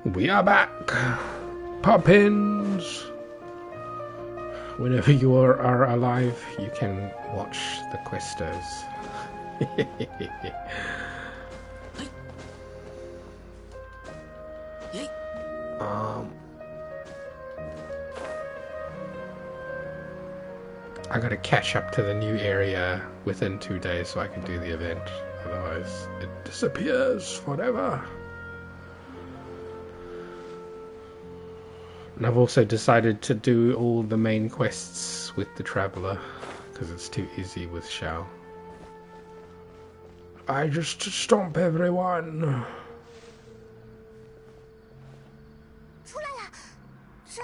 We are back! Poppins! Whenever you are alive, you can watch the questos. I gotta catch up to the new area within 2 days so I can do the event. Otherwise, it disappears forever. And I've also decided to do all the main quests with the Traveller, because it's too easy with Shao. I just stomp everyone.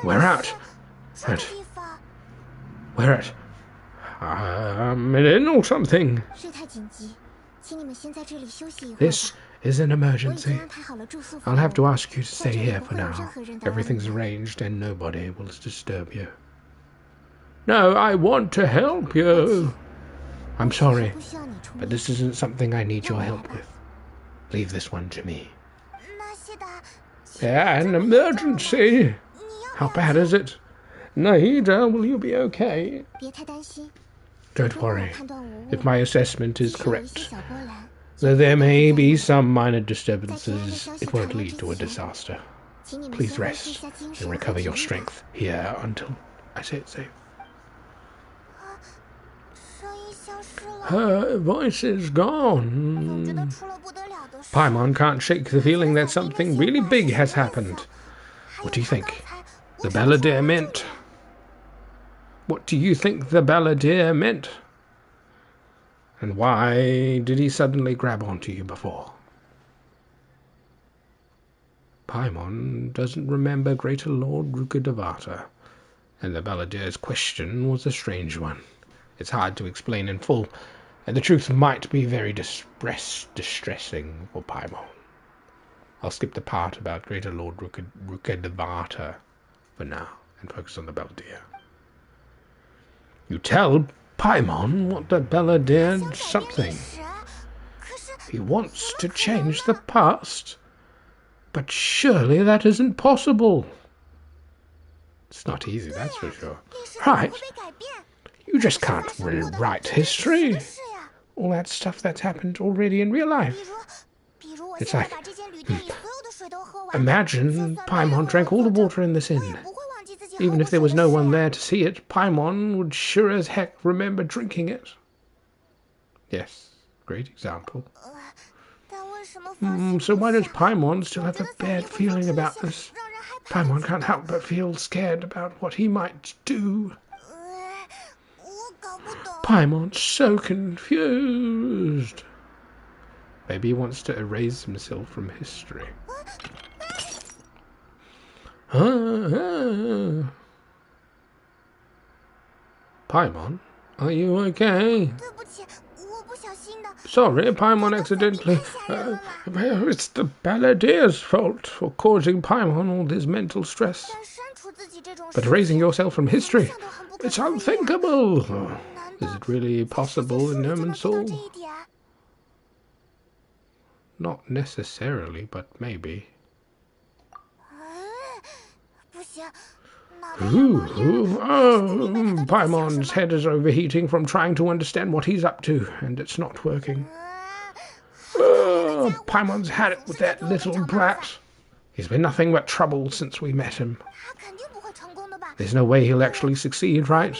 We're out. We're at? I'm in or something. This is an emergency. I'll have to ask you to stay here for now. Everything's arranged and nobody will disturb you. No, I want to help you. I'm sorry, but this isn't something I need your help with. Leave this one to me. Yeah, an emergency. How bad is it? Nahida, will you be okay? Don't worry. If my assessment is correct, though there may be some minor disturbances, it won't lead to a disaster. Please rest and recover your strength here until I say it's safe. Her voice is gone. Paimon can't shake the feeling that something really big has happened. What do you think? The balladeer meant? What do you think the balladeer meant? And why did he suddenly grab onto you before? Paimon doesn't remember Greater Lord Rukkhadevata, and the balladeer's question was a strange one. It's hard to explain in full, and the truth might be very distressing for Paimon. I'll skip the part about Greater Lord Rukkhadevata for now and focus on the balladeer. You tell Paimon what the balladeer something. He wants to change the past, but surely that isn't possible. It's not easy, that's for sure. Right? You just can't rewrite history. All that stuff that's happened already in real life. It's like, imagine Paimon drank all the water in this inn. Even if there was no one there to see it, Paimon would sure as heck remember drinking it. Yes, great example. So why does Paimon still have a bad feeling about this? Paimon can't help but feel scared about what he might do. Paimon's so confused. Maybe he wants to erase himself from history. Paimon, are you okay? Sorry, Paimon accidentally... it's the balladeer's fault for causing Paimon all this mental stress. But erasing yourself from history, it's unthinkable. Is it really possible in Irminsul? Not necessarily, but maybe. Paimon's head is overheating from trying to understand what he's up to, and it's not working. Paimon's had it with that little brat. He's been nothing but trouble since we met him. There's no way he'll actually succeed, right?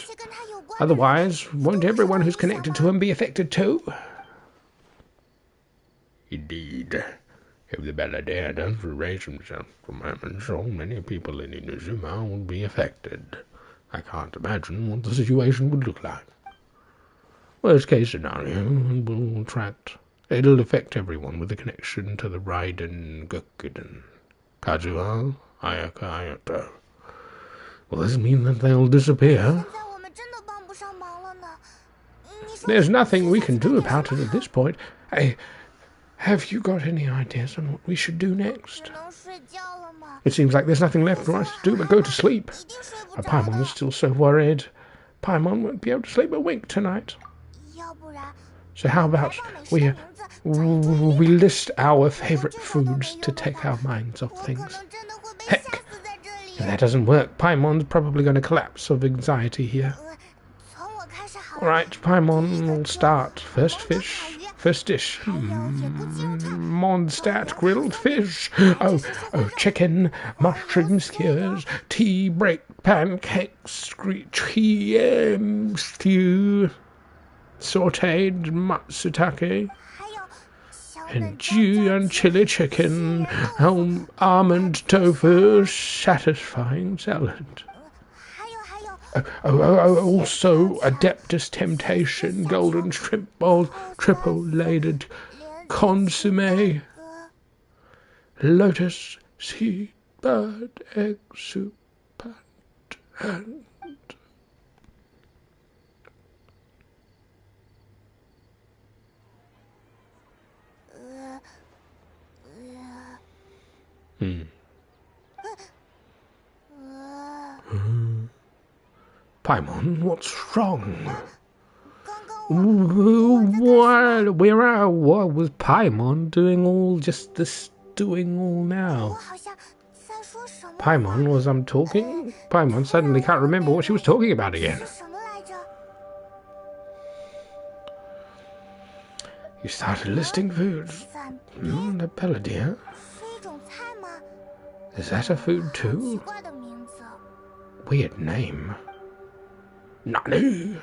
Otherwise, won't everyone who's connected to him be affected too? Indeed. If the balladeer does erase himself from Irminsul, many people in Inazuma will be affected. I can't imagine what the situation would look like. Worst case scenario, we'll attract... It'll affect everyone with a connection to the Raiden, Gokuden, Kazuha, Ayaka, Ayato. Will this mean that they'll disappear? There's nothing we can do about it at this point. Hey, have you got any ideas on what we should do next? It seems like there's nothing left for us to do but go to sleep. Paimon's still so worried. Paimon won't be able to sleep a wink tonight. So how about we list our favorite foods to take our minds off things? Heck, if that doesn't work, Paimon's probably going to collapse of anxiety here. Alright, Paimon will start. First fish. First dish. Mondstadt grilled fish. Oh, chicken, mushroom skewers, tea break, pancakes, stew, sauteed matsutake, and chili chicken, almond tofu, satisfying salad. Also Adeptus Temptation, golden shrimp bowl, triple-layered consomme, lotus, sea, bird, egg soup, and... Paimon, what's wrong? What was Paimon doing all now? Paimon, was I'm talking? Paimon suddenly can't remember what she was talking about again. You started listing foods. The Belladere? Is that a food too? Weird name. Nani?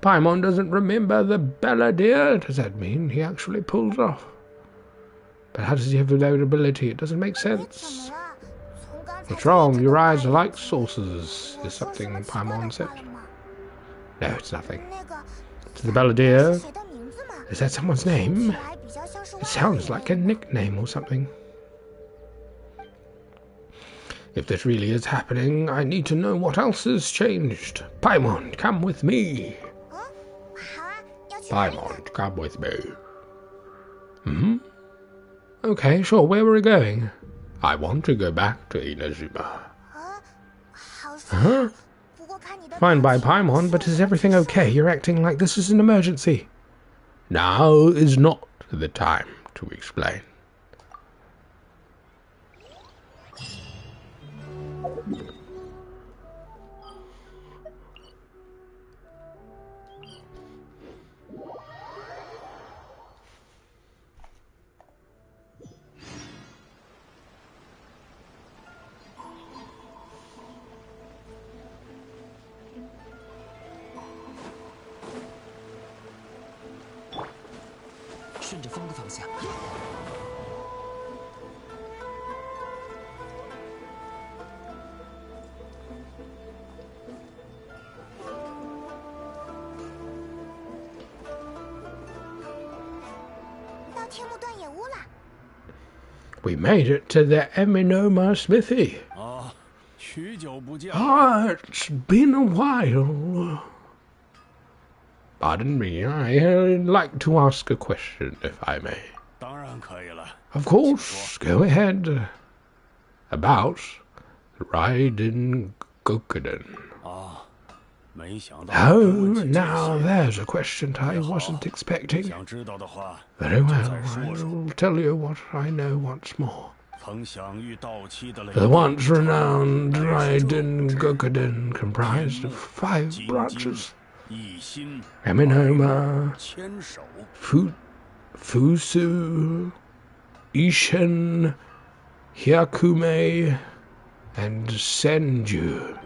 Paimon doesn't remember the Belladere. Does that mean he actually pulls off? But how does he have that ability? It doesn't make sense. What's wrong? Your eyes are like saucers, is something Paimon said. No, it's nothing. It's the Belladere. Is that someone's name? It sounds like a nickname or something. If this really is happening, I need to know what else has changed. Paimon, come with me. Paimon, come with me. Okay, sure. Where were we going? I want to go back to Inazuma. Huh? Fine by Paimon, but is everything okay? You're acting like this is an emergency. Now is not the time to explain. We made it to the Eminoma smithy. It's been a while. Pardon me, I'd like to ask a question, if I may. Of course, go ahead. About Raiden Gokuden. Oh, now there's a question I wasn't expecting. Very well, I'll tell you what I know once more. The once renowned Raiden Gokuden comprised of 5 branches. Eminoma, Fusu, Ishin, Hyakume, and Senju.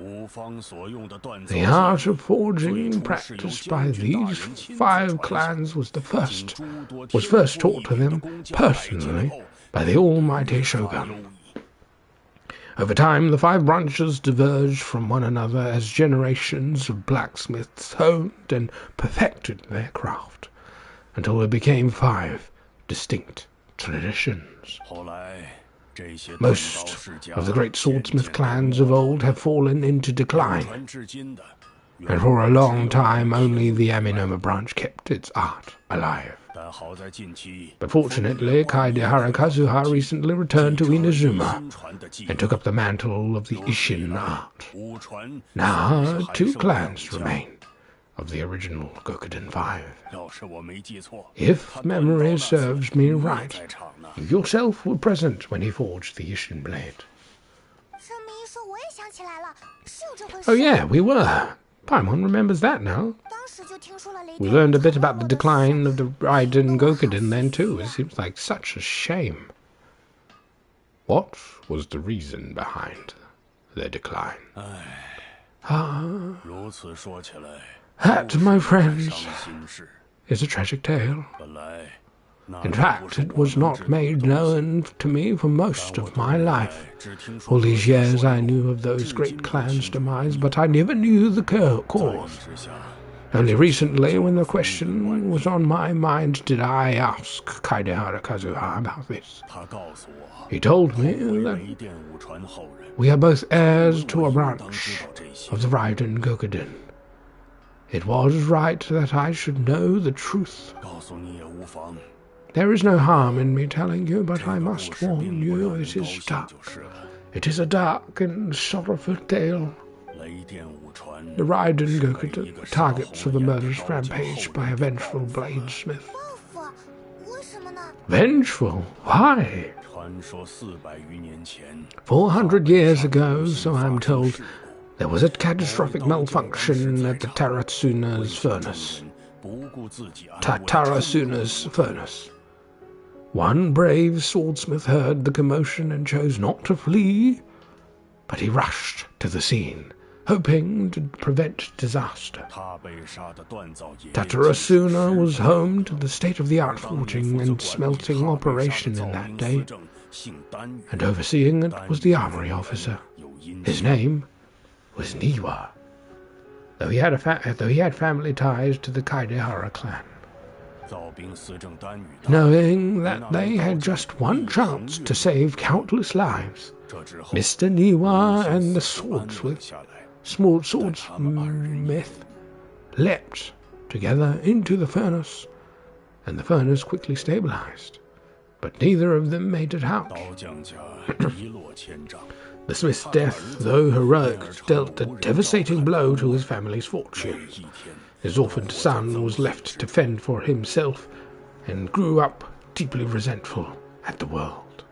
The art of forging practiced by these 5 clans was first taught to them personally by the almighty Shogun. Over time, the 5 branches diverged from one another as generations of blacksmiths honed and perfected their craft, until it became 5 distinct traditions. Most of the great swordsmith clans of old have fallen into decline, and for a long time only the Eminoma branch kept its art alive. But fortunately, Kaidehara Kazuha recently returned to Inazuma and took up the mantle of the Ishin art. Now 2 clans remain, of the original Gokuden 5. If memory serves me right, you yourself were present when he forged the Ishin blade. Oh yeah, we were. Paimon remembers that now. We learned a bit about the decline of the Raiden Gokuden then too. It seems like such a shame. What was the reason behind their decline? That, my friends, is a tragic tale. In fact, it was not made known to me for most of my life. All these years I knew of those great clans' demise, but I never knew the cause. Only recently, when the question was on my mind, did I ask Kaidehara Kazuha about this. He told me that we are both heirs to a branch of the Raiden Gokuden. It was right that I should know the truth. There is no harm in me telling you, but I must warn you, it is dark. It is a dark and sorrowful tale. The Raiden Gokuden were targets of a murderous rampage by a vengeful bladesmith. Vengeful? Why? 400 years ago, so I'm told, there was a catastrophic malfunction at the Tarasuna's furnace. Tarasuna's furnace. One brave swordsmith heard the commotion and chose not to flee, but he rushed to the scene, hoping to prevent disaster. Tatarasuna was home to the state-of-the-art forging and smelting operation in that day, and overseeing it was the armory officer. His name was Niwa, though he had family ties to the Kaidehara clan. Knowing that they had just one chance to save countless lives, Mr. Niwa and the swordsmith leapt together into the furnace, and the furnace quickly stabilized, but neither of them made it out. The smith's death, though heroic, dealt a devastating blow to his family's fortunes. His orphaned son was left to fend for himself and grew up deeply resentful at the world.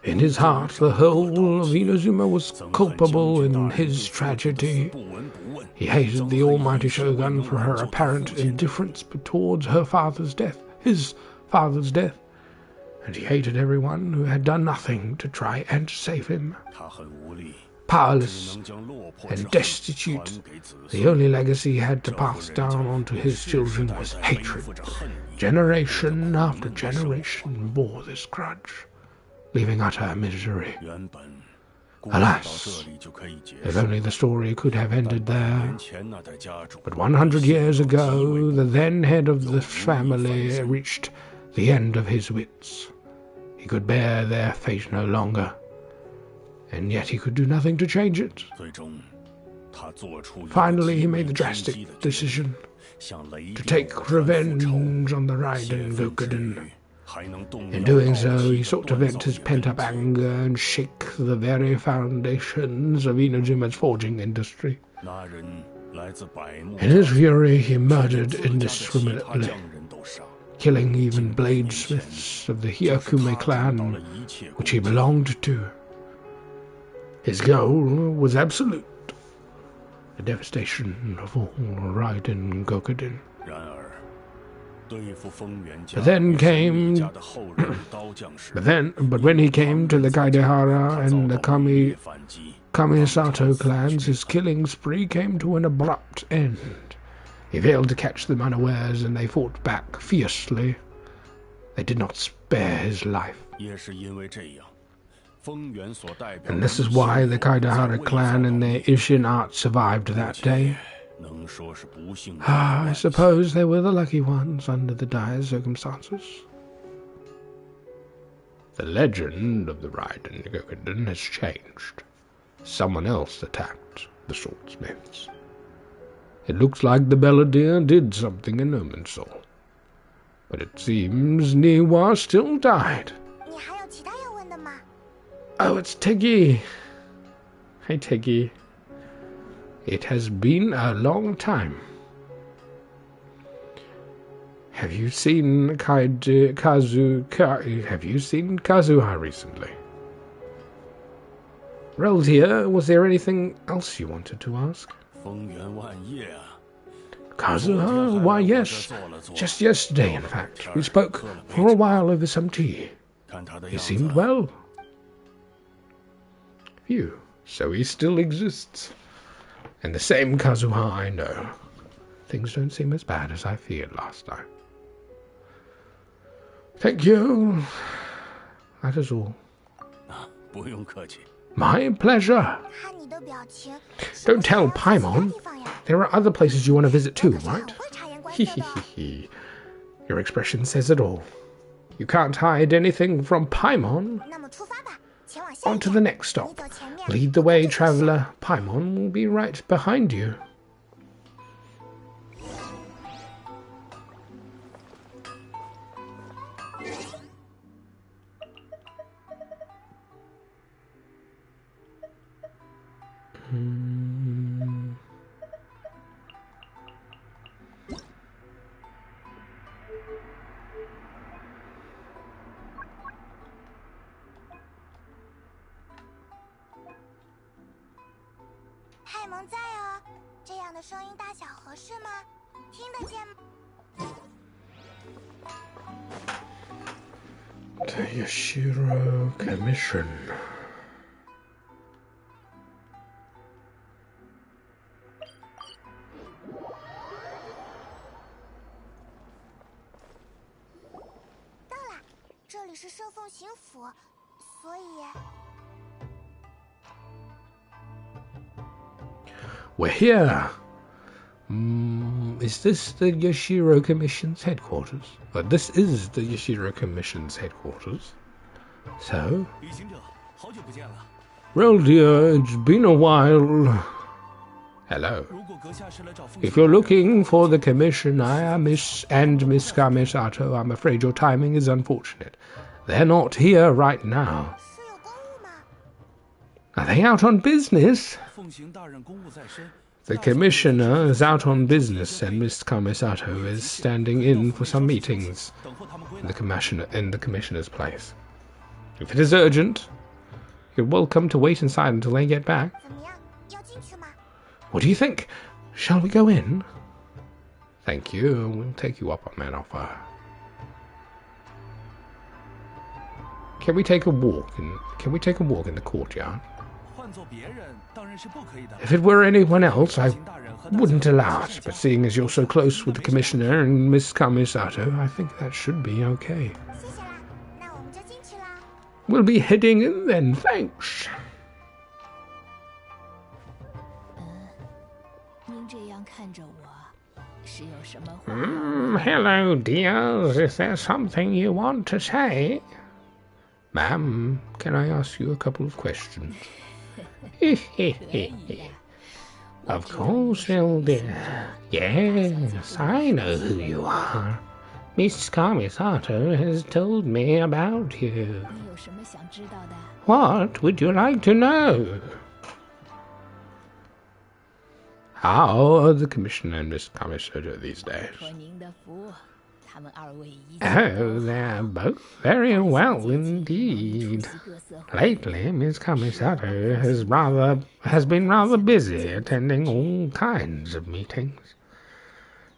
In his heart, the whole of Inazuma was culpable in his tragedy. He hated the almighty shogun for her apparent indifference towards his father's death, and he hated everyone who had done nothing to try and save him. Powerless and destitute, the only legacy he had to pass down onto his children was hatred. Generation after generation bore this grudge, leaving utter misery. Alas, if only the story could have ended there. But 100 years ago, the then head of the family reached the end of his wits. He could bear their fate no longer, and yet he could do nothing to change it. Finally, he made the drastic decision to take revenge on the Raiden Gokuden. In doing so, he sought to vent his pent-up anger and shake the very foundations of Inazuma's forging industry. In his fury, he murdered indiscriminately, killing even bladesmiths of the Hyakume clan, which he belonged to. His goal was absolute, the devastation of all Raiden Gokuden. But when he came to the Kaidehara and the Kamisato clans, his killing spree came to an abrupt end. He failed to catch them unawares, and they fought back fiercely. They did not spare his life. And this is why the Kaidehara clan and their Ishin art survived that day. I suppose they were the lucky ones under the dire circumstances. The legend of the Raiden Gokuden has changed. Someone else attacked the swordsmiths. It looks like the Belladere did something in Omensoul. But it seems Niwa still died. Oh, it's Tiggy. Hey, Tiggy. It has been a long time. Have you seen Kazuha recently? Reld here. Was there anything else you wanted to ask? Kazuha? Why, yes. Just yesterday, in fact. We spoke for a while over some tea. He seemed well. Phew. So he still exists. And the same Kazuha I know. Things don't seem as bad as I feared last time. Thank you. That is all. My pleasure. Don't tell Paimon. There are other places you want to visit too, right? Hehehe. Your expression says it all. You can't hide anything from Paimon. On to the next stop. Lead the way, traveler. Paimon will be right behind you. The Yashiro Commission. We're here. Is this the Yashiro Commission's headquarters? This is the Yashiro Commission's headquarters. So? Reld dear, it's been a while. Hello. If you're looking for the Commission, Miss Kamisato, I'm afraid your timing is unfortunate. They're not here right now. Are they out on business? The Commissioner is out on business and Miss Kamisato is standing in for some meetings in the Commissioner's place. If it is urgent, you're welcome to wait inside until they get back. What do you think? Shall we go in? Thank you. We'll take you up on that offer. Can we take a walk in the courtyard? If it were anyone else, I wouldn't allow it, but seeing as you're so close with the Commissioner and Miss Kamisato, I think that should be okay. We'll be heading in then, thanks. Hello, dears. Is there something you want to say? Ma'am, can I ask you a couple of questions? Of course, Reld dear. Yes, I know who you are. Miss Kamisato has told me about you. What would you like to know? How are the Commissioner and Miss Kamisato these days? Oh, they're both very well indeed. Lately, Miss Kamisato has been rather busy attending all kinds of meetings,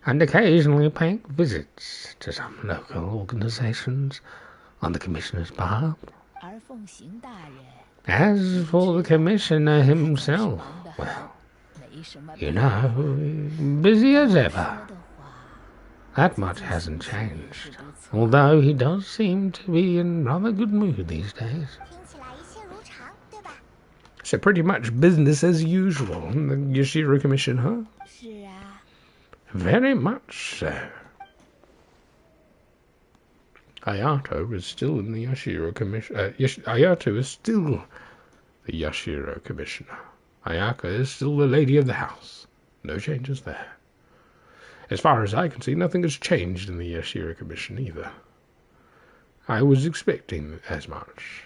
and occasionally paying visits to some local organizations on the Commissioner's behalf. As for the Commissioner himself, well, you know, busy as ever. That much hasn't changed, although he does seem to be in rather good mood these days. So pretty much business as usual in the Yashiro Commission, huh? Very much so. Ayato is still in the Yashiro Commission. Ayato is still the Yashiro Commissioner. Ayaka is still the lady of the house. No changes there. As far as I can see, nothing has changed in the Yashiro Commission either. I was expecting as much.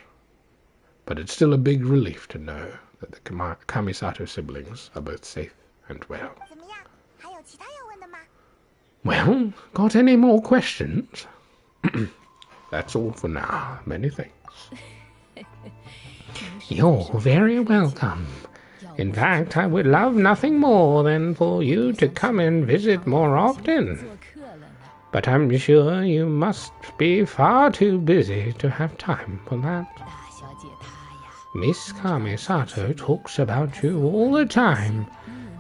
But it's still a big relief to know that the Kamisato siblings are both safe and well. Well, got any more questions? That's all for now. Many thanks. You're very welcome. In fact, I would love nothing more than for you to come and visit more often. But I'm sure you must be far too busy to have time for that. Miss Kamisato talks about you all the time.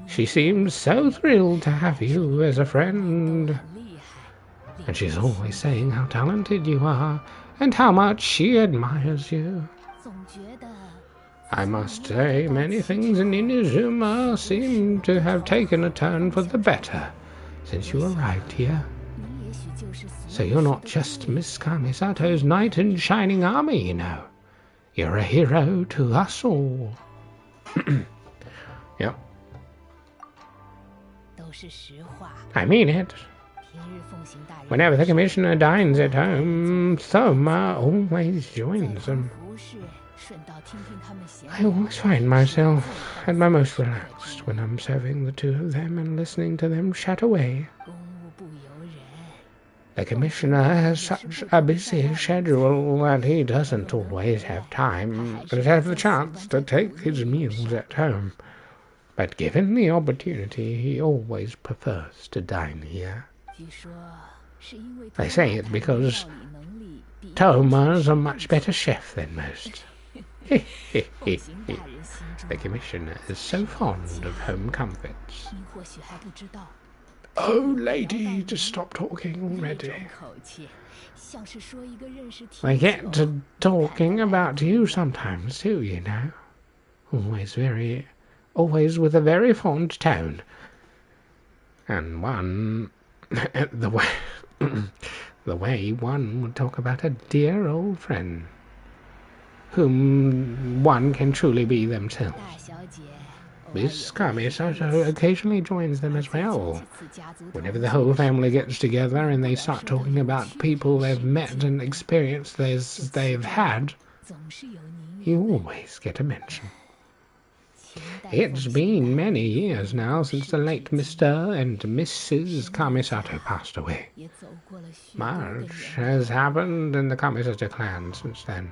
She seems so thrilled to have you as a friend. And she's always saying how talented you are and how much she admires you. I must say, many things in Inazuma seem to have taken a turn for the better since you arrived here. So you're not just Miss Kamisato's knight in shining armor, you know. You're a hero to us all. Yep. I mean it. Whenever the commissioner dines at home, Thoma always joins them. I always find myself at my most relaxed when I'm serving the two of them and listening to them chat away. The commissioner has such a busy schedule that he doesn't always have time to have the chance to take his meals at home. But given the opportunity, he always prefers to dine here. They say it's because Toma's a much better chef than most. The commissioner is so fond of home comforts. Oh, lady, just stop talking already. I get to talking about you sometimes too, you know. Always with a very fond tone. And the way one would talk about a dear old friend, whom one can truly be themselves. Miss Kamisato occasionally joins them as well. Whenever the whole family gets together and they start talking about people they've met and experiences they've had, you always get a mention. It's been many years now since the late Mr. and Mrs. Kamisato passed away. Much has happened in the Kamisato clan since then.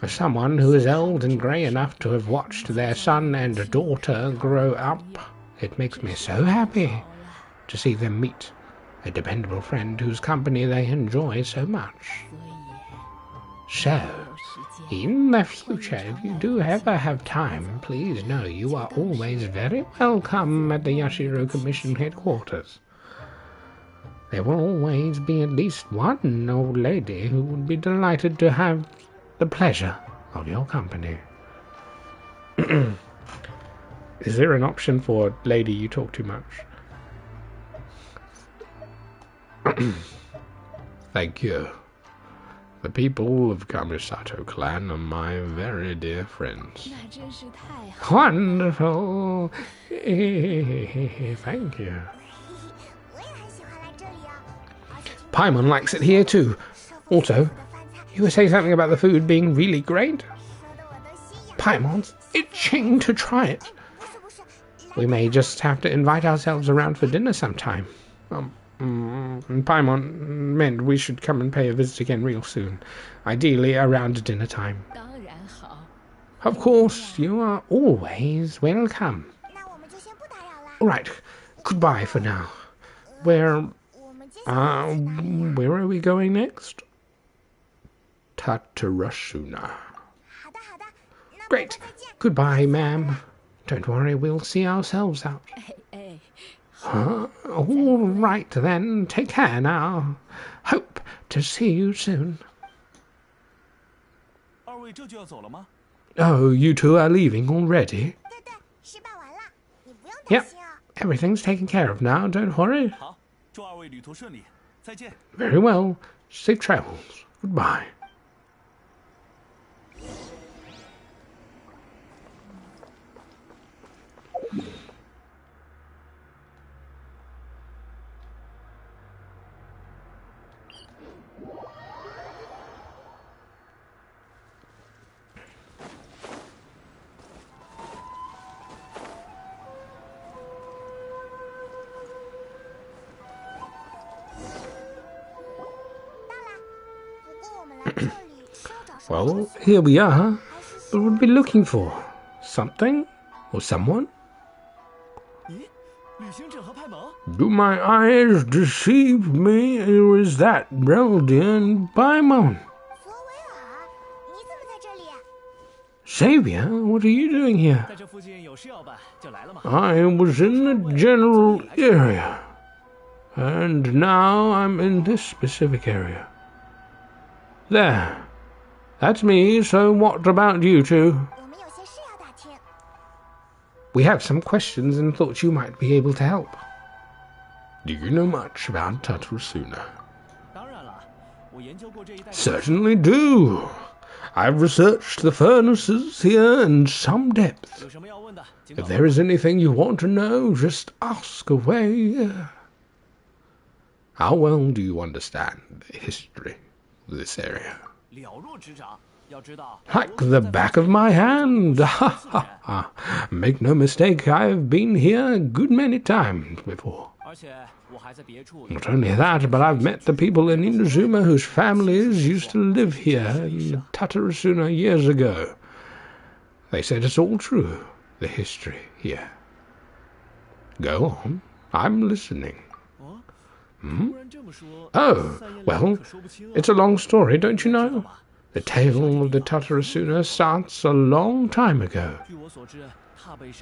As someone who is old and grey enough to have watched their son and daughter grow up, it makes me so happy to see them meet a dependable friend whose company they enjoy so much. So, in the future, if you do ever have time, please know you are always very welcome at the Yashiro Commission headquarters. There will always be at least one old lady who would be delighted to have the pleasure of your company. Is there an option for lady you talk too much? Thank you. The people of Kamisato clan are my very dear friends. Wonderful! Thank you. Paimon likes it here too. Also, you were saying something about the food being really great? Paimon's itching to try it. We may just have to invite ourselves around for dinner sometime. Paimon meant we should come and pay a visit again real soon. Ideally around dinner time. Of course, you are always welcome. Alright, goodbye for now. Where are we going next? Tatarashuna. Great. Goodbye, ma'am. Don't worry, we'll see ourselves out. All right then, take care now. Hope to see you soon. Oh, you two are leaving already? Yep, everything's taken care of now, don't worry. Very well. Safe travels. Goodbye. Well, here we are. What would we be looking for? Something? Or someone? Do my eyes deceive me, or is that Reld and Paimon? Xavier, what are you doing here? I was in the general area, and now I'm in this specific area. There. That's me, so what about you two? We have some questions and thought you might be able to help. Do you know much about Tatarasuna? Certainly do. I've researched the furnaces here in some depth. If there is anything you want to know, just ask away. How well do you understand the history of this area? Like the back of my hand. Ha ha ha. Make no mistake, I've been here a good many times before. Not only that, but I've met the people in Inazuma whose families used to live here in Tatarasuna years ago. They said it's all true, the history here. Go on, I'm listening. Oh, well, it's a long story, don't you know? The tale of the Tatarasuna starts a long time ago.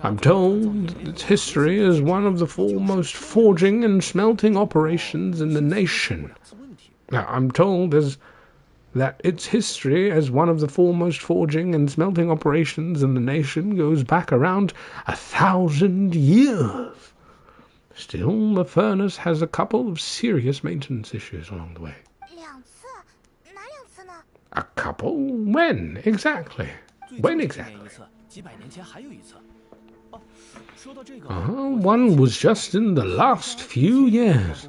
I'm told that its history is one of the foremost forging and smelting operations in the nation. Now, I'm told that its history as one of the foremost forging and smelting operations in the nation goes back around 1,000 years. Still, the furnace has a couple of serious maintenance issues along the way. A couple? When exactly? When exactly? One was just in the last few years,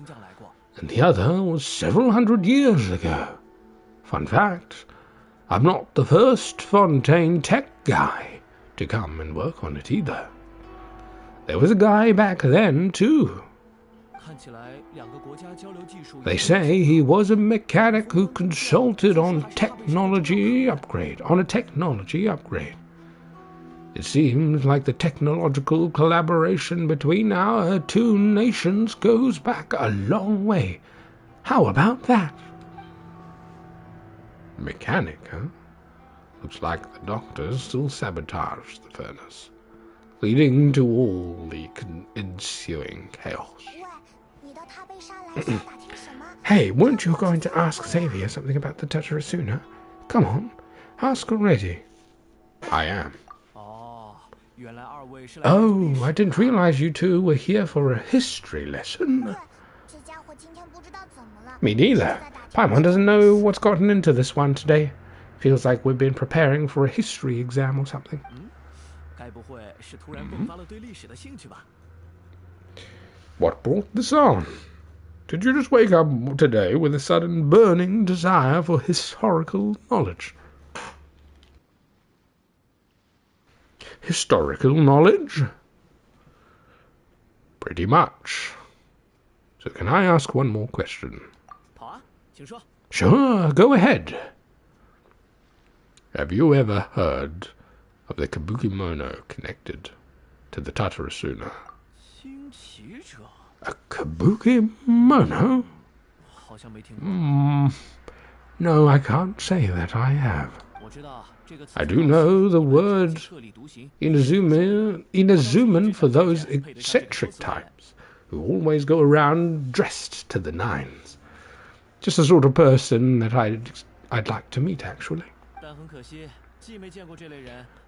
and the other was several hundred years ago. Fun fact, I'm not the first Fontaine tech guy to come and work on it either. There was a guy back then, too. They say he was a mechanic who consulted on a technology upgrade. It seems like the technological collaboration between our two nations goes back a long way. How about that? Mechanic, huh? Looks like the doctors still sabotage the furnace, leading to all the ensuing chaos. Hey, weren't you going to ask Xavier something about the Tatarasuna? Come on, ask already. I am. Oh, I didn't realize you two were here for a history lesson. Me neither. Paimon doesn't know what's gotten into this one today. Feels like we've been preparing for a history exam or something. What brought this on? Did you just wake up today with a sudden burning desire for historical knowledge? Historical knowledge? Pretty much. So can I ask one more question? Sure, go ahead. Have you ever heard of the Kabukimono connected to the Tatarasuna? A Kabukimono? No, I can't say that I have. I do know the word Inazuman for those eccentric types who always go around dressed to the nines. Just the sort of person that I'd like to meet, actually.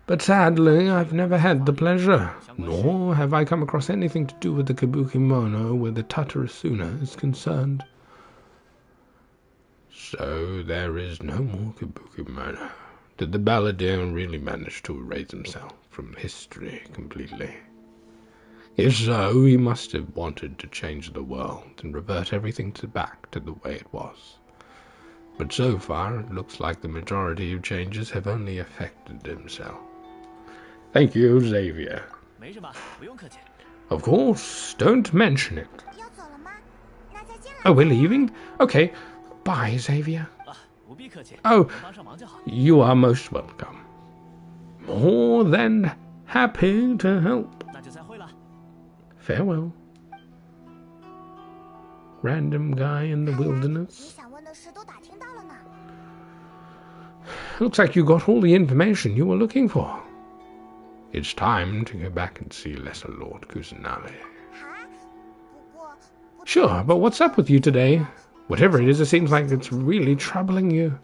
But sadly, I've never had the pleasure, nor have I come across anything to do with the Kabukimono where the Tatarasuna is concerned. So there is no more Kabukimono. Did the Balladeer really manage to erase himself from history completely? If so, he must have wanted to change the world and revert everything back to the way it was. But so far, it looks like the majority of changes have only affected himself. Thank you, Xavier. Of course, don't mention it. Oh, we're leaving? Okay, bye, Xavier. Oh, you are most welcome. More than happy to help. Farewell. Random guy in the wilderness. Looks like you got all the information you were looking for. It's time to go back and see Lesser Lord Kusanagi. Sure, but what's up with you today? Whatever it is, it seems like it's really troubling you.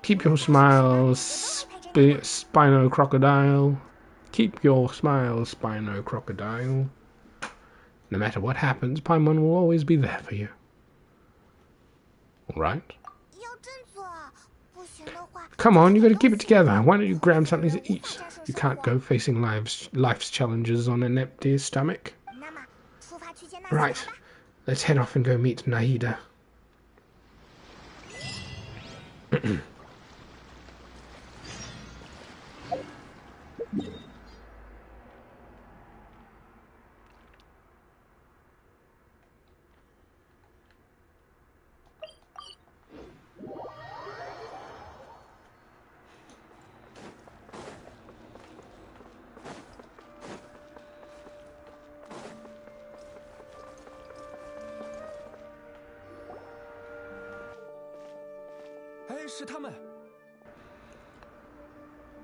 Keep your smile, Spino Crocodile. Keep your smile, Spino Crocodile. No matter what happens, Paimon will always be there for you. Alright? Come on, you gotta keep it together. Why don't you grab something to eat? You can't go facing life's challenges on an empty stomach. Right, let's head off and go meet Naida.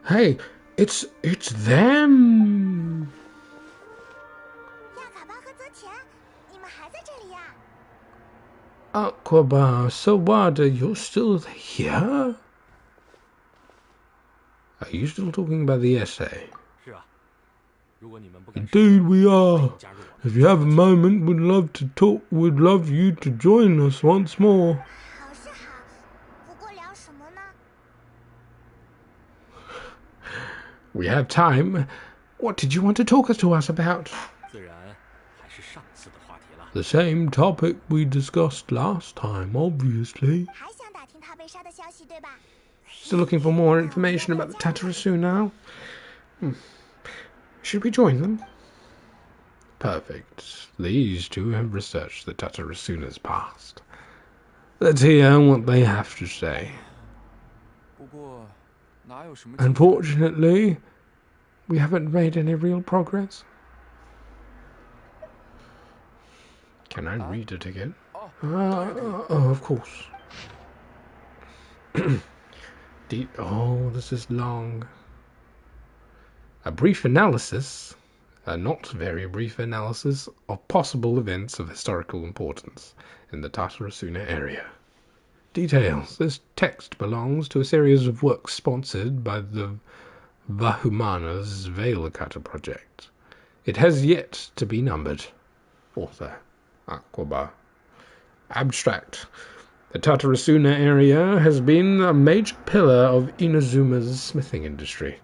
Hey, it's them. Aquabar, Sawada, you're still here? Are you still talking about the essay? Indeed we are. If you have a moment, we'd love to talk. We'd love you to join us once more. We have time. What did you want to talk to us about? The same topic we discussed last time, obviously. Still looking for more information about the Tatarasu now? Should we join them? Perfect. These two have researched the Tatarasuna's past. Let's hear what they have to say. Unfortunately, we haven't made any real progress. Can I read it again? Oh, of course. Oh, this is long. A brief analysis, a not very brief analysis, of possible events of historical importance in the Tatarasuna area. Details. This text belongs to a series of works sponsored by the Vahumana's Veil Cutter project. It has yet to be numbered. Author, Aquabar. Abstract. The Tatarasuna area has been a major pillar of Inazuma's smithing industry.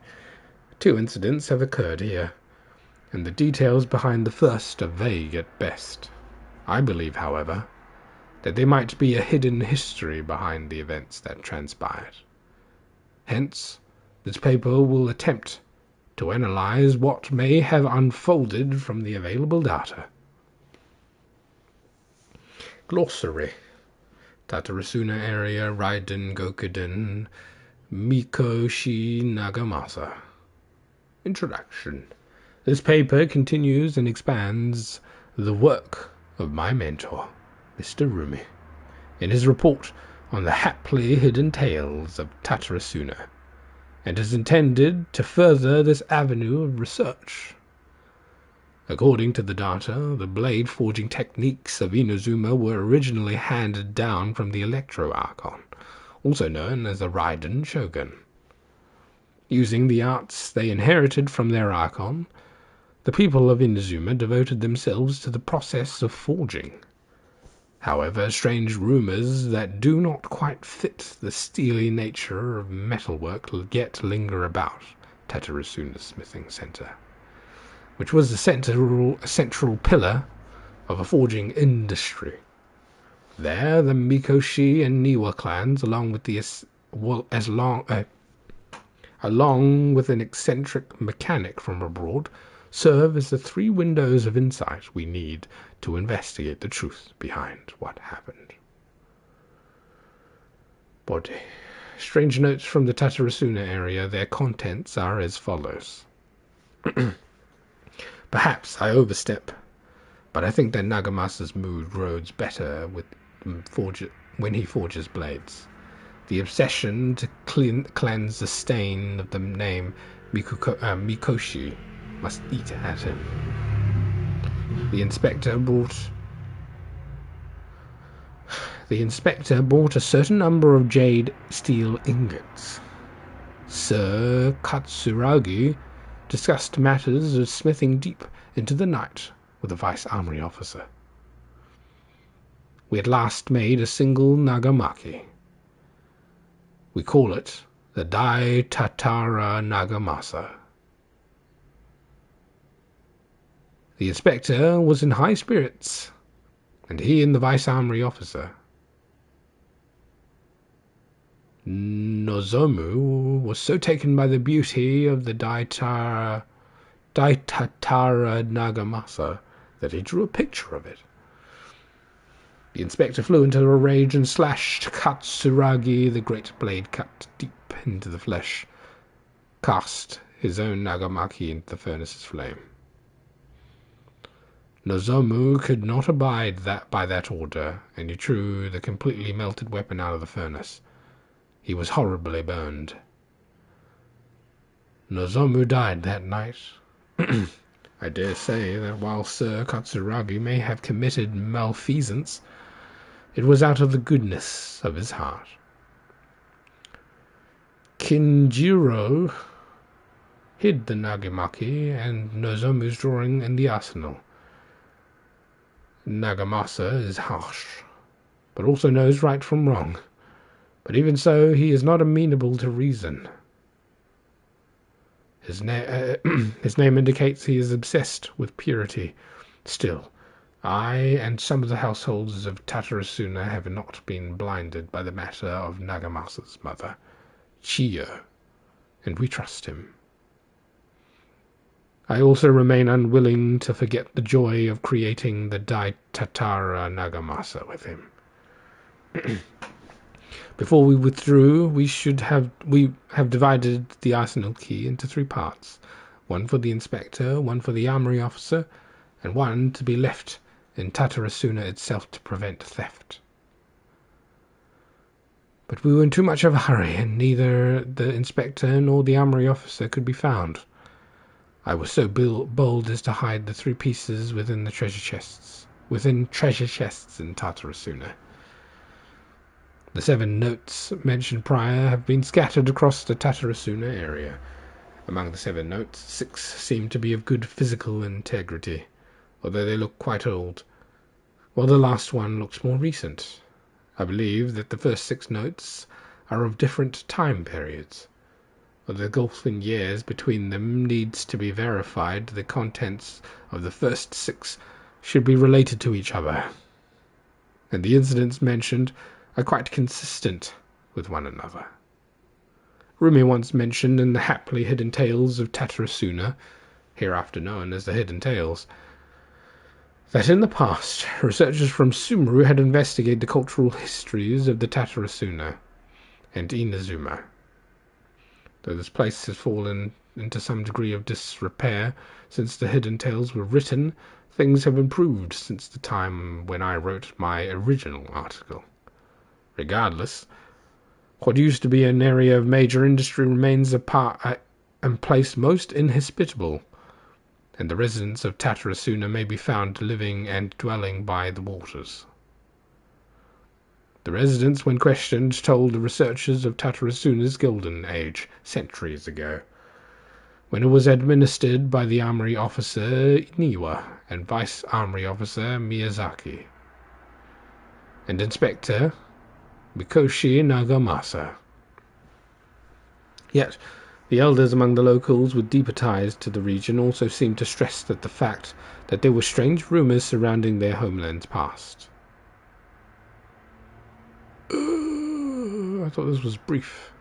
2 incidents have occurred here, and the details behind the first are vague at best. I believe, however, that there might be a hidden history behind the events that transpired. Hence, this paper will attempt to analyze what may have unfolded from the available data. Glossary. Tatarasuna area, Raiden Gokuden, Mikoshi Nagamasa. Introduction. This paper continues and expands the work of my mentor, Mr. Rumi, in his report on the haply hidden tales of Tatarasuna, and is intended to further this avenue of research. According to the data, the blade forging techniques of Inazuma were originally handed down from the Electro Archon, also known as the Raiden Shogun. Using the arts they inherited from their Archon, the people of Inazuma devoted themselves to the process of forging. However, strange rumors that do not quite fit the steely nature of metalwork yet linger about Tatarasuna's smithing center, which was the central pillar of a forging industry. There, the Mikoshi and Niwa clans, along with an eccentric mechanic from abroad, serve as the 3 windows of insight we need to investigate the truth behind what happened. Body. Strange notes from the Tatarasuna area. Their contents are as follows. Perhaps I overstep, but I think that Nagamasa's mood grows better when he forges blades. The obsession to cleanse the stain of the name Mikoshi must eat at him. The inspector bought a certain number of jade steel ingots. Sir Katsuragi discussed matters of smithing deep into the night with the vice armory officer. We at last made a single nagamaki. We call it the Dai Tatara Nagamasa. The inspector was in high spirits, and he and the vice armory officer. Nozomu was so taken by the beauty of the Daitatara Nagamasa that he drew a picture of it. The inspector flew into a rage and slashed Katsuragi. The great blade cut deep into the flesh, cast his own nagamaki into the furnace's flame. Nozomu could not abide by that order, and he drew the completely melted weapon out of the furnace. He was horribly burned. Nozomu died that night. I dare say that while Sir Katsuragi may have committed malfeasance, it was out of the goodness of his heart. Kinjiro hid the nagamaki and Nozomu's drawing in the arsenal. Nagamasa is harsh, but also knows right from wrong. But even so, he is not amenable to reason. His name indicates he is obsessed with purity. Still, I and some of the householders of Tatarasuna have not been blinded by the matter of Nagamasa's mother, Chiyo, and we trust him. I also remain unwilling to forget the joy of creating the Dai Tatara Nagamasa with him. Before we withdrew, we have divided the arsenal key into 3 parts, one for the inspector, one for the armory officer, and one to be left in Tatarasuna itself to prevent theft. But we were in too much of a hurry, and neither the inspector nor the armory officer could be found. I was so bold as to hide the 3 pieces within treasure chests in Tatarasuna. The 7 notes mentioned prior have been scattered across the Tatarasuna area. Among the 7 notes, 6 seem to be of good physical integrity, although they look quite old, while the last one looks more recent. I believe that the first 6 notes are of different time periods. Although the gulf in years between them needs to be verified, the contents of the first 6 should be related to each other, and the incidents mentioned are quite consistent with one another. Rumi once mentioned in the happily hidden tales of Tatarasuna, hereafter known as the Hidden Tales, that in the past, researchers from Sumru had investigated the cultural histories of the Tatarasuna and Inazuma. Though this place has fallen into some degree of disrepair since the Hidden Tales were written, things have improved since the time when I wrote my original article. Regardless, what used to be an area of major industry remains a place most inhospitable, and the residents of Tatarasuna may be found living and dwelling by the waters. The residents, when questioned, told the researchers of Tatarasuna's golden age, centuries ago, when it was administered by the armory officer Niwa and vice armory officer Miyazaki, and inspector Mikoshi Nagamasa. Yet, the elders among the locals with deeper ties to the region also seemed to stress the fact that there were strange rumors surrounding their homeland's past. I thought this was brief.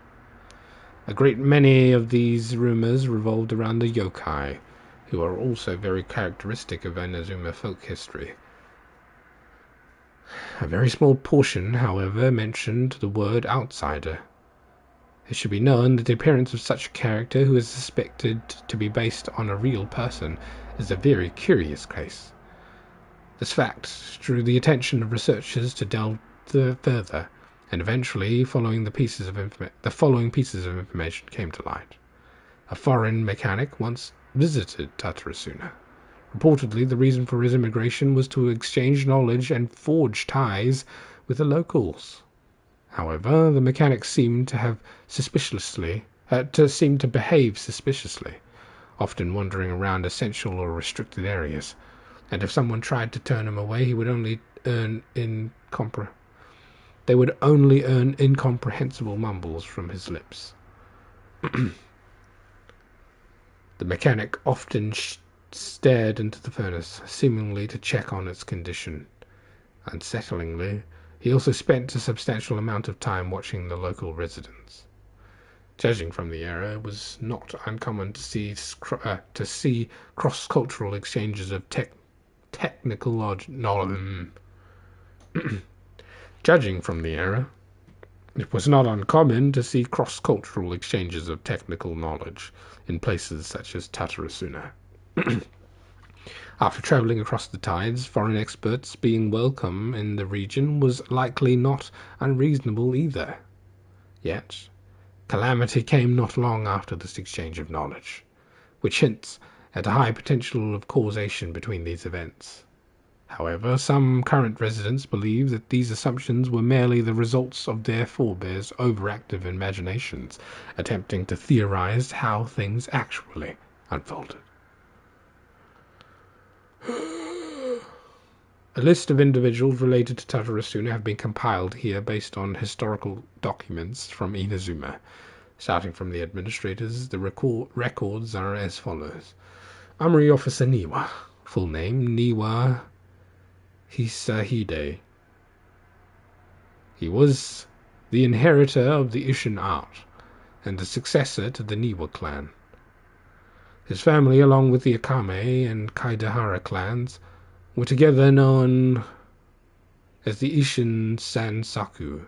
A great many of these rumors revolved around the yokai, who are also very characteristic of Inazuma folk history. A very small portion, however, mentioned the word outsider. It should be known that the appearance of such a character, who is suspected to be based on a real person, is a very curious case. This fact drew the attention of researchers to delve further, and eventually the following pieces of information came to light. A foreign mechanic once visited Tatarasuna. Reportedly, the reason for his immigration was to exchange knowledge and forge ties with the locals. However, the mechanic seemed to behave suspiciously, often wandering around essential or restricted areas, and if someone tried to turn him away, they would only earn incomprehensible mumbles from his lips. The mechanic often stared into the furnace, seemingly to check on its condition. Unsettlingly, he also spent a substantial amount of time watching the local residents. Judging from the era, it was not uncommon to see cross-cultural exchanges of technical knowledge. Judging from the era, it was not uncommon to see cross-cultural exchanges of technical knowledge in places such as Tatarasuna. After traveling across the tides, foreign experts being welcome in the region was likely not unreasonable either. Yet, calamity came not long after this exchange of knowledge, which hints at a high potential of causation between these events. However, some current residents believe that these assumptions were merely the results of their forebears' overactive imaginations, attempting to theorize how things actually unfolded. A list of individuals related to Tatarasuna have been compiled here based on historical documents from Inazuma. Starting from the administrators, the records are as follows. Armory Officer Niwa. Full name, Niwa Hisahide. He was the inheritor of the Ishin art, and the successor to the Niwa clan. His family, along with the Akame and Kaidahara clans, were together known as the Ishin Sansaku.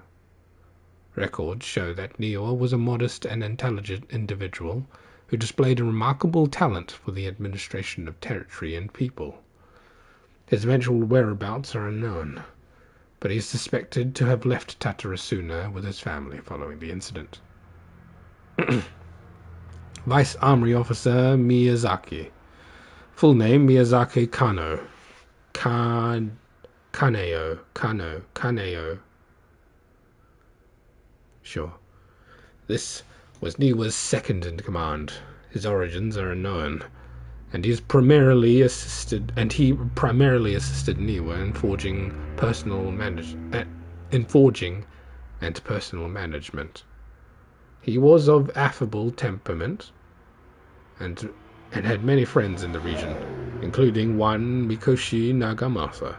Records show that Niwa was a modest and intelligent individual who displayed a remarkable talent for the administration of territory and people. His eventual whereabouts are unknown, but he is suspected to have left Tatarasuna with his family following the incident. Vice Armory Officer Miyazaki. Full name, Miyazaki Kano. Kaneo. Sure. This was Niwa's second in command. His origins are unknown, and he primarily assisted Niwa in forging and personal management. He was of affable temperament and had many friends in the region, including one Mikoshi Nagamasa.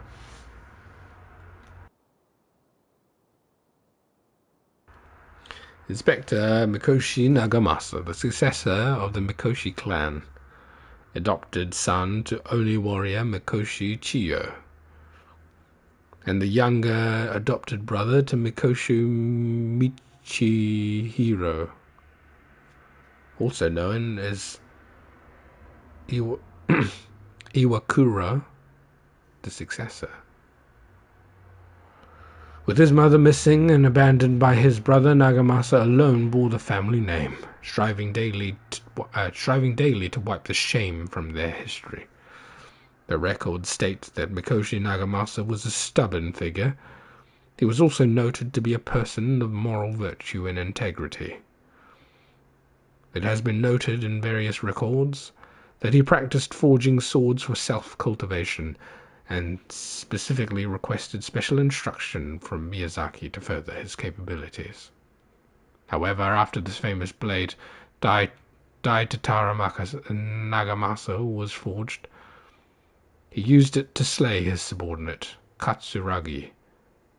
Inspector Mikoshi Nagamasa, the successor of the Mikoshi clan, adopted son to Oni warrior Mikoshi Chiyo, and the younger adopted brother to Mikoshi Michihiro, also known as Iwakura, the successor. With his mother missing and abandoned by his brother, Nagamasa alone bore the family name, striving daily to wipe the shame from their history. The records state that Mikoshi Nagamasa was a stubborn figure. He was also noted to be a person of moral virtue and integrity. It has been noted in various records that he practiced forging swords for self-cultivation, and specifically requested special instruction from Miyazaki to further his capabilities. However, after this famous blade, Tatara Nagamasa, was forged, he used it to slay his subordinate, Katsuragi,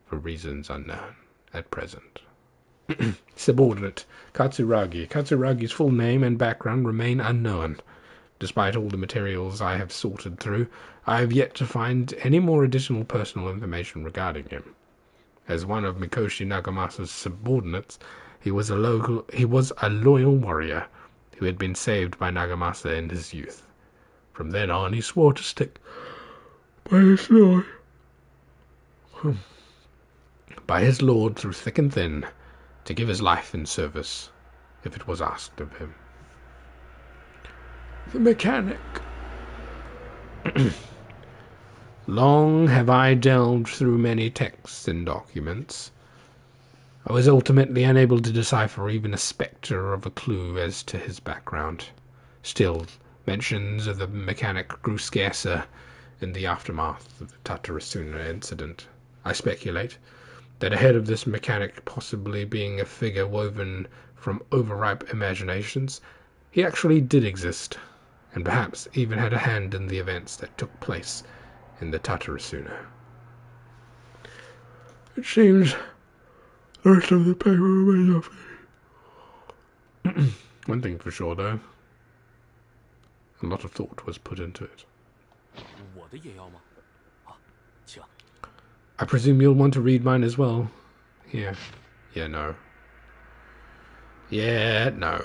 for reasons unknown at present. Subordinate Katsuragi. Katsuragi's full name and background remain unknown, Despite all the materials I have sorted through, I have yet to find any more additional personal information regarding him. As one of Mikoshi Nagamasa's subordinates, he was a loyal warrior who had been saved by Nagamasa in his youth. From then on, he swore to stick by his lord. By his lord through thick and thin, to give his life in service, if it was asked of him. The mechanic. Long have I delved through many texts and documents. I was ultimately unable to decipher even a spectre of a clue as to his background. Still, mentions of the mechanic grew scarcer in the aftermath of the Tatarasuna incident. I speculate that ahead of this mechanic possibly being a figure woven from overripe imaginations, he actually did exist, and perhaps even had a hand in the events that took place in the Tatarasuna. It seems the rest of the paper remains off. One thing for sure, though, a lot of thought was put into it. I presume you'll want to read mine as well. Yeah. Yeah, no. Yeah, no.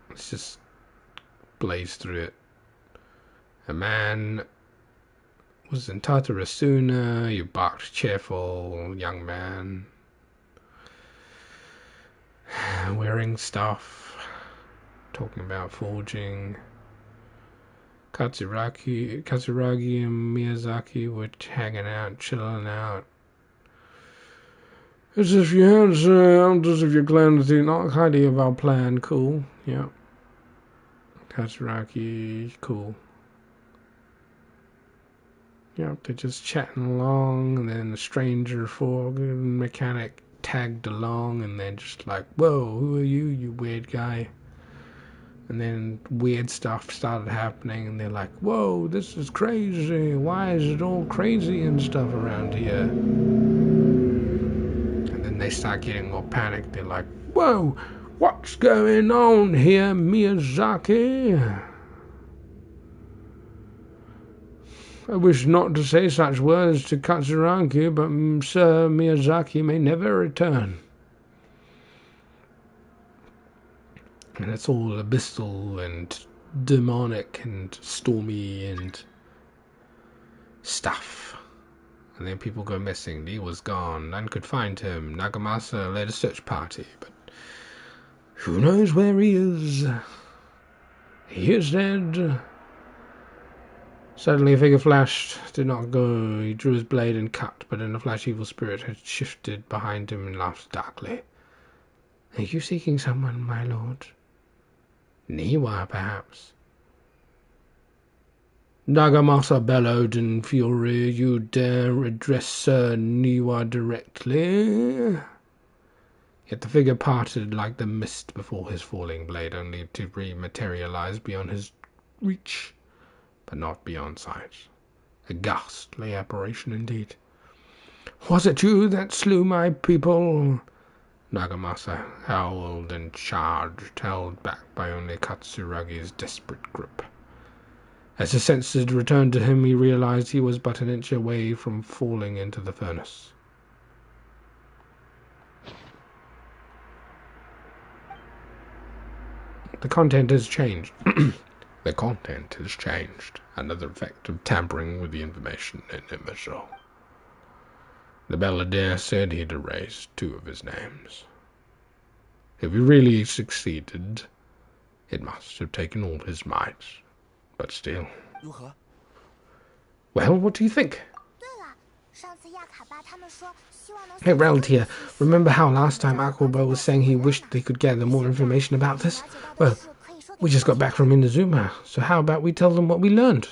Let's just blaze through it. A man was in Tatarasuna. You barked cheerful, young man. Wearing stuff. Talking about forging. Katsuragi and Miyazaki were hanging out, chilling out. As if you had as if your clan was not highly of our plan. Cool. Yeah. Katsuragi, cool. Yep, they're just chatting along, and then the stranger mechanic tagged along, and they're just like, whoa, who are you, you weird guy? And then weird stuff started happening, and they're like, whoa, this is crazy. Why is it all crazy and stuff around here? And then they start getting all panicked. They're like, whoa, what's going on here, Miyazaki? I wish not to say such words to Katsuragi, but Sir Miyazaki may never return. And it's all abyssal and demonic and stormy and stuff. And then people go missing. He was gone. None could find him. Nagamasa led a search party, but who knows where he is? He is dead. Suddenly a figure flashed, did not go. He drew his blade and cut, but in a flash evil spirit had shifted behind him and laughed darkly. Are you seeking someone, my lord? Niwa, perhaps. Nagamasa bellowed in fury. You dare address Sir Niwa directly? Yet the figure parted like the mist before his falling blade, only to rematerialize beyond his reach, but not beyond sight. A ghastly apparition indeed. Was it you that slew my people? Nagamasa howled and charged, held back by only Katsuragi's desperate grip. As his senses returned to him, he realized he was but an inch away from falling into the furnace. The content has changed. The content has changed. Another effect of tampering with the information in Immersal. The Belladere said he'd erased 2 of his names. If he really succeeded, it must have taken all his might. But still. Well, what do you think? Hey, Reld here. Remember how last time Aquaba was saying he wished they could gather more information about this? Well, we just got back from Inazuma, so how about we tell them what we learned?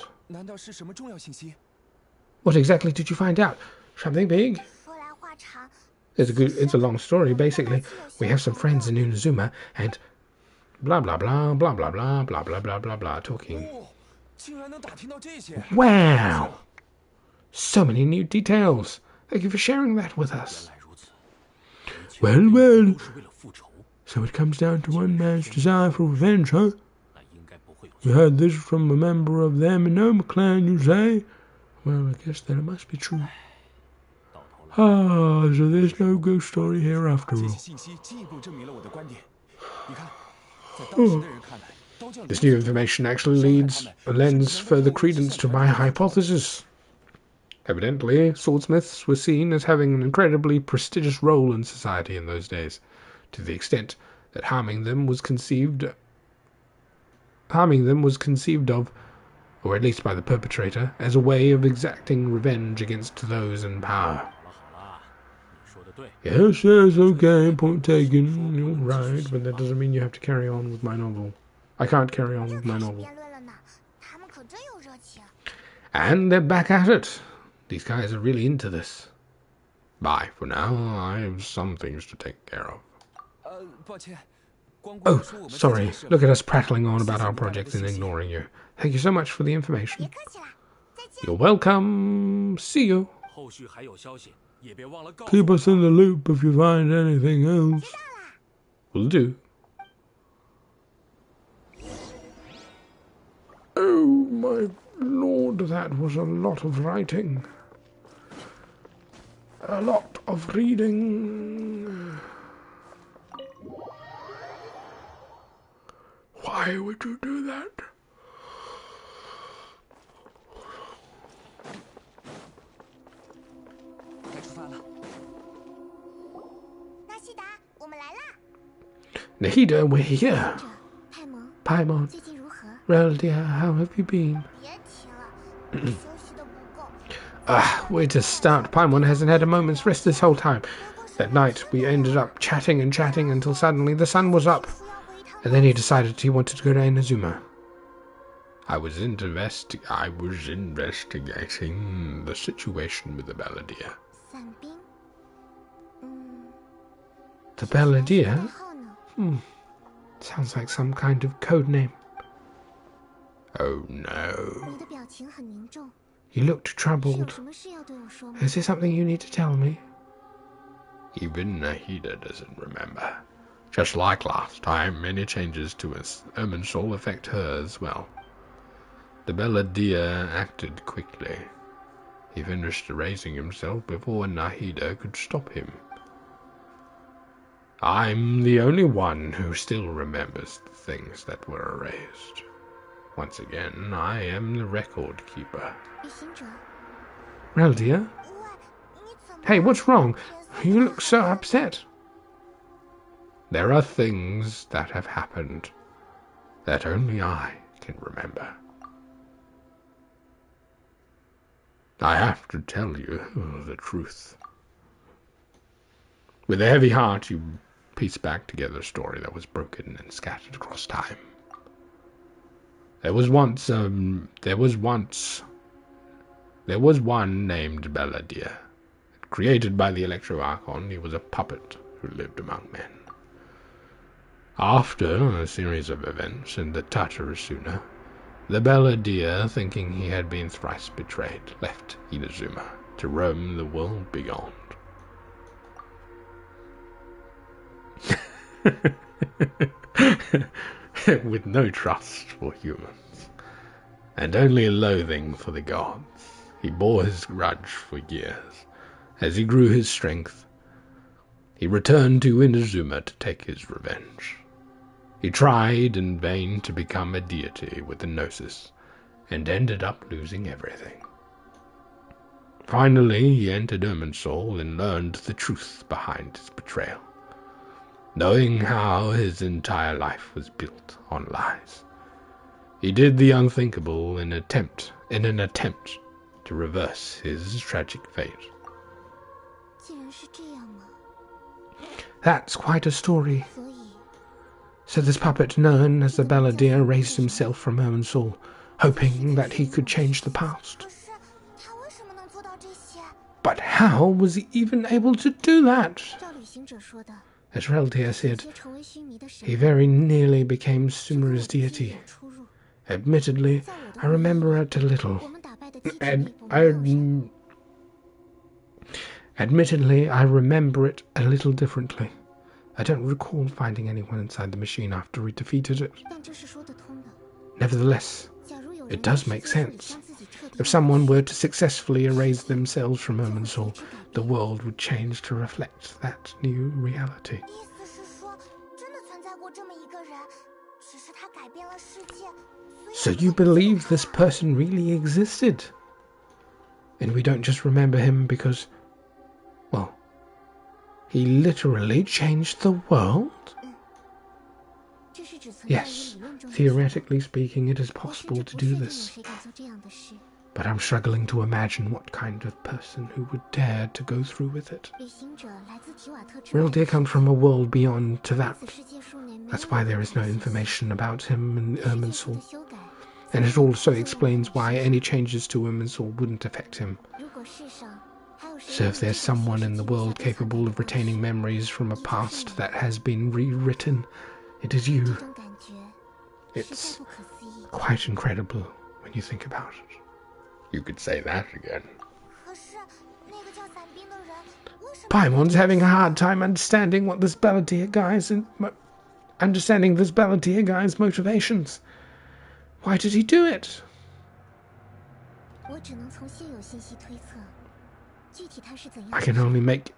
What exactly did you find out? Something big? It's a long story, basically. We have some friends in Inazuma, and blah blah blah blah blah blah blah blah blah blah blah talking. Wow! So many new details. Thank you for sharing that with us. Well, so it comes down to one man's desire for revenge, huh? You heard this from a member of the Gnome clan, you say? Well, I guess then it must be true. Ah, so there's no ghost story here after all. This new information actually lends further credence to my hypothesis. Evidently, swordsmiths were seen as having an incredibly prestigious role in society in those days, to the extent that harming them was conceived of, or at least by the perpetrator, as a way of exacting revenge against those in power. Yes, okay, point taken, you're right, but that doesn't mean you have to carry on with my novel. I can't carry on with my novel. And they're back at it. These guys are really into this. Bye for now. I have some things to take care of. Oh, sorry. Look at us prattling on about our project and ignoring you. Thank you so much for the information. You're welcome. See you. Keep us in the loop if you find anything else. Will do. Oh, my lord, that was a lot of writing. A lot of reading. Why would you do that? Nahida, we're here. Paimon. Reld, dear, how have you been? Where to start? Paimon hasn't had a moment's rest this whole time. That night, we ended up chatting and chatting until suddenly the sun was up. And then he decided he wanted to go to Inazuma. I was investigating the situation with the Balladeer. The Balladeer? Sounds like some kind of code name. Oh no. You looked troubled. Is there something you need to tell me? Even Nahida doesn't remember. Just like last time, many changes to his soul affect her as well. The Balladeer acted quickly. He finished erasing himself before Nahida could stop him. I'm the only one who still remembers the things that were erased. Once again, I am the record keeper. Reld, dear? Hey, what's wrong? You look so upset. There are things that have happened that only I can remember. I have to tell you the truth. With a heavy heart, you piece back together a story that was broken and scattered across time. There was one named Balladeer. Created by the Electro Archon, he was a puppet who lived among men. After a series of events in the Tatarasuna, the Balladeer, thinking he had been thrice betrayed, left Inazuma to roam the world beyond. With no trust for humans, and only loathing for the gods, he bore his grudge for years. As he grew his strength, he returned to Inazuma to take his revenge. He tried in vain to become a deity with the Gnosis, and ended up losing everything. Finally, he entered Irminsul and learned the truth behind his betrayal. Knowing how his entire life was built on lies, he did the unthinkable in an attempt to reverse his tragic fate. That's quite a story. So this puppet known as the Balladeer raised himself from Irminsul, hoping that he could change the past. But how was he even able to do that? As Reld here said, he very nearly became Sumeru's deity. Admittedly, I remember it a little. Admittedly, I remember it a little differently. I don't recall finding anyone inside the machine after we defeated it. Nevertheless, it does make sense. If someone were to successfully erase themselves from Irminsul, the world would change to reflect that new reality. So you believe this person really existed? And we don't just remember him because, well, he literally changed the world? Yes, theoretically speaking, it is possible to do this. But I'm struggling to imagine what kind of person who would dare to go through with it. Reld comes from a world beyond to that. That's why there is no information about him in Irminsul. And it also explains why any changes to Irminsul wouldn't affect him. So if there's someone in the world capable of retaining memories from a past that has been rewritten, it is you. It's quite incredible when you think about it. You could say that again. Paimon's having a hard time understanding this Balladeer guy's motivations. Why did he do it? I can only make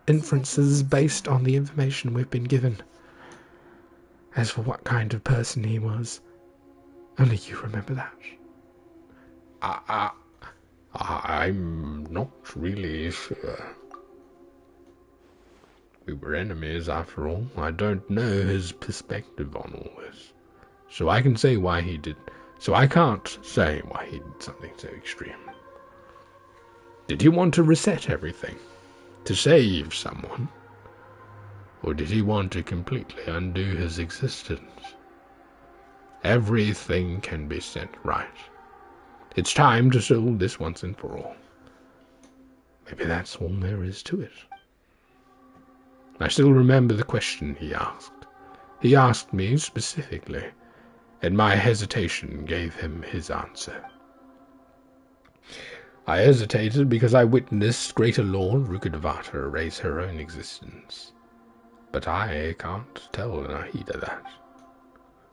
inferences based on the information we've been given. As for what kind of person he was, only you remember that. I'm not really sure. We were enemies after all. I don't know his perspective on all this. So I can't say why he did something so extreme. Did he want to reset everything? To save someone? Or did he want to completely undo his existence? Everything can be set right. It's time to solve this once and for all. Maybe that's all there is to it. I still remember the question he asked. He asked me specifically, and my hesitation gave him his answer. I hesitated because I witnessed Greater Lord Rukkhadevata erase her own existence. But I can't tell Nahida that.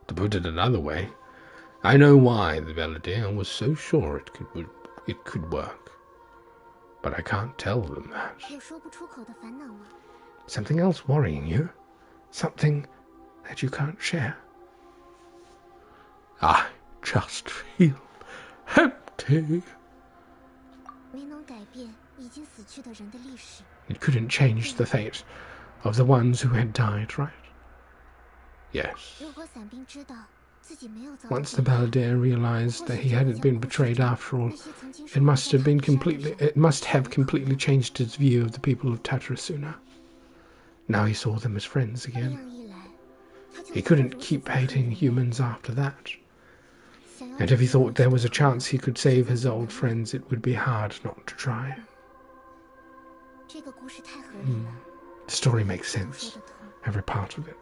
To put it another way, I know why the Balladeer was so sure it could work. But I can't tell them that. Something else worrying you? Something that you can't share? I just feel empty. It couldn't change the fate of the ones who had died, right? Yes. Once the Balladeer realized that he hadn't been betrayed after all, it must have completely changed his view of the people of Tatarasuna. Now he saw them as friends again. He couldn't keep hating humans after that. And if he thought there was a chance he could save his old friends, it would be hard not to try. The story makes sense, every part of it.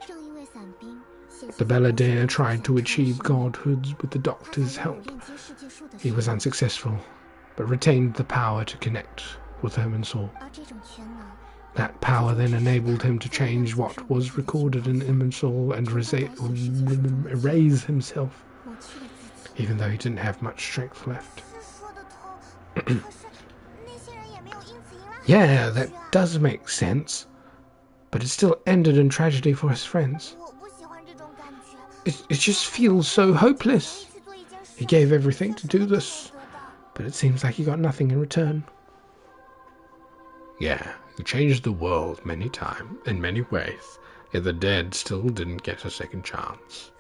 The Balladeer tried to achieve godhood with the Doctor's help. He was unsuccessful, but retained the power to connect with Irminsul. That power then enabled him to change what was recorded in Irminsul and erase himself, even though he didn't have much strength left. Yeah, that does make sense, but it still ended in tragedy for his friends. It just feels so hopeless. He gave everything to do this, but it seems like he got nothing in return. Yeah, he changed the world many times, in many ways, yet the dead still didn't get a second chance.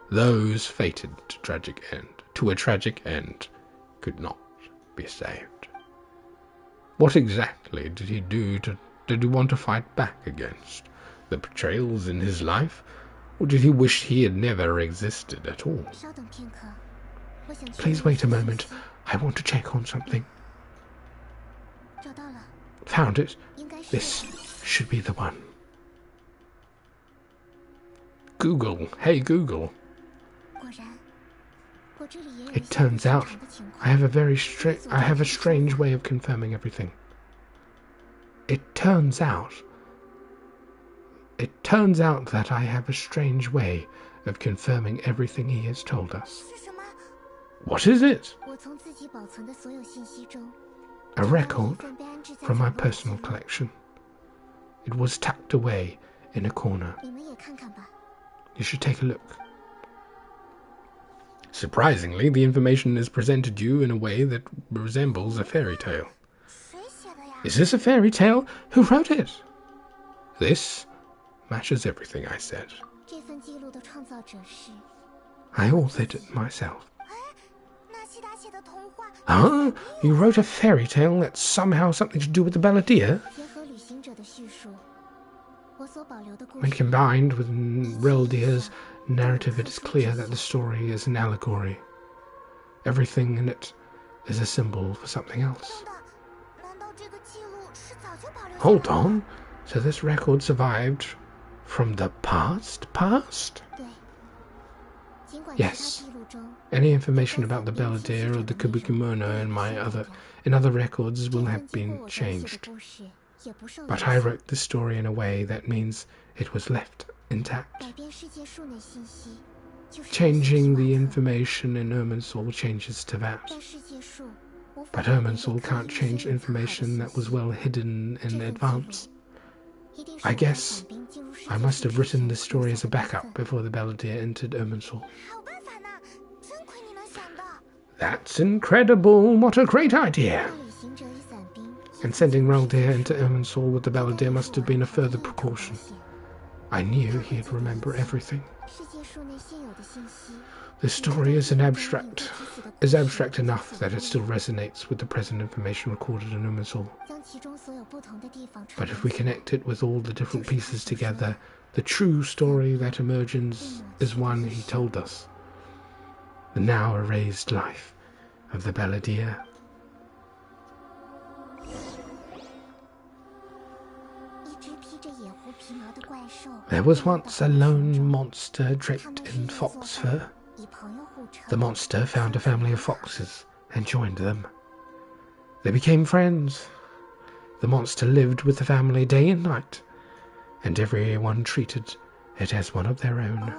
Those fated to a tragic end, could not be saved. What exactly did he do did he want to fight back against? The betrayals in his life? Or did he wish he had never existed at all? Please wait a moment. I want to check on something. Found it. This should be the one. Google. Hey, Google. It turns out I have a strange way of confirming everything. It turns out that I have a strange way of confirming everything he has told us. What is it? A record from my personal collection. It was tucked away in a corner. You should take a look. Surprisingly, the information is presented you in a way that resembles a fairy tale. Is this a fairy tale? Who wrote it? This matches everything I said. I authored it myself. Huh? You wrote a fairy tale that's somehow something to do with the Balladeer? When combined with Reldeer's narrative, it is clear that the story is an allegory. Everything in it is a symbol for something else. Hold on, so this record survived from the past? Yes. Any information about the Balladeer or the Kubikimono in other records will have been changed. But I wrote this story in a way that means it was left intact. Changing the information in Irminsul changes to that. But Irminsul can't change information that was well hidden in advance. I guess I must have written this story as a backup before the Balladeer entered Irminsul. That's incredible! What a great idea! And sending Reldeer into Irminsul with the Balladeer must have been a further precaution. I knew he'd remember everything. The story is abstract enough that it still resonates with the present information recorded in Irminsul. But if we connect it with all the different pieces together, the true story that emerges is one he told us. The now erased life of the Balladeer. There was once a lone monster draped in fox fur. The monster found a family of foxes and joined them. They became friends. The monster lived with the family day and night, and everyone treated it as one of their own.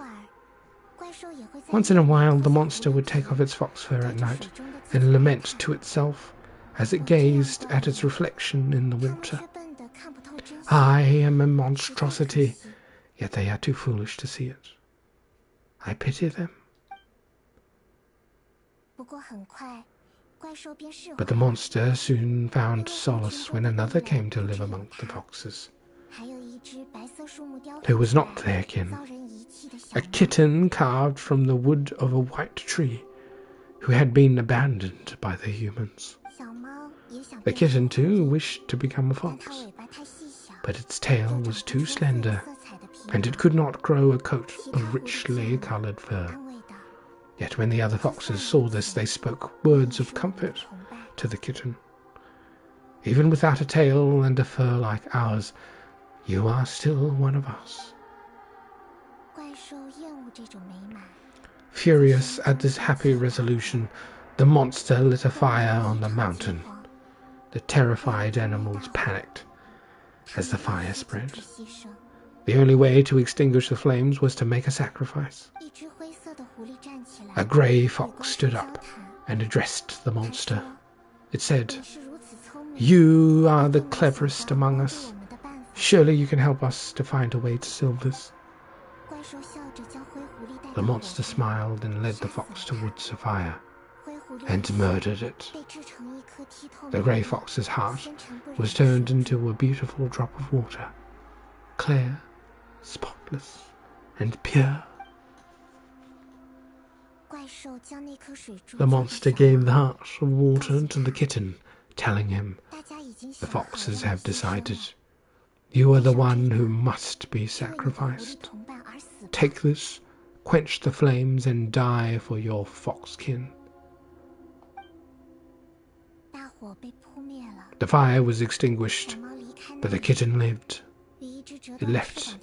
Once in a while, the monster would take off its fox fur at night and lament to itself as it gazed at its reflection in the water. I am a monstrosity, yet they are too foolish to see it. I pity them. But the monster soon found solace when another came to live among the foxes, who was not their kin, a kitten carved from the wood of a white tree, who had been abandoned by the humans. The kitten too wished to become a fox, but its tail was too slender, and it could not grow a coat of richly coloured fur. Yet when the other foxes saw this, they spoke words of comfort to the kitten. Even without a tail and a fur like ours, you are still one of us. Furious at this happy resolution, the monster lit a fire on the mountain. The terrified animals panicked as the fire spread. The only way to extinguish the flames was to make a sacrifice. A grey fox stood up and addressed the monster. It said, "You are the cleverest among us. Surely you can help us to find a way to solve this." The monster smiled and led the fox towards the fire and murdered it. The grey fox's heart was turned into a beautiful drop of water, clear, spotless, and pure. The monster gave the heart of water to the kitten, telling him, "The foxes have decided. You are the one who must be sacrificed. Take this, quench the flames, and die for your foxkin." The fire was extinguished, but the kitten lived. It left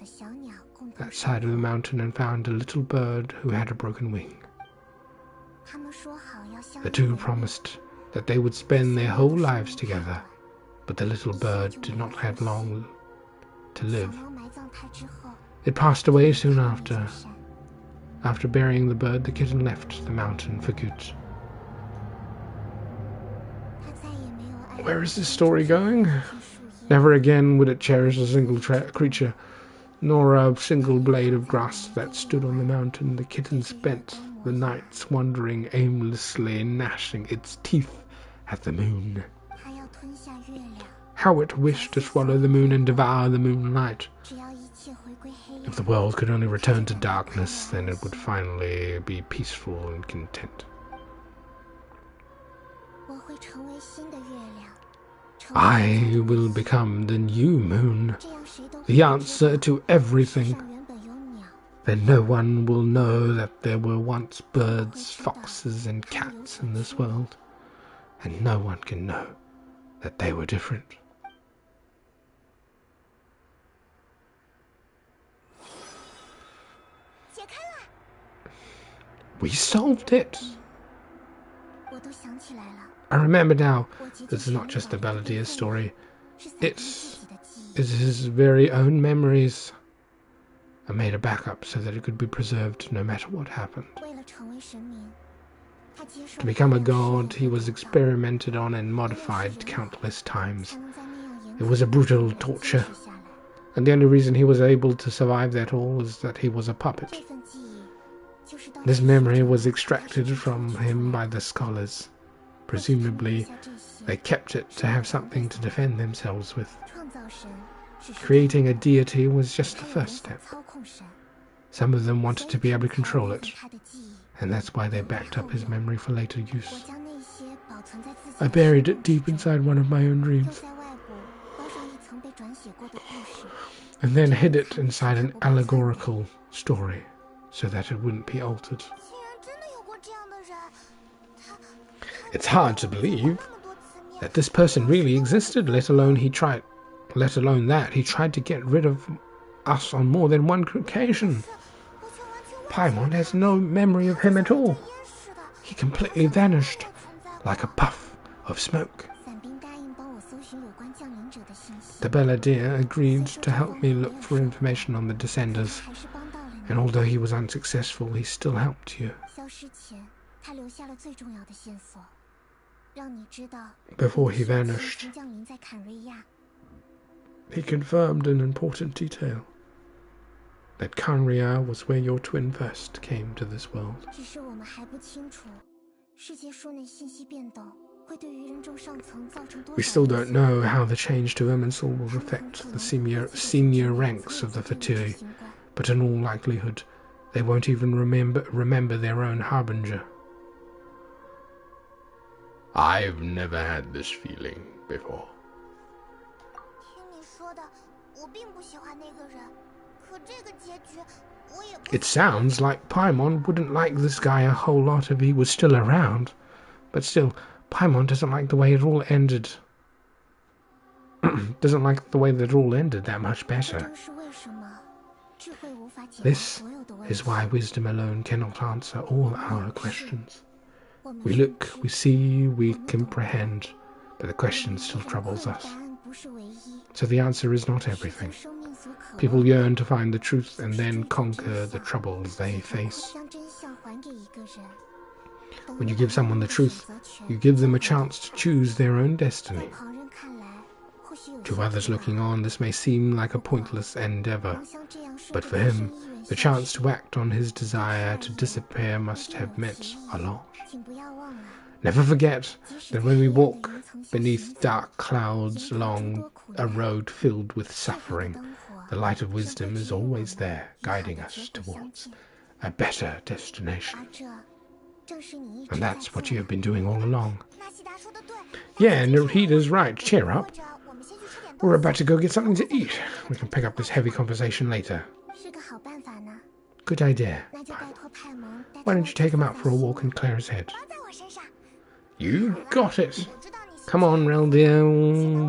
that side of the mountain and found a little bird who had a broken wing. The two promised that they would spend their whole lives together, but the little bird did not have long to live. It passed away soon after. After burying the bird, the kitten left the mountain for good. Where is this story going? Never again would it cherish a single creature, nor a single blade of grass that stood on the mountain. The kitten spent the nights wandering aimlessly, gnashing its teeth at the moon. How it wished to swallow the moon and devour the moonlight. If the world could only return to darkness, then it would finally be peaceful and content. I will become the new moon, the answer to everything. Then no one will know that there were once birds, foxes, and cats in this world, and no one can know that they were different. We solved it! I remember now, this is not just the Baladier's story. It is his very own memories. I made a backup so that it could be preserved no matter what happened. To become a god, he was experimented on and modified countless times. It was a brutal torture, and the only reason he was able to survive that all is that he was a puppet. This memory was extracted from him by the scholars. Presumably, they kept it to have something to defend themselves with. Creating a deity was just the first step. Some of them wanted to be able to control it, and that's why they backed up his memory for later use. I buried it deep inside one of my own dreams, and then hid it inside an allegorical story, so that it wouldn't be altered. It's hard to believe that this person really existed, let alone that he tried to get rid of us on more than one occasion. Paimon has no memory of him at all. He completely vanished, like a puff of smoke. The Baladier agreed to help me look for information on the Descenders, and although he was unsuccessful, he still helped you. Before he vanished, he confirmed an important detail, that Kanria was where your twin first came to this world. We still don't know how the change to Irminsul will affect the senior ranks of the Fatui, but in all likelihood, they won't even remember their own harbinger. I've never had this feeling before. It sounds like Paimon wouldn't like this guy a whole lot if he was still around, but still, Paimon doesn't like the way it all ended. Doesn't like the way that it all ended that much better. This is why wisdom alone cannot answer all our questions. We look, we see, we comprehend, but the question still troubles us. So the answer is not everything. People yearn to find the truth and then conquer the troubles they face. When you give someone the truth, you give them a chance to choose their own destiny. To others looking on, this may seem like a pointless endeavor, but for him, the chance to act on his desire to disappear must have meant a lot. Never forget that when we walk beneath dark clouds along a road filled with suffering, the light of wisdom is always there, guiding us towards a better destination. And that's what you have been doing all along. Yeah, Narita's right. Cheer up. We're about to go get something to eat. We can pick up this heavy conversation later. Good idea. Why don't you take him out for a walk and clear his head? You got it. Come on, Reld dear.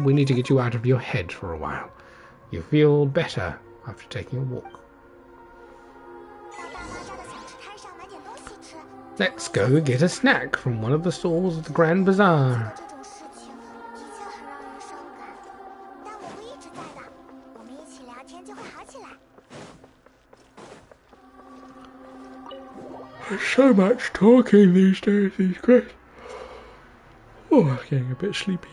We need to get you out of your head for a while. You feel better after taking a walk. Let's go get a snack from one of the stalls at the Grand Bazaar. There's so much talking these days, these quests. Oh, I'm getting a bit sleepy.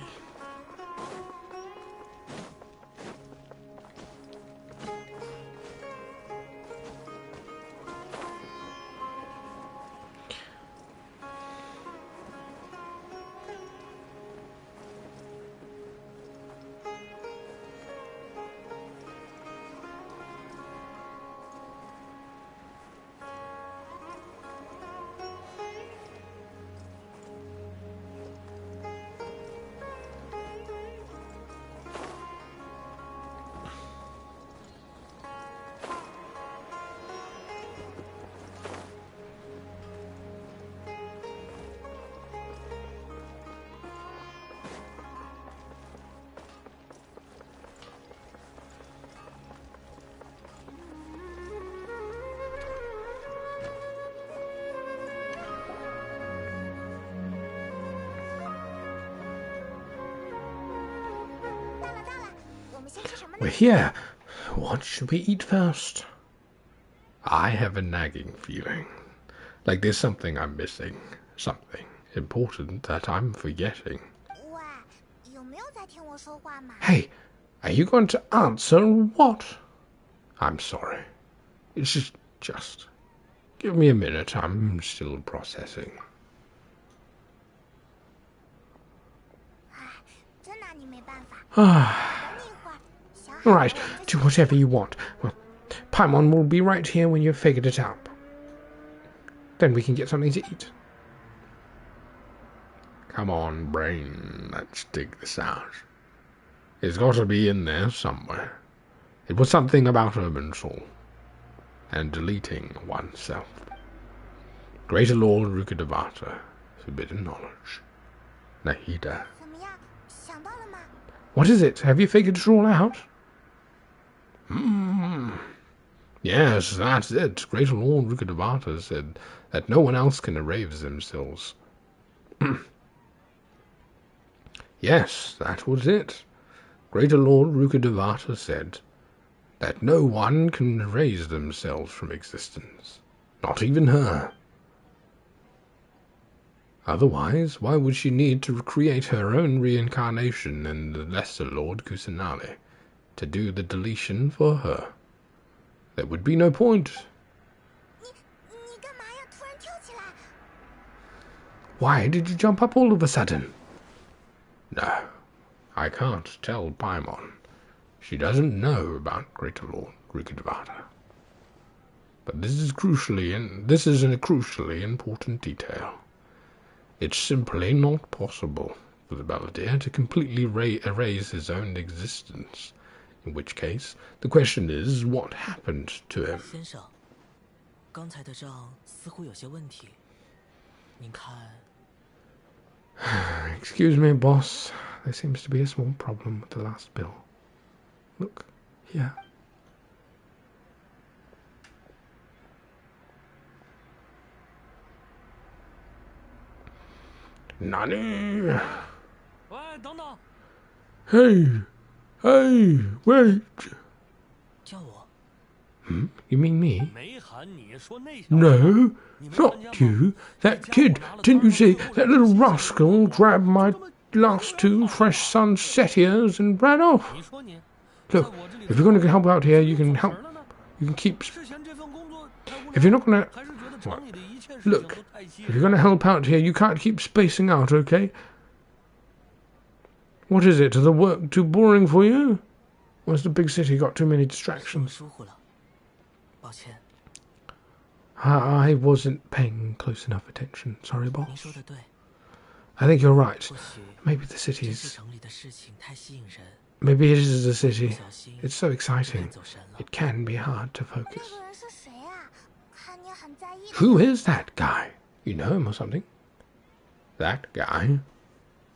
We're here. What should we eat first? I have a nagging feeling. Like there's something I'm missing. Something important that I'm forgetting. Hey, are you going to answer or what? I'm sorry. It's just... Give me a minute. I'm still processing. Alright, do whatever you want. Well, Paimon will be right here when you've figured it out. Then we can get something to eat. Come on, brain. Let's dig this out. It's got to be in there somewhere. It was something about urban soul. And deleting oneself. Greater Lord Rukadevata. Forbidden knowledge. Nahida. What is it? Have you figured it all out? Yes, that's it. Greater Lord Rukadevata said that no one else can erase themselves. Yes, that was it. Greater Lord Rukadevata said that no one can erase themselves from existence. Not even her. Otherwise, why would she need to create her own reincarnation in the Lesser Lord Kusanali to do the deletion for her? There would be no point. Why did you jump up all of a sudden? No, I can't tell Paimon. She doesn't know about Greater Lord Rukadevata. But this is a crucially important detail. It's simply not possible for the Balladeer to completely erase his own existence. In which case, the question is, what happened to him? Excuse me, boss. There seems to be a small problem with the last bill. Look, here. Nani? Hey! Hey! Wait! You mean me? No, not you. That kid. Didn't you see that little rascal grabbed my last two fresh sunsetiers and ran off? Look, if you're going to help out here, you can help. You can keep... If you're not going to... What? Look, if you're going to help out here, you can't keep spacing out, okay? What is it? Is the work too boring for you? Or has the big city got too many distractions? I wasn't paying close enough attention. Sorry, boss. I think you're right. Maybe the city is... Maybe it is the city. It's so exciting. It can be hard to focus. Who is that guy? You know him or something? That guy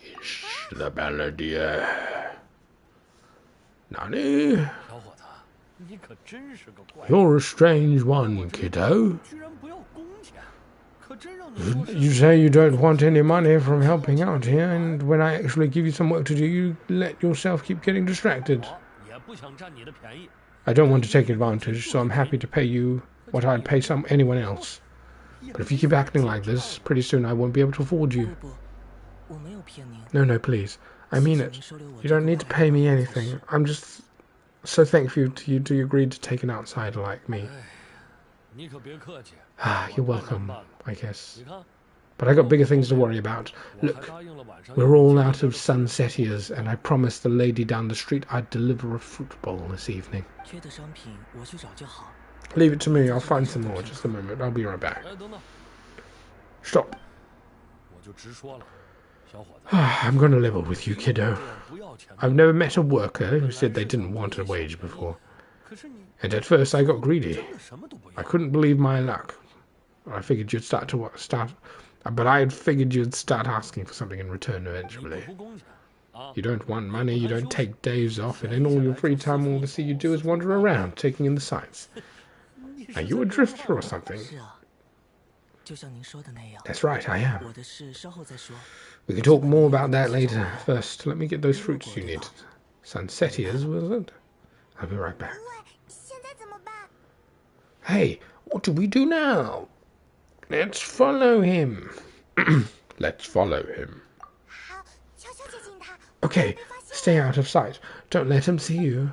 is the Balladeer. Nani? You're a strange one, kiddo. You say you don't want any money from helping out here, and when I actually give you some work to do, you let yourself keep getting distracted. I don't want to take advantage, so I'm happy to pay you what I'd pay anyone else. But if you keep acting like this, pretty soon I won't be able to afford you. No, no, please. I mean it. You don't need to pay me anything. I'm just so thankful to you agreed to take an outsider like me. Ah, you're welcome, I guess. But I got bigger things to worry about. Look, we're all out of sunsettias, and I promised the lady down the street I'd deliver a fruit bowl this evening. Leave it to me, I'll find some more. Just a moment, I'll be right back. Stop. I'm going to level with you, kiddo. I've never met a worker who said they didn't want a wage before. And at first I got greedy. I couldn't believe my luck. I figured you'd but I had figured you'd start asking for something in return eventually. You don't want money, you don't take days off, and in all your free time all I see you do is wander around, taking in the sights. Are you a drifter or something? That's right, I am. We can talk more about that later. First, let me get those fruits you need. Sunsettias, was it? I'll be right back. Hey, what do we do now? Let's follow him. Let's follow him. Okay, stay out of sight. Don't let him see you.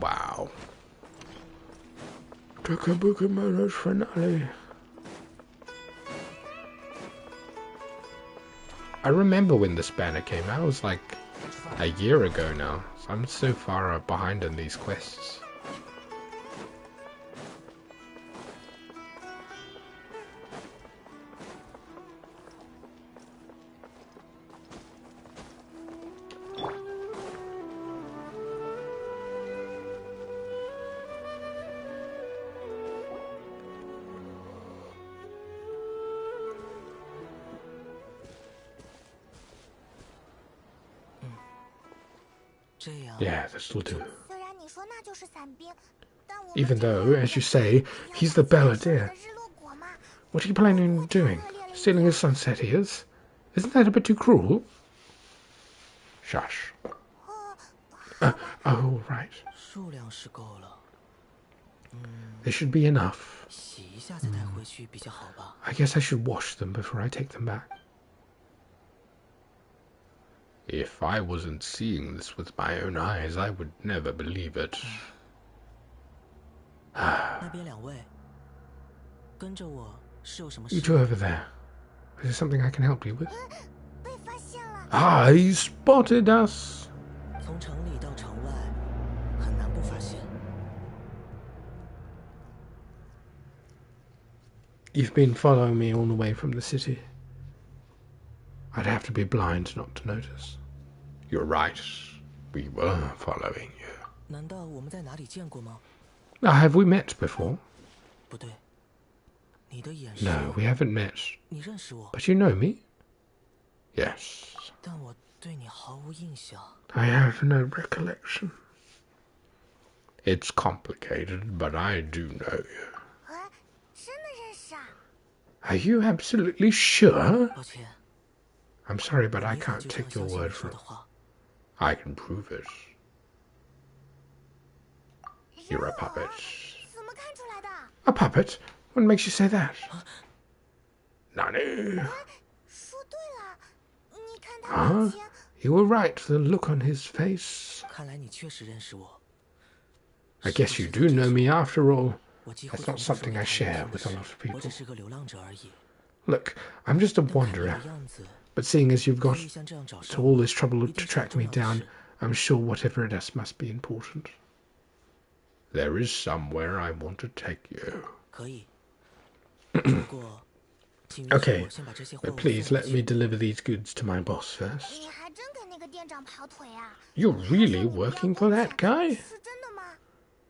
Wow. Takabuka finale. I remember when this banner came out. It was like a year ago now. So I'm so far behind in these quests. Yeah, this will do. Even though, as you say, he's the balladeer. What are you planning on doing? Stealing his sunsettias? Isn't that a bit too cruel? Shush. Oh, right. There should be enough. I guess I should wash them before I take them back. If I wasn't seeing this with my own eyes, I would never believe it. You two over there. Is there something I can help you with? Ah, he spotted us! You've been following me all the way from the city. I'd have to be blind not to notice. You're right. We were following you. Now, have we met before? No, we haven't met. But you know me? Yes. I have no recollection. It's complicated, but I do know you. Are you absolutely sure? I'm sorry, but I can't take your word for it. I can prove it. You're a puppet. A puppet? What makes you say that? Nani? Huh? You were right, the look on his face. I guess you do know me after all. That's not something I share with a lot of people. Look, I'm just a wanderer. But seeing as you've got to all this trouble to track me down, I'm sure whatever it is must be important. There is somewhere I want to take you. Okay, but please let me deliver these goods to my boss first. You're really working for that guy?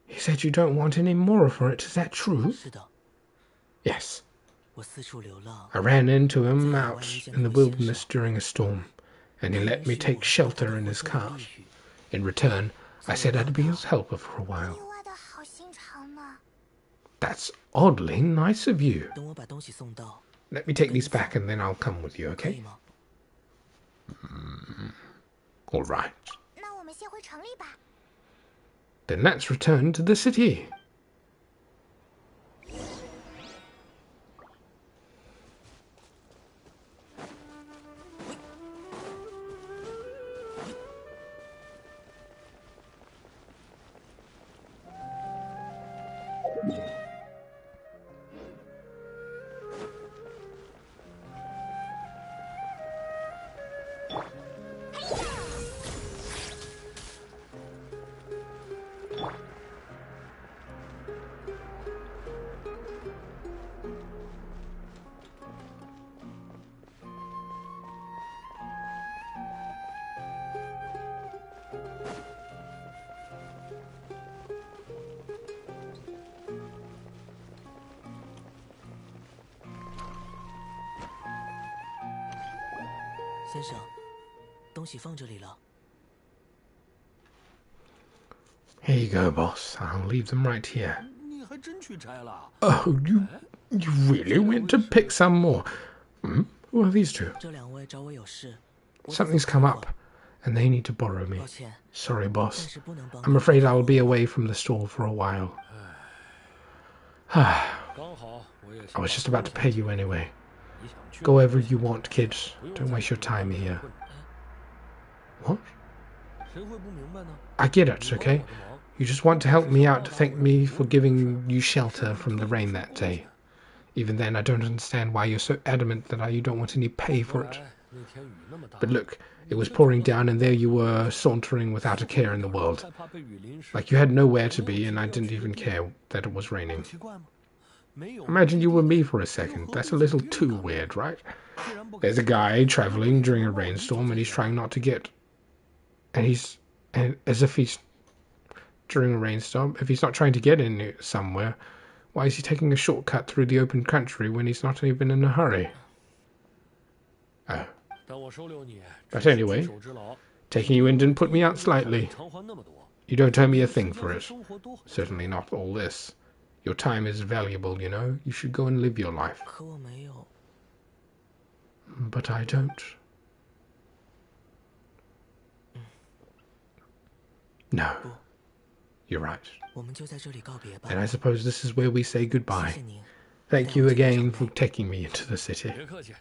He said you don't want any more for it, is that true? Yes. I ran into him out in the wilderness during a storm, and he let me take shelter in his cart. In return, I said I'd be his helper for a while. That's oddly nice of you. Let me take these back and then I'll come with you, okay? All right. Then let's return to the city. 先生，东西放这里了。 Here you go, boss. I'll leave them right here. 你还真去摘了？ Oh, you really went to pick some more? Hmm? Who are these two? 这两位找我有事。 Something's come up, and they need to borrow me. 抱歉， Sorry, 但 boss. 是不能帮 I'm 你。 afraid I will be away from the store for a while. 刚好我也 I was just about to pay you anyway. 你想去 Go wherever you want, kids. Don't waste your time here. What? 谁会不明白呢？ I get it, okay? You just want to help me out to thank me for giving you shelter from the rain that day. Even then, I don't understand why you're so adamant that you don't want any pay for it. 那天雨那么大， But look, it was pouring down and there you were sauntering without a care in the world. 害怕被雨淋湿。 Like you had nowhere to be and I didn't even care that it was raining. 奇怪吗？没有。 Imagine you were me for a second. That's a little too weird, right? There's a guy traveling during a rainstorm and he's trying not to get... And as if he's... During a rainstorm, if he's not trying to get in somewhere, why is he taking a shortcut through the open country when he's not even in a hurry? Oh. 但我收留你， But anyway, 手之劳， taking you in didn't put me out slightly. 偿还那么多。 You don't owe me a thing for it. 生活都很 Certainly not all this. Your time is valuable, you know. You should go and live your life. 可我没有。 But I don't. No. You're right. 我们就在这里告别吧。 And I suppose this is where we say 谢 goodbye. 谢您。 Thank you again for taking me into the city. 别客气，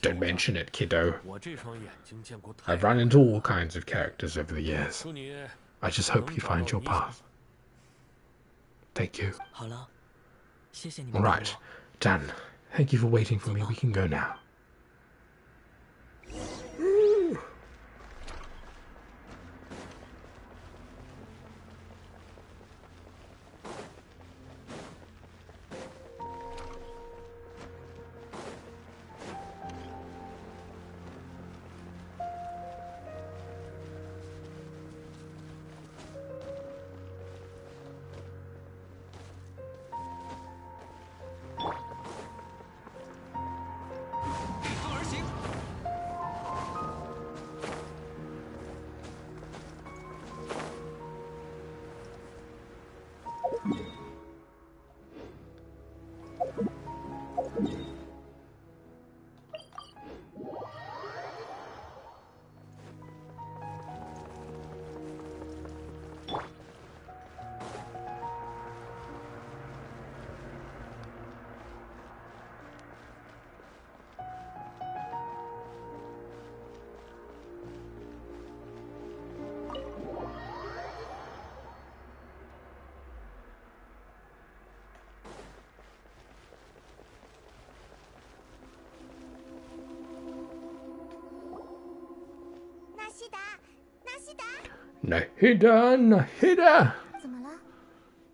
Don't mention it, kiddo. 我这双眼睛见过太 I've run into all kinds of characters over the years. 祝你 I just hope you find your path. Thank you. 好了，谢谢你 All 们。 right. Done. Thank you for waiting for me. We can go now. Nahida, Nahida! 怎么了？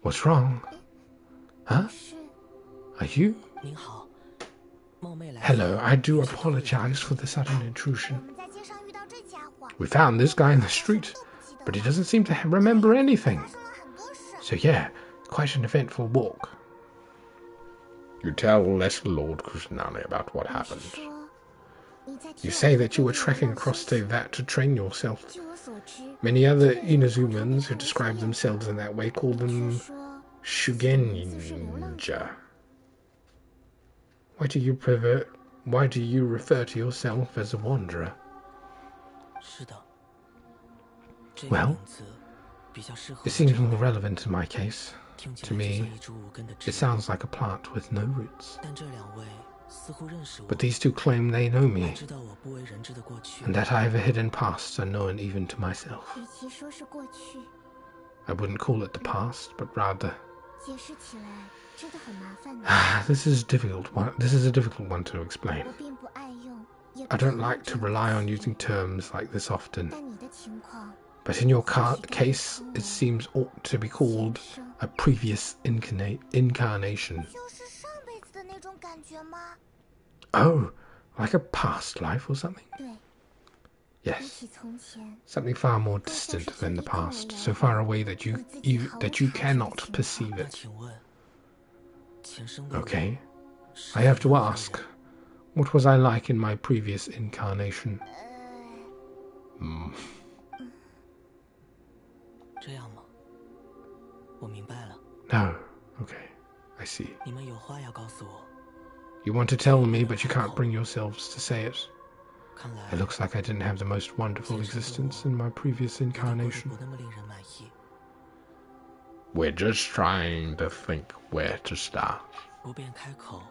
What's wrong? Huh? 是 Are you? 您好，冒昧来。 Hello, I do apologize for the sudden intrusion. 我们在街上遇到这家伙， We found this guy in the street, 都不记得 but he doesn't seem to remember anything. 发生了很多事。 So yeah, quite an eventful walk. You tell Lesser Lord Kusanali about what 你 happened. 是说你在替 You 我 say 做 that you were 这个 trekking 让 across 身体 Tevat to train yourself. 据我所知， Many other Inazumans who describe themselves in that way call 据 them 说 Shugeninja. Why do you refer to yourself as a wanderer? 是的。这个 Well, 名字比较适合 It seems more relevant in my case. 听起 to 来就 me, 像一株无根的植 It 物。 sounds like a plant with no roots. 但这两位似乎认识我， But these two claim they know 还 me, 知道我不为人知的过去。 and that I have a hidden past unknown even to myself. 与其说是过去， I wouldn't call it the past, but rather 解释起来真的很麻烦的。 this is a difficult one to explain. 我并不爱用，也 I 不 don't 讨厌 like 这 to 种 rely on 词 using terms like this often, 但你的情况， But in your case, it seems ought to be called a previous incarnation. 就是上辈子的那种感觉吗？ Oh, like a past life or something? 对，比 Yes, 起从前， something far more distant than the past, so far away that you cannot perceive 那 it. 请问，前生的我 Okay, 是 I have 怎 to 样的 ask, 人？ what was I like in my previous incarnation? 这样吗？我明白了， No. Okay, I see. 你们有话要告诉我。 You want to tell me, but you can't bring yourselves to say it. 看来 It looks like I didn't have the most wonderful existence in my previous 你的过得 incarnation. 不那么令人满意， We're just trying to think where to start. 不便开口，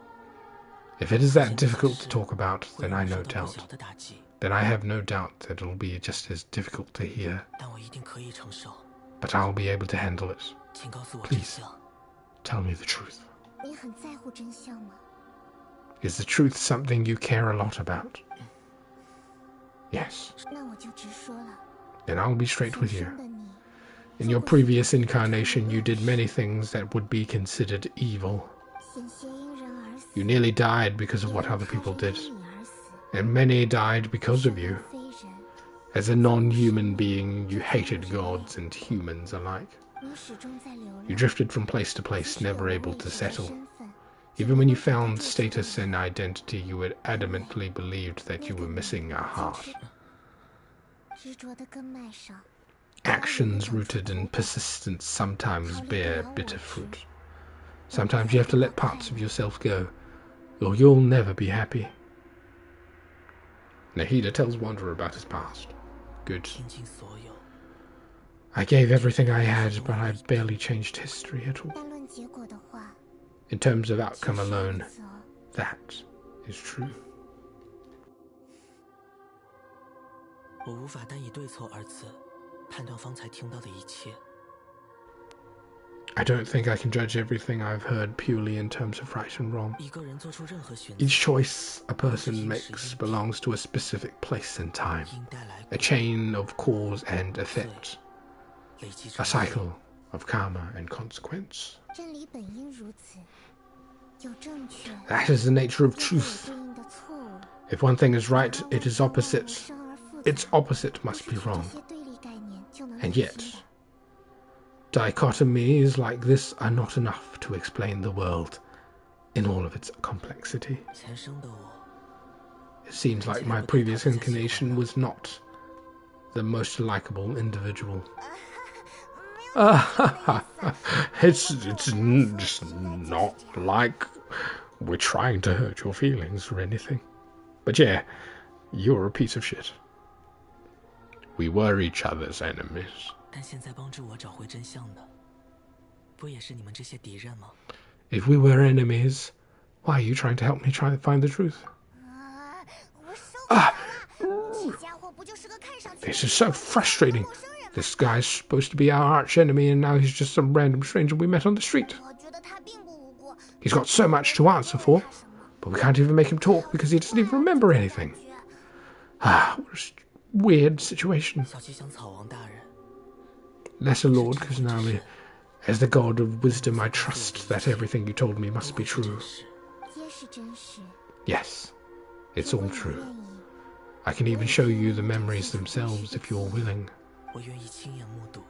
If it is 现 that 在的 difficult 事 to talk about, 会 then 让 I 我 no 受到不 doubt. 小的打击， Then I have no doubt that it'll be just as difficult to hear. 但我一定可以承受。 But I'll be able to handle it. 请告诉我真 Please. 相。 Tell me the truth. 你很在乎真相吗？ Is the truth something you care a lot about? Yes. 那我就直说了。 Then I'll be straight 前 with you. 生的你， In your previous incarnation, you did many things that would be considered evil. 险些因人而死， You nearly died because of 别 what 人 other 他 people 人 did. 因你而死， And many died because 是 of you. 非人。 As a non-human being, you hated gods and humans alike. 你始终在流 You 浪， drifted from place to 即 place, 使有 never 了 able 未 to 知的 settle. 身份， Even when you found status and identity, you had adamantly believed that 那 you 个 were 你 missing a 总 heart. 是执着的根脉上， Actions rooted in persistence sometimes bear bitter fruit. Sometimes you have to let parts of yourself go, or you'll never be happy. Nahida tells Wanderer about his past. Good. 拼尽所有， I gave everything I had, but I barely changed history at all. 但论结果的话， In terms of 只 outcome 是 alone, 负责。 that is true. 我无法单以对错二字判断方才听到的一切。 I don't think I can judge everything I've heard purely in terms of right and wrong. 一个人做出任何选择， Each choice a person makes belongs to a specific place and time, 应带来 a chain of cause and effect, 累积 a 成 cycle of karma and consequence. 真理本应如此，有正确， That is the nature of 就会有 truth. 对应的错误。 If one thing is right, it is 而 opposite. 生而复杂 Its opposite 不 must 是 be 指这 wrong. 些对立概念就能 And 理 yet, 清的。 dichotomies like this are not enough to explain the world in all of its complexity. 前生的我， It seems like my previous incarnation was not the most likable individual. It's just not like we're trying to hurt your feelings or anything. But yeah, you're a piece of shit. We were each other's enemies. 但现在帮助我找回真相的，不也是你们这些敌人吗？ If we were enemies, why are you trying to help me try to find the truth? 啊，我受不了了！这家伙不就是个看上去 This is so frustrating. This guy's supposed to be our arch enemy, and now he's just some random stranger we met on the street. 我觉得他并不无辜。 He's got so much to answer for, but we can't even make him talk because he doesn't even remember anything. Ah, what a weird situation. 小吉祥草王大人， Lesser Lord Kusanali, as the god of wisdom, I trust that everything you told me must be 都会是 true. 真实。皆是真实。 Yes, it's 如果 all 你 true. 愿意， I can even show you the memories themselves if you're willing. 我愿意亲眼目睹，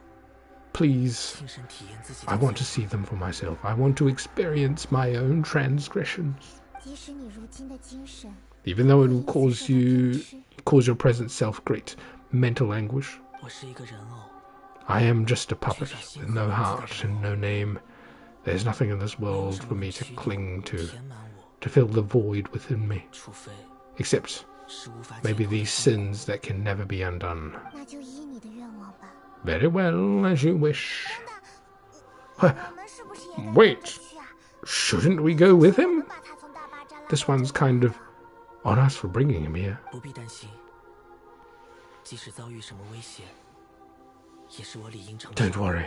Please, 亲身体验自己 I 的 want 罪 to see them for myself. I want to experience my own transgressions. 即使你如今的精神 Even though it will cause your present self great mental anguish. 我是一个人偶， I am just a puppet with no heart and no name. There's nothing in this 没有 world 什 for 么 me 能 to 驱 cling 动 to, 填满我， to fill the void within me, 除非 except 是无法解 maybe 脱的 these 痛苦 sins that can never be undone. 那就依你的愿望吧。 Very well, as you wish. 我们是不是也该跟 Wait, 着去啊？ shouldn't we go with 我 him? 们把他从大巴扎拉 This 到 one's 这里 kind of on us for bringing him here. 不必担心，即使遭遇什么危险，也是我理应承受。 Don't worry.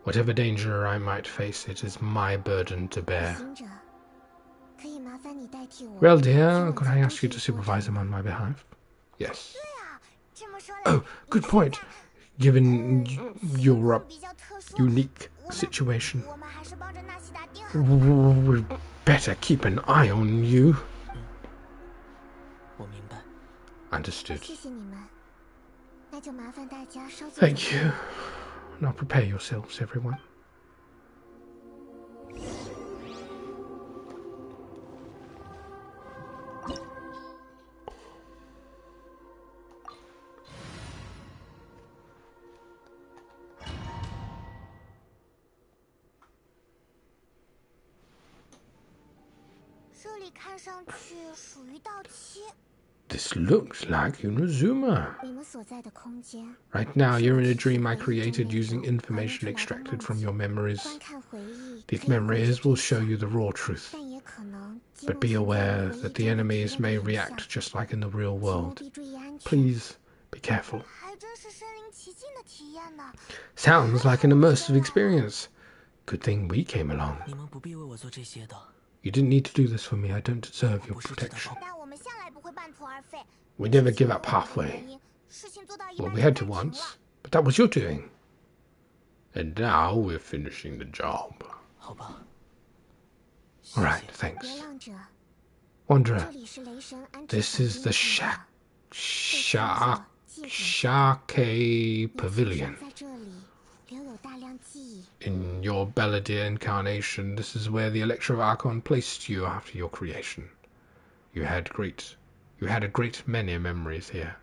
Whatever danger I might face, it is my burden to bear. 行者，可以麻烦你代替我。 Well, 去 dear, 往 could I 京 ask you 都 to 去 supervise him on my behalf? Yes. 对啊，这么说来 Oh, good point. given your 比较特殊， unique 我们 situation. 我们还是帮着纳西达定好。 We better keep an eye on you. 我明白。 Understood. 谢谢你们，那就麻烦大家稍作 Thank you. Now prepare yourselves, everyone. This looks like Unozuma. Right now, you're in a dream I created using information extracted from your memories. These memories will show you the raw truth. But be aware that the enemies may react just like in the real world. Please be careful. Sounds like an immersive experience. Good thing we came along. You didn't need to do this for me. I don't deserve your protection. We never give up halfway. Well, we had to once, but that was your doing. And now we're finishing the job. Alright, thanks. Wanderer, this is the Shake Pavilion. In your Belladere incarnation, this is where the Electro Archon placed you after your creation. You had a great many memories here.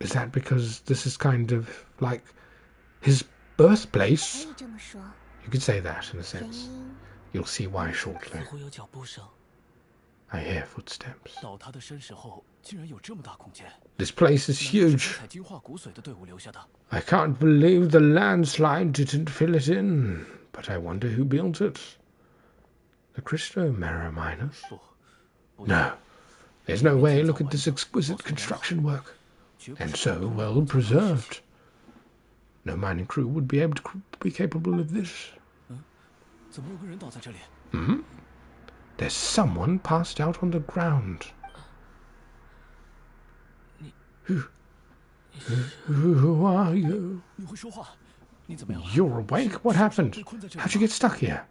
Is that because this is kind of like his birthplace? You could say that in a sense. You'll see why shortly. I hear footsteps. This place is huge. I can't believe the landslide didn't fill it in. But I wonder who built it. The Crystal Mirror miners? No. There's no way. Look at this exquisite construction work. And so well preserved. No mining crew would be able to be capable of this. Hmm? There's someone passed out on the ground. Who are you? You're awake? What happened? How'd you get stuck here?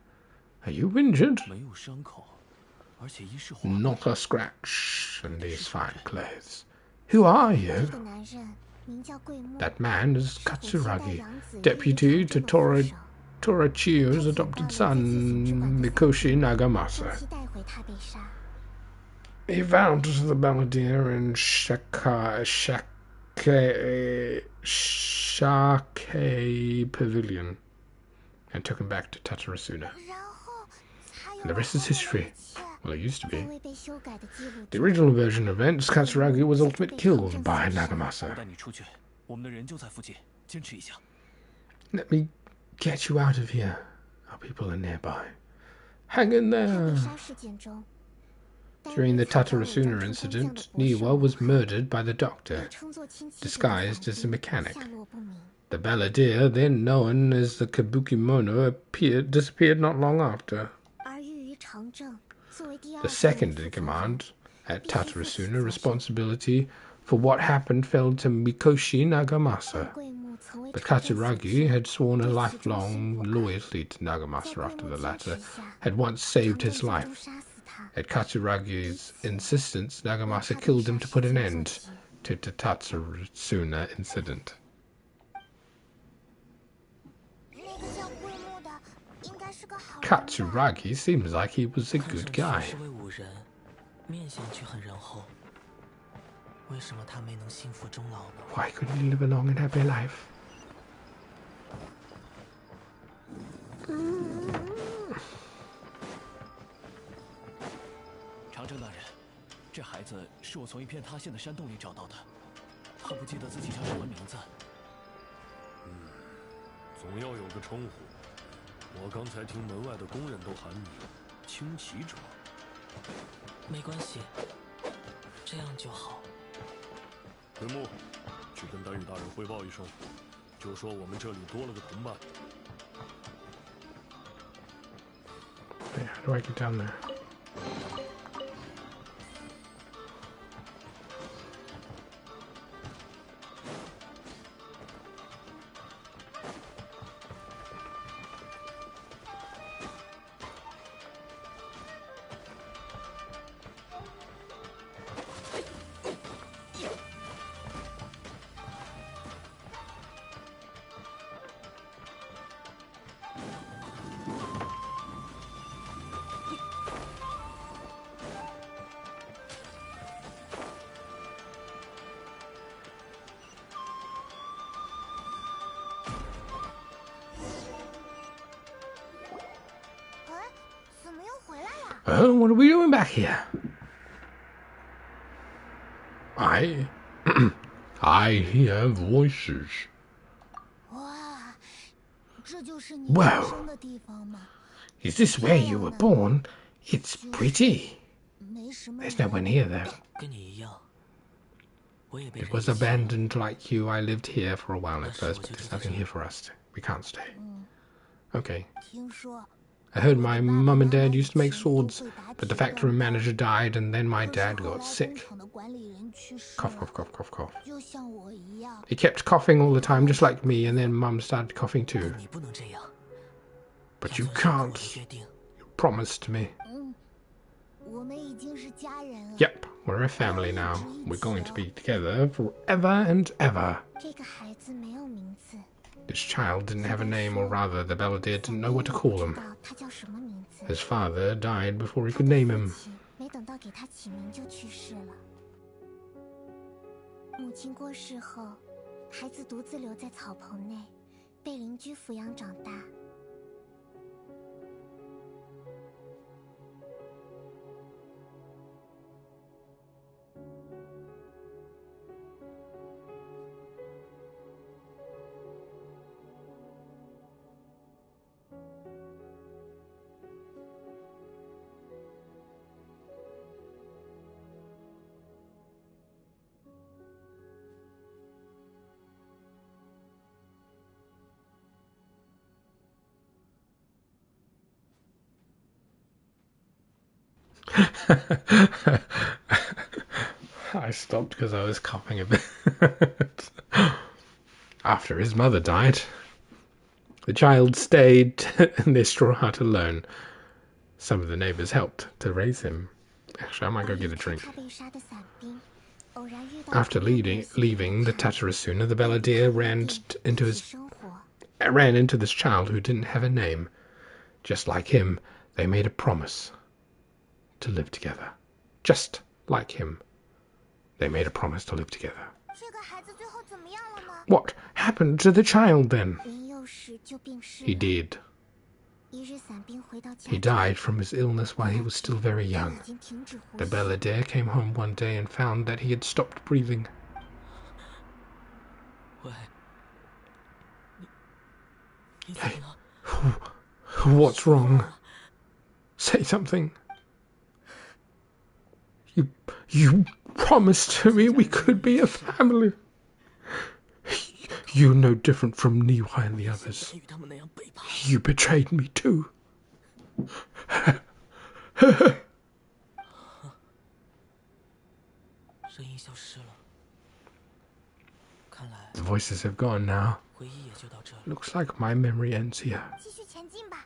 Are you injured? Not a scratch in these fine clothes. Who are you? That man is Katsuragi, deputy to Torachio's adopted son, Mikoshi Nagamasa. He vowed to the Belladere in Shake Pavilion and took him back to Tatarasuna. And the rest is history. Well, it used to be. The original version of events, Katsuragi was ultimately killed by Nagamasa. Let me get you out of here. Our people are nearby. Hang in there. During the Tatarasuna incident, Niwa was murdered by the doctor, disguised as a mechanic. The Belladere, then known as the Kabukimono, disappeared not long after. The second in command at Tatarasuna, responsibility for what happened fell to Mikoshi Nagamasa. But Katsuragi had sworn a lifelong loyalty to Nagamasa after the latter had once saved his life. At Katsuragi's insistence, Nagamasa killed him to put an end to the Tatarasuna incident. Katsuragi seems like he was a good guy. Why couldn't he live a long and happy life? Yeah, how do I get down there? What are we doing back here? I hear voices. 哇，这就是你 Wow. 出生的地方吗？ Is this where you were born? It's pretty. 没什么 There's no one 人。 here, though. 跟你一样，我也被 It 人 was 遗弃了。 abandoned like you. I lived here for a while at That's first, what but you there's do, nothing Jim. here for us. We can't stay. 嗯， Okay. 听说 I heard 我 my 的爸爸 mum and 妈妈 dad 以 used to make 前都 swords, 会打 but the 铁 factory 锻刀 manager died, and then my 可是 dad 后 got 来工 sick. 厂的管理人去世 Cough, 了， cough, cough, cough, cough. 就像我一样。 He kept coughing all the time, just like me, and then mum started coughing too. 但你不能这样， But 要 you 遵守跟我 can't. 的约定。 You promised me. 嗯，我们已经是家人了。 Yep, we're a family now. We're going to be together forever and ever. 这个孩子没有名字， This child didn't have a name, or rather, the Belladere didn't know what to 不 call 知 him. 道他叫什么名字。 His father died before he 他 could 的 name 父 him. 亲没等到给他起名就去世了。母亲过世后，孩子独自留在草棚内，被邻居抚养长大。 I stopped because I was coughing a bit. After his mother died, the child stayed in their straw hut alone. Some of the neighbors helped to raise him. Actually, I might go get a drink. 他被杀的伞兵，偶然遇到 After 朋友 leaving the Tatarasuna, the Belladere ran 一起 into this child who didn't have a name. Just like him, they made a promise to live together. Just like him, they made a promise to live together. 这个孩子最后怎么样了呢？ What happened to the child then? 年幼时就病逝 He 了。 did. 一日伞兵回到家 He 中， died from his illness while he was still very 他 young. 已经停止呼 The 吸。 Belladere came home one day and found that he had stopped breathing. 喂，你怎么了？ What's wrong? Say something. You promised to me we could be a family. You're no different from Niwa and the 不 others. 能与他们那样背叛。 You betrayed me too. 声音消失了，看来 The voices have gone now. 回忆也就到这里。 Looks like my memory ends here. 继续前进吧。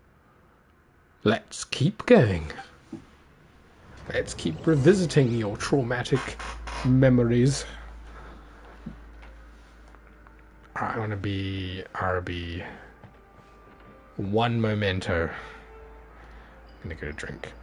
Let's keep going. Let's keep revisiting your traumatic memories. I want to be RB. One memento. I'm gonna get a drink.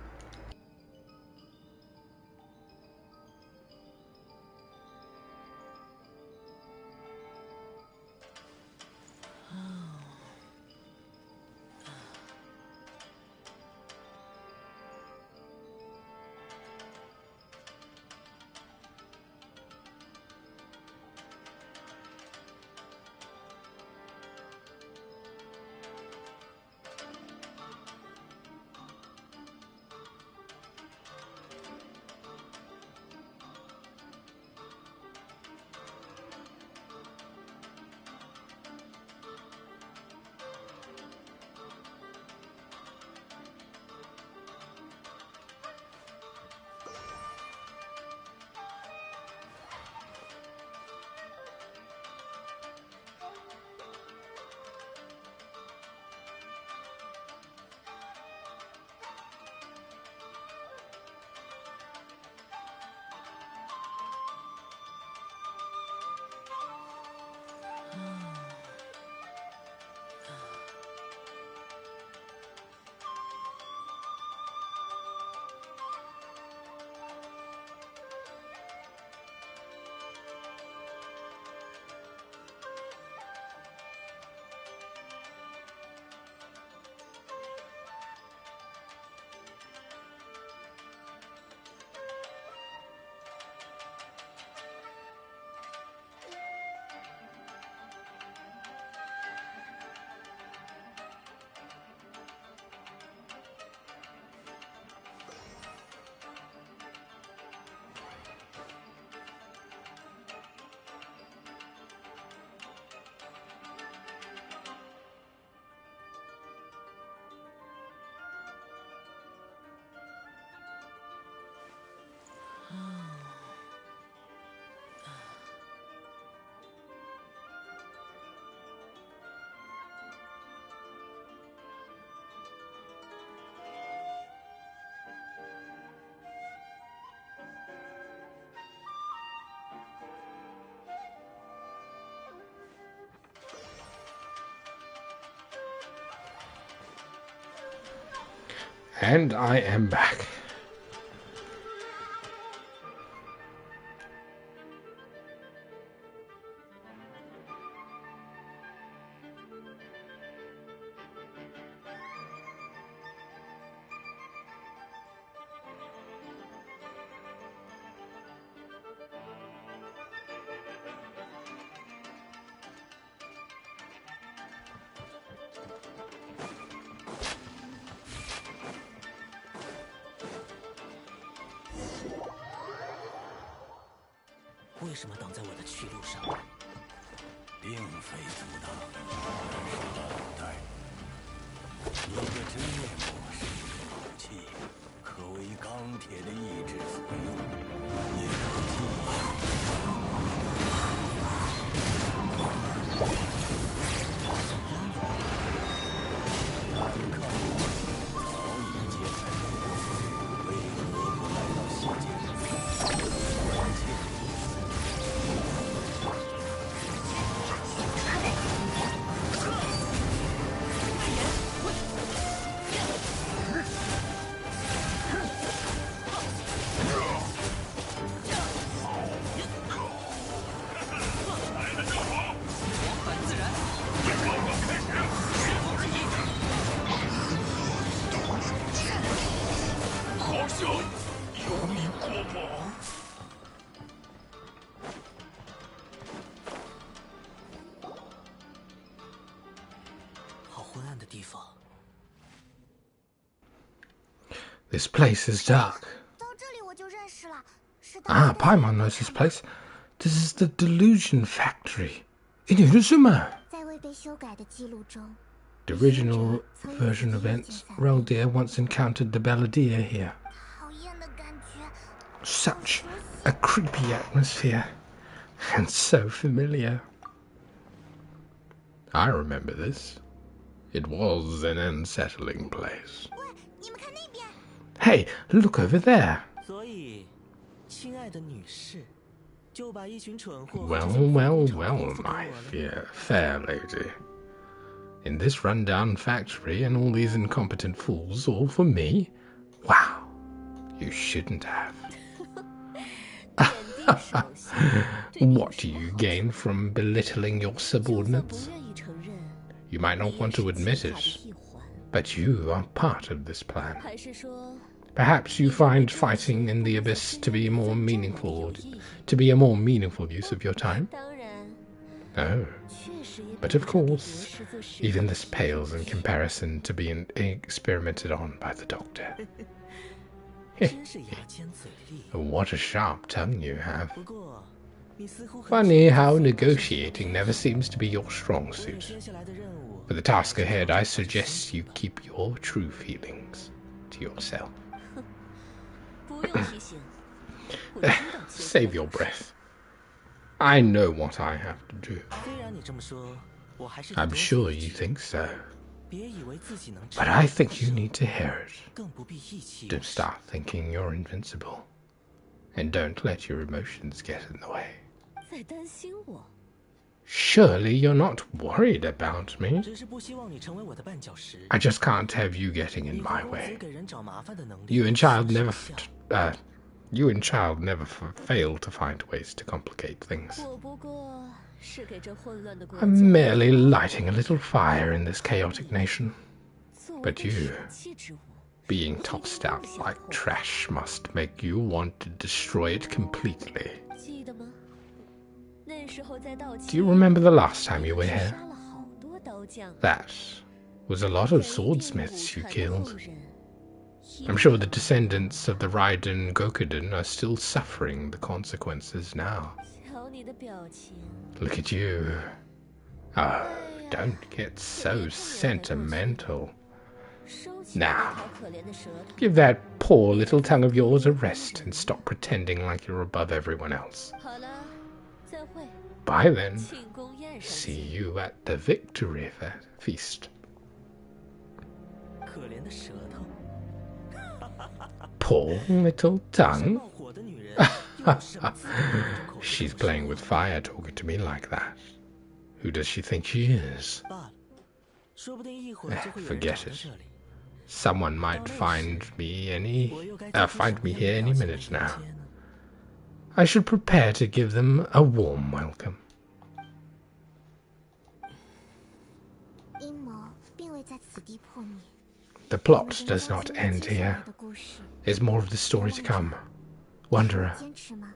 And I am back.为什么挡在我的去路上？并非阻挡，而是等待。你的真面目是一种武器，可为钢铁的意志所用，也可记难看，早已揭开我，为何不来到世界上？关键。This place is dark. 到这里我就认识了，是 Ah, Paimon knows this place. This is the Delusion Factory in Hirosuma. 在未被修改的记录中， The original version events, Reld once encountered the Balladeer here. 讨厌的感觉， Such a creepy atmosphere, and so familiar. I remember this. It was an unsettling place. 喂，你们看那边， Hey, look over there. 所以，亲爱的女士，就把一群蠢货 Well, well, well, my fair lady. In this rundown factory and all these incompetent fools all for me? Wow, you shouldn't have. What do you gain from belittling your subordinates? You might not want to admit it, but you are part of this plan. Perhaps you find fighting in the abyss to be a more meaningful use of your time? No. But of course, even this pales in comparison to being experimented on by the doctor. What a sharp tongue you have. Funny how negotiating never seems to be your strong suit. For the task ahead, I suggest you keep your true feelings to yourself. Save your breath. I know what I have to do. I'm sure you think so. But I think you need to hear it. Don't start thinking you're invincible. And don't let your emotions get in the way. Surely you're not worried about me. I just can't have you getting in my way. You and child never fail to find ways to complicate things. I'm merely lighting a little fire in this chaotic nation. But you, being tossed out like trash, must make you want to destroy it completely. Do you remember the last time you were here? That was a lot of swordsmiths you killed. I'm sure the descendants of the Raiden Gokuden are still suffering the consequences now. Look at you. Oh, don't get so sentimental. Now, give that poor little tongue of yours a rest and stop pretending like you're above everyone else. Bye then. See you at the victory feast. Poor little tongue. She's playing with fire talking to me like that. Who does she think she is? Forget it. Someone might find me here any minute now. I should prepare to give them a warm welcome. 阴谋并未在此地破灭。 The plot does not end here. There's more of the story to come. Wanderer, 坚持吗？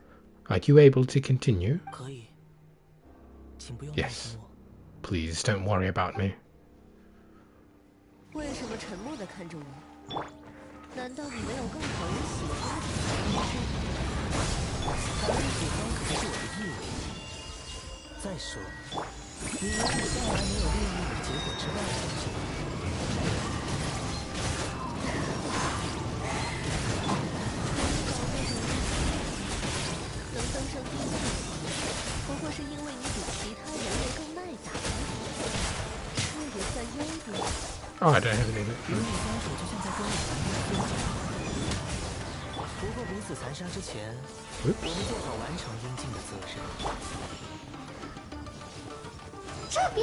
are you able to continue? 可以，请不用担 Yes. 心我。 Please don't worry about me. 为什么沉默地看着我？难道你没有更讨人喜欢的地方？讨人喜欢可不是我的义务。再说，你也许向来没有利益与结果之外的东西。能登上第一席，不过是因为你比其他人类更耐打，这也算优点。 Oh, I don't have any. 与你相处就像在跟我玩游戏。不过彼此残杀之前，我们做好完成应尽的责任。这边。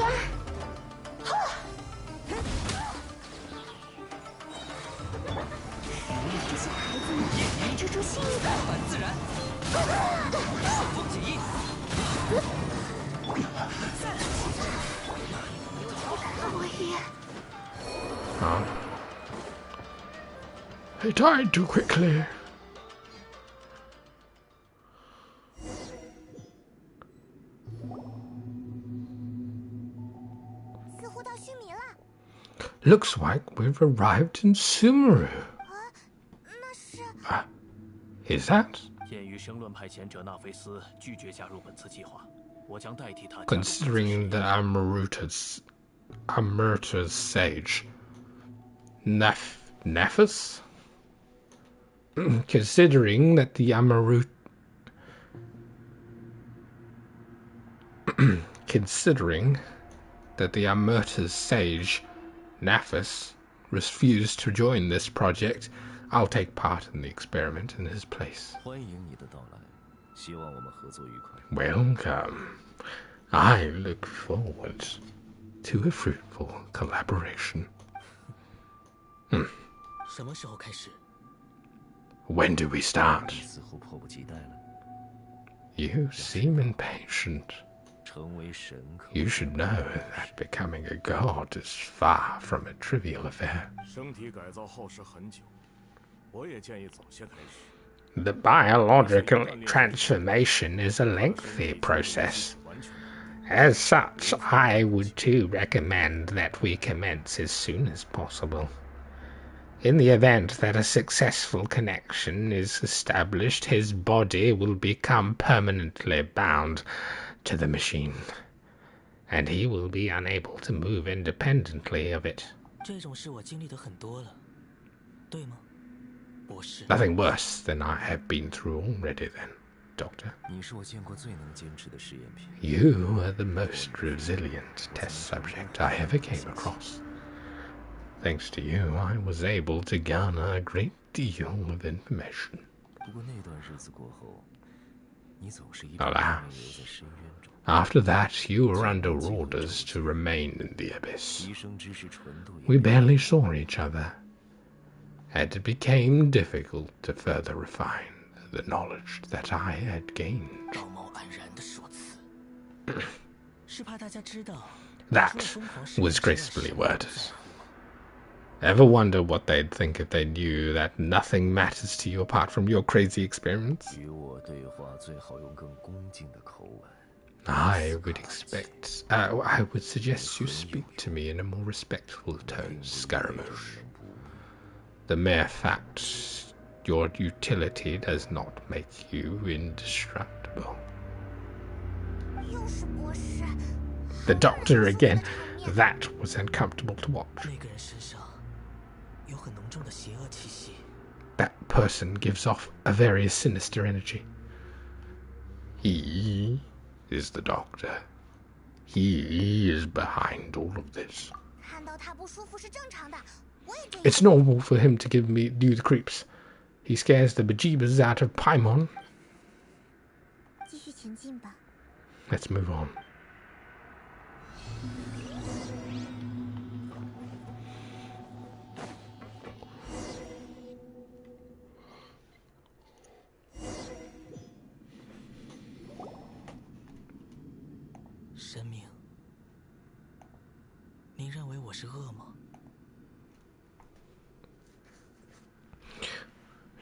这些孩子们蜘蛛性的。反自然，顺风起义。我也。 He died too quickly. 似乎到须弥了。 Looks like we've arrived in Sumeru. 那是。Is that? 鉴于生论派前者纳菲斯拒绝加入本次计划，我将代替他。 Considering the Amurta's sage, Nephus? Considering that the Amurta's sage, Nephus, refused to join this project, I'll take part in the experiment in his place. 欢迎你的到来，希望我们合作愉快。 Welcome. I look forward to a fruitful collaboration. 什么时候开始？ When do we start? 似乎迫不及待了。 You seem impatient. 成为神可 You should know that becoming a god is far from a trivial affair. 身体改造耗时很久，我也建议早些开始。 The biological transformation is a lengthy process. As such, I would too recommend that we commence as soon as possible. In the event that a successful connection is established, his body will become permanently bound to the machine, and he will be unable to move independently of it. 这种事我经历的很多了，对吗，博士？ Nothing worse than I have been through already then, Doctor. 你是我见过最能坚持的实验品。 You are the most resilient test subject I ever came across. Thanks to you, I was able to garner a great deal of information. 不过那段日子过后，你总是一直 Alas. 留在深渊中。 After that, you were under orders to remain in the abyss. 提升知识纯度也 We barely saw each other, and it became difficult to further refine the knowledge that I had gained. 道貌岸然的说辞，是怕大家知道。 That was gracefully worded. Ever wonder what they'd think if they knew that nothing matters to you apart from your crazy experiments? 与我对话最好用更恭敬的口吻。 I would suggest you speak to me in a more respectful tone, Scaramouche. The mere fact your utility does not make you indestructible. 又是博士。 The Doctor again. That was uncomfortable to watch. 那个人身上有很浓重的邪恶气息。 That person gives off a very sinister energy. He is the Doctor. He is behind all of this. 看到他不舒服是正常的，我也这样。 It's normal for him to give you the creeps. He scares the bejeebers out of Paimon. 继续前进吧。 Let's move on. 生命，您认为我是恶吗？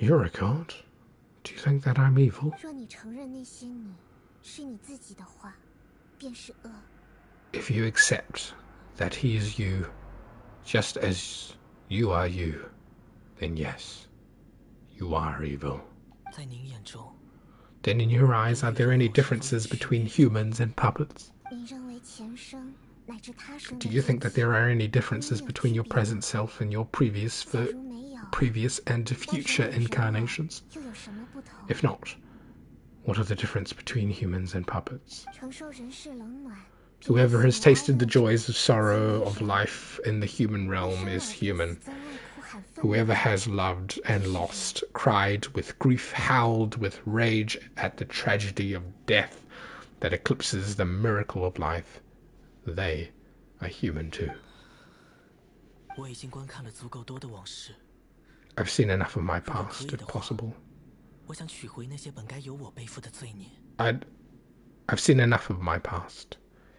You're a god. Do you think that I'm evil? 若你承认那些你是你自己的话，便是恶。 If you accept that he is you, just as you are you, then yes, you are evil. 在您眼中， Then in your eyes, are there any differences between humans and puppets? 你认为前生乃至他生 Do you think that there are any differences between your present self and your previous 假如没有， and future 那是为什么 incarnations? 又有什么不同？ If not, what are the difference between humans and puppets? 承受人世冷暖。 Whoever has tasted the joys of sorrow of life in the human realm is human. Whoever has loved and lost, cried with grief, howled with rage at the tragedy of death that eclipses the miracle of life, they are human too. 我已经观看了足够多的往事， I've seen enough of my past, if possible. 我想取回那些本该由我背负的罪孽。 I've seen enough of my past.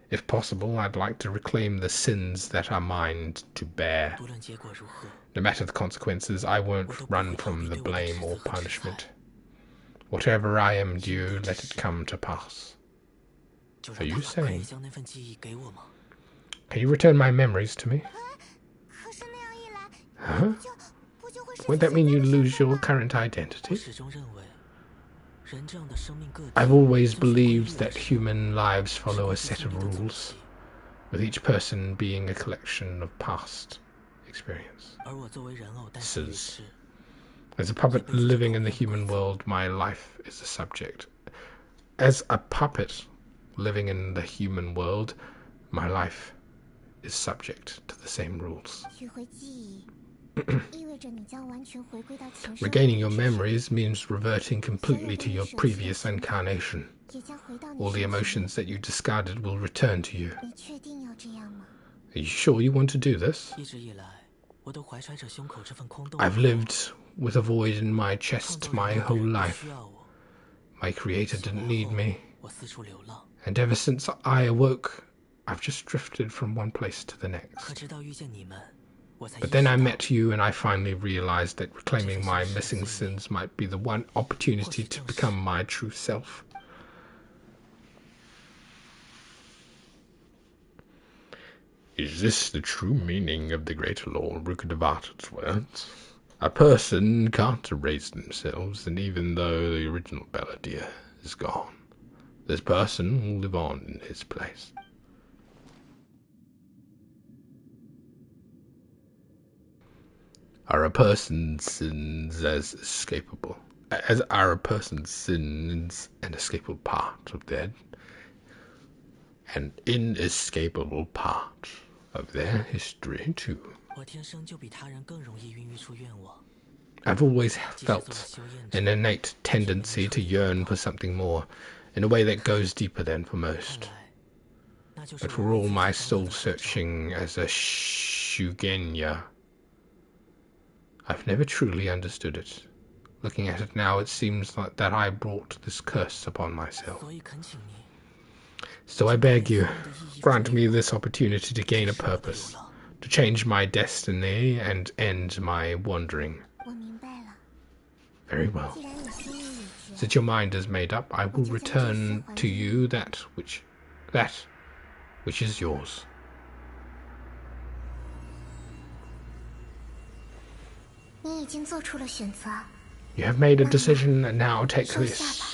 If possible, I'd like to reclaim the sins that are mine to bear. 不论结果如何， No matter the consequences, I won't run from the blame or punishment. Whatever I am due, let it come to pass. 就 Are 让 you 他把可以 saying- 将那份记忆给我吗？ Can you return my memories to me? 可是那样一来， Huh? 不就会失去 Won't that mean 现 you 在的 lose 身份 your 吗？ current 我 identity? 始终认为，人这样的生命个体， I've always 就是规律 believed 的 that 生命 human lives 是 follow 过 a 去 set 经 of 历的总 rules, 体 with each person being a collection of past experience. 而我作为人偶诞生于 Says- 世， As a puppet living in the human world, my life is a subject. As a puppet living in the human world, my life is subject to the same rules. 取回记忆，意味着你将完全回归到前生。 Regaining your memories means reverting completely to your previous incarnation. 也将回到你 All the 身体里 emotions that you discarded will return to you. 你确定要这样吗？ Are you sure you want to do this? 一直以来，我都怀揣着胸口这份空洞。 I've lived with a void in my 创 chest 造 my 人偶的 whole 人不 life. 需要我， My creator 醒 didn't 来 need 后 me, 我四处流浪。 and ever since I awoke, I've just drifted from one place to the 可 next. 直到遇见你们，我才意 But 识 then I 到 met you, and I finally realized that reclaiming my missing sins might be the one opportunity to become my true self. Is this the true meaning of the great Lord Rukadevata's words? A person can't erase themselves, and even though the original balladeer is gone, this person will live on in his place. Are a person's sins as escapable as are a person's sins an escapable part of their an inescapable part of their history too? 我天生就比他人更容易孕育出愿望。 I've always 即使做了 felt 修验 an 者， innate tendency to yearn for something more, in a way that goes deeper than for 看 most. 来那就是 But 我 for 为 all 自己 my 找到 soul 的所长。 searching as a Shugenya, I've never truly understood it. Looking at it now, it seems like that I brought this curse upon myself. 所以恳请你， So I beg you, grant me this opportunity to gain a 是我的流 purpose, 浪。 to change my destiny and end my wandering. 我明白了。 Very well. 既然你心意已决， Since your mind is made up, I will return to you that which is yours. 你已经做出了选择， You have made a decision, and now take 收下 this. 吧。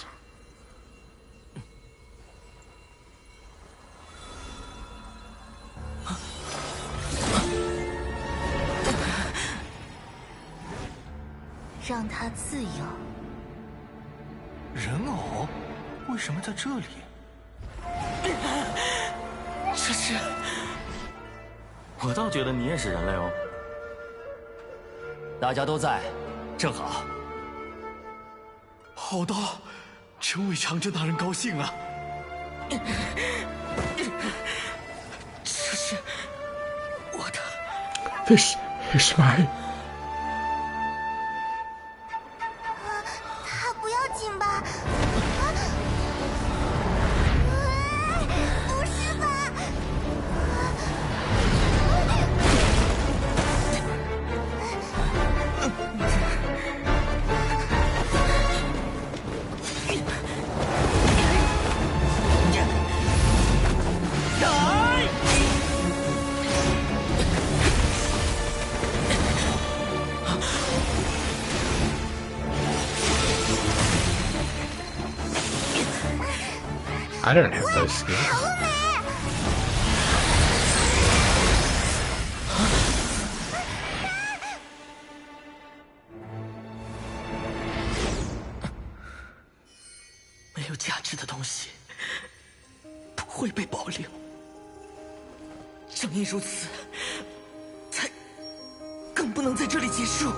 让他自由。人偶为什么在这里？这是我倒觉得你也是人类哦。大家都在，正好。好的，真为长征大人高兴了。这是我的。 This is my. 他不要紧吧？不是吧？ I don't have those skills. 没有价值的东西不会被保留，正因如此，才更不能在这里结束。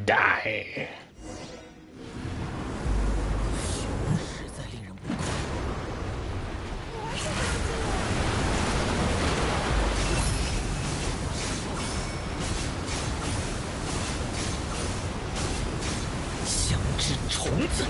Die. 实在令人不快。香之虫子。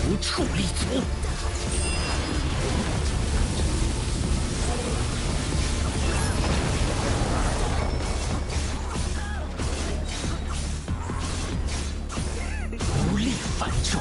无处立足。无力反重。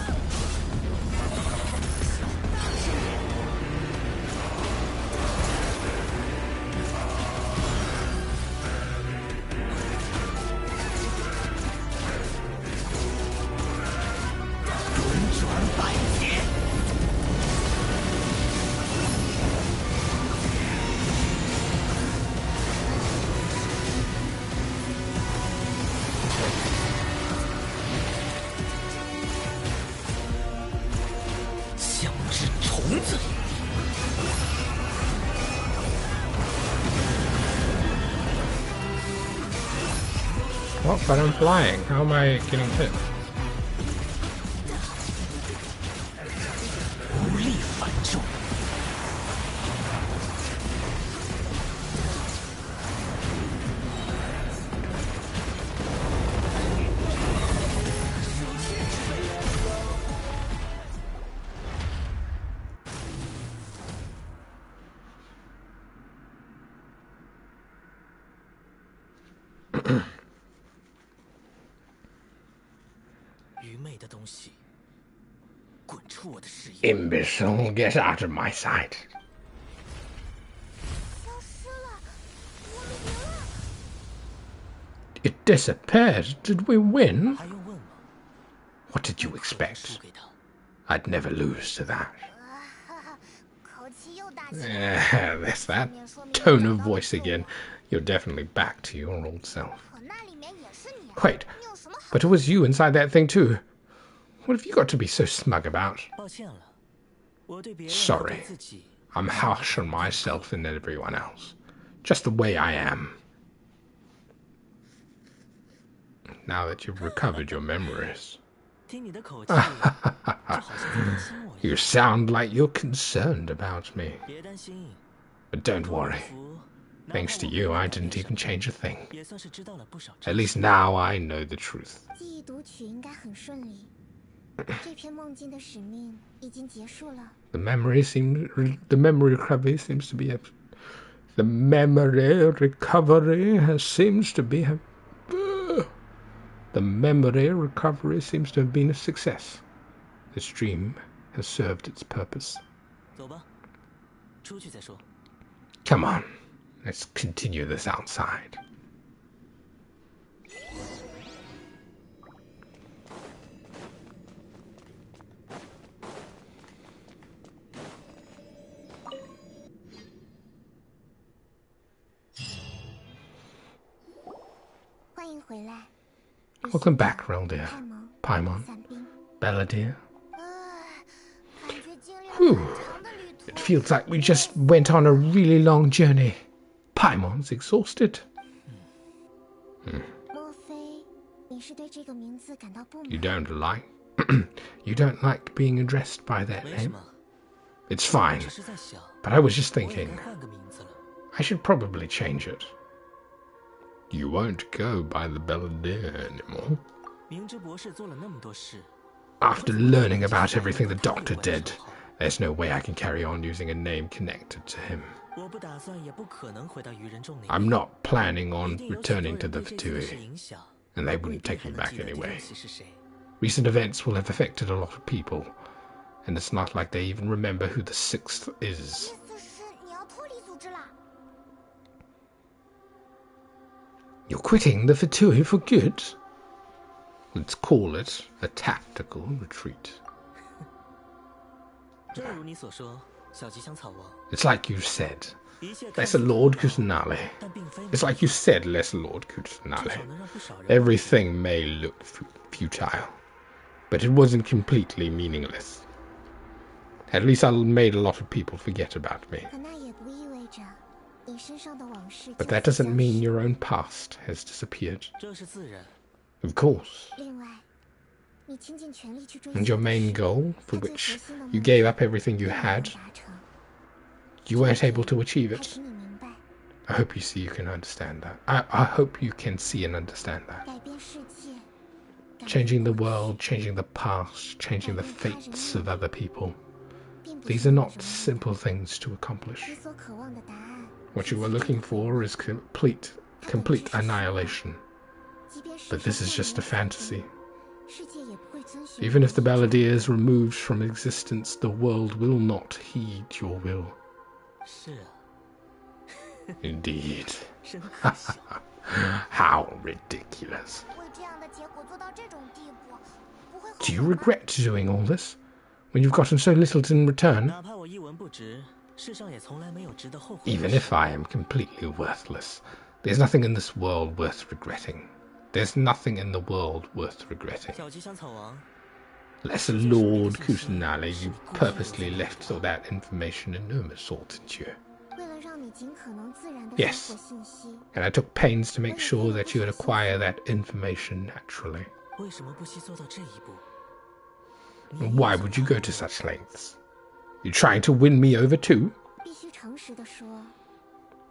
What? But I'm flying. How am I getting hit? 无力反重。愚昧的东西，滚出我的视野！ Imbecile, get out of my sight. 消失了，我们赢了。 It disappeared. Did we win? 还用问吗？ What did you 输 expect? 给他。 I'd never lose to that. 口气又大起来了。 That's that tone of voice again. You're definitely back to your old self. 可那里面也是你啊。 Wait, 你有什么好？ but it was you inside that thing too. What have you got to be so smug about? 抱歉了，我对别人 Sorry. 和对自己 I'm harsh on myself and everyone else. Just the way I am. Now that you've recovered your memories. 听你的口气，就好像在担心我一 You 样。 sound like you're concerned about me. 别担心， But don't 我 worry. 服，哪怕 Thanks to 我 you, 没 I 改变 didn't 什么 even change a thing. 也算是知道了不少 At 知 least 识。 now I know the truth. 记忆读取应该很顺利。这篇梦境的使命已经结束了。 The memory recovery seems to be the memory recovery seems to be the memory recovery seems to have been a success. This dream has served its purpose. 走吧，出去再说。 Come on, let's continue this outside. Welcome back, Reld. 派蒙、 Paimon. 伞兵， Belladere. 感觉经历了 Whew. 很长的旅途。 It feels like we just went on a really long journey. Paimon's exhausted. 莫非你是对这个名字感到不 You 满？ don't like you don't like being addressed by that 没什 name? 么， It's 我 fine, 只是在想， but I was just 我也 thinking 该换个名字了。 I should probably change it. You won't go by the Belladere anymore. 明知博士做了那么多事， After learning about everything the Doctor did, there's no way I can carry on using a name connected to him. 我不打算也不可能回到愚人众那 I'm 边。 not planning 一 on 定有许多 returning to 人 the 对这次的事 Fatui, 影响， and they 不一 wouldn't 定 take 还 me 能 back 记得这 anyway. 东西是谁。 Recent events will have affected a lot of people, and it's not like they even remember who the Sixth is. 意思是你要脱离组织啦？ You're quitting the Fatui for good? Let's call it a tactical retreat. 正如你所说，小吉祥草王， It's like you said, 一切看 Lesser 似 Lord 很好， Kusanali. 但并非 It's like you said, Lesser Lord 至 Kusanali. 少能让不少人 Everything may look futile, but it wasn't completely meaningless. At least I made a lot of people forget about me. 可那也不意味着你身上的往事 But 就 that 此 doesn't 消 mean 失。 your own past has disappeared. 这是自然。 Of course. 另外，你倾尽全力去追 And 求 your 的 main 事 goal, for 它最 which 核心的 you 目 gave 的 up everything you 并没有 had, 达成。 you weren't able to achieve 还 it. 请你明白， I hope you see you can understand that. I hope you can see and understand that. 改变世界，改变 Changing the 过去 world, changing the past, changing the fates of other people. 并不 These 是 are 那么 not 容易的。 simple things to accomplish. 你所渴望的答案， What you were looking for is complete annihilation. 即便世 But 上 this is 再 just 没 a 有改变 fantasy. 世界也不会遵循 Even 你 if the 的意志 Belladere is removed from existence, the world will not heed your will. 是啊， Indeed. 真可笑。 How ridiculous. 为这样的结果做到这种地步，不会后 Do you 悔吗？ regret doing all this? When you've gotten so little in return? 哪怕我一文不值，世上也从来没有值得后悔的 Even 事。 if I am completely worthless, there's nothing in this world worth regretting. There's nothing in the world worth regretting. 小吉祥草王， Lesser Lord Kusanali, you purposely left all that information in Urmasol, didn't you? 为了让你尽可能自然的 Yes. 收获信息， And I took pains to make sure that you would acquire that information naturally. 为什么不惜做到这一步？ And why would you go to such lengths? You trying to win me over too? 必须诚实的说，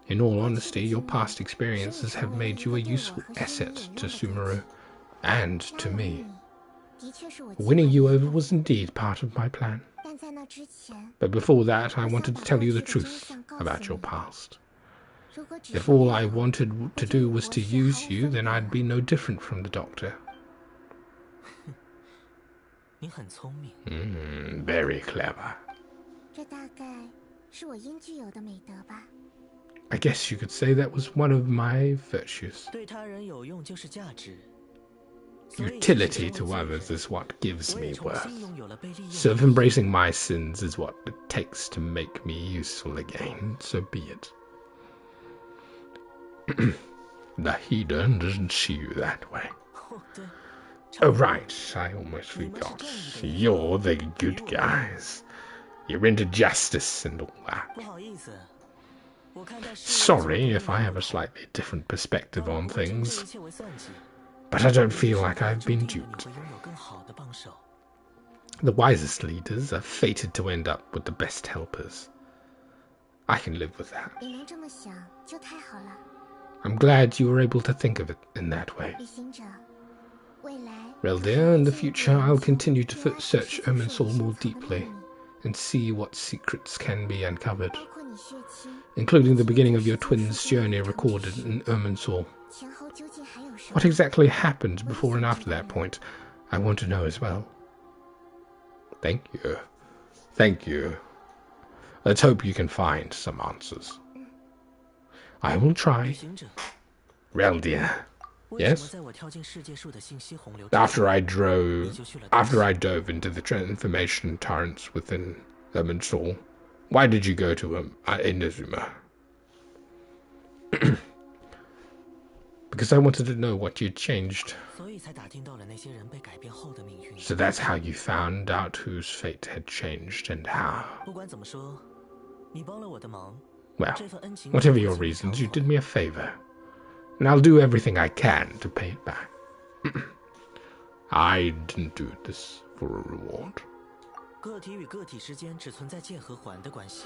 In all honesty, your past experiences have made you a useful asset to Sumeru and to 拉拢 me. 你的确是我计划 Winning 的 you 一 over 部 was indeed part of my plan. 但在那之前， But before that, I wanted to tell you the truth about your past. 如果只 If 是 all 这 I 样 wanted to do was to use you, then I'd be no different from the Doctor. 你很聪明， Very clever. 这大概是我应具有的美德吧。 I guess you could say that was one of my virtues. 对他人有用就是价值。所以 Utility 即使 to 成为 others 罪人 is what gives 我 me 也重 worth. 新拥有了被利用的 So if embracing my sins is what it takes to make me useful again, so be it. The heathen doesn't see you that way. 哦，对， Oh, right, I almost forgot. You're the good guys. You're into justice and all that. 不好意思，我看待事业 Sorry 的 if 角度 I 并 have 不 a 好 slightly different perspective 当然 on 不会称这 things, 一切为算计 but I don't feel 但 like I've 注 been 定了你 duped. 会拥有更好的帮手。 The wisest leaders are fated to end up with the best helpers. I can live with that. 你能这么想就太好了， I'm glad you were able to think of it in that way. 旅行者。未来 Reldir, in the future, I'll continue to search Irminsul more deeply and see what secrets can be uncovered, 包括你血亲 including the beginning of your twins' journey recorded in Irminsul. 前后究竟还有什么 What？ exactly happened before and after that point, I want to know as well. Thank you. Thank you. Let's hope you can find some answers. I will 旅 try. 行者， Reldir. 为什么 Yes? 在我跳进世界树的信息洪流之 After 后， I 你 drove 就去了 After I dove into the information torrents within Irminsul, why did you go to Inazuma? because I wanted to know what you'd changed. 所以才打听到了那些人被改变后的命运。 So that's how you found out whose fate had changed and how. 不管怎么说，你帮了我的忙。 Well, 这份恩情 whatever your reasons, you did me a favor. And I'll do everything I can to pay it back. I didn't do this for a reward. 个体与个体之间只存在借和还的关系。